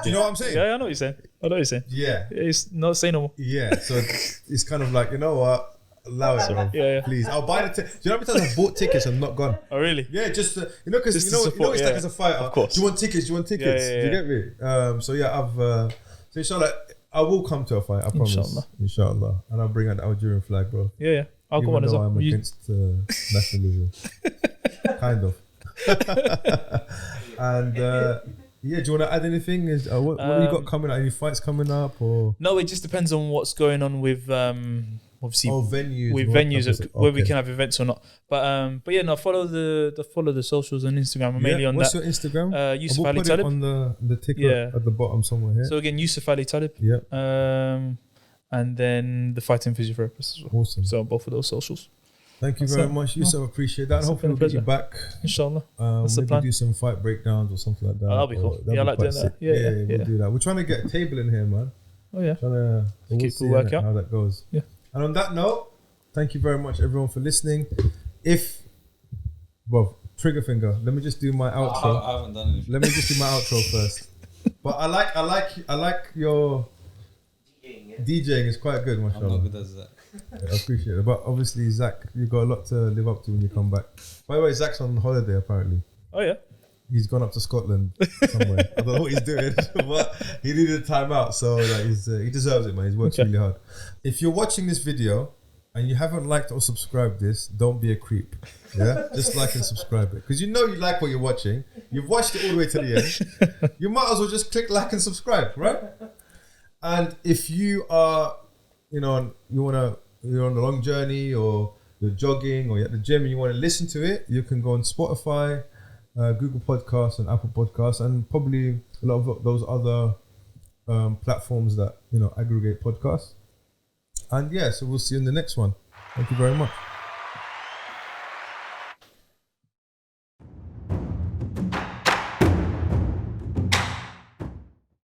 Do you know what I'm saying?
Yeah, I know what you're saying.
Yeah.
It's not say no more.
Yeah. So it's kind of like, you know what? Allow it, bro.
Yeah.
Please. I'll buy the tickets. Do you know how many times I've bought tickets and not gone?
Oh, really?
Yeah, just because
Just
you
to
know
support,
it's
yeah.
like as a fighter.
Of course.
Do you want tickets? Do you get me? So yeah, so inshallah, I will come to a fight. I promise. Inshallah, and I'll bring out the Algerian flag, bro.
Yeah. I'll go on as well.
I'm against nationalism, kind of. And yeah, do you want to add anything? What have you got coming up? Any fights coming up or?
No, it just depends on what's going on with obviously
venues.
With venues where we can have events or not. But yeah, no, follow the socials on Instagram. I'm mainly on
what's
that.
What's your Instagram?
Yusuf
we'll
Ali
put
Taleb.
it on the ticker at the bottom somewhere here.
So again, Yusuf Ali Taleb.
Yeah.
And then the fighting physiotherapist as well.
Awesome.
So both of those socials.
Thank you very much, Yusuf. Appreciate that. And hopefully we'll get you back.
Inshallah. That's the
maybe
plan.
do some fight breakdowns or something like that.
That'll be cool. Yeah, I like doing that. Yeah,
we'll do that. We're trying to get a table in here, man.
Oh yeah.
We'll see
workout.
how that goes.
Yeah.
And on that note, thank you very much, everyone, for listening. Trigger finger. Let me just do my outro.
I haven't done anything.
Let me just do my outro first. But I like your DJing is quite good, mashallah.
I'm not good as that.
I appreciate it. But obviously, Zach, you've got a lot to live up to when you come back. By the way, Zach's on holiday apparently.
Oh yeah.
He's gone up to Scotland somewhere. I don't know what he's doing, but he needed time out. So he deserves it, man. He's worked really hard. If you're watching this video and you haven't liked or subscribed this, don't be a creep. Yeah, just like and subscribe it because you know you like what you're watching. You've watched it all the way to the end. You might as well just click like and subscribe, right? And if you are, you're on a long journey or you're jogging or you're at the gym and you want to listen to it, you can go on Spotify, Google Podcasts and Apple Podcasts and probably a lot of those other platforms that aggregate podcasts. And yeah, so we'll see you in the next one. Thank you very much.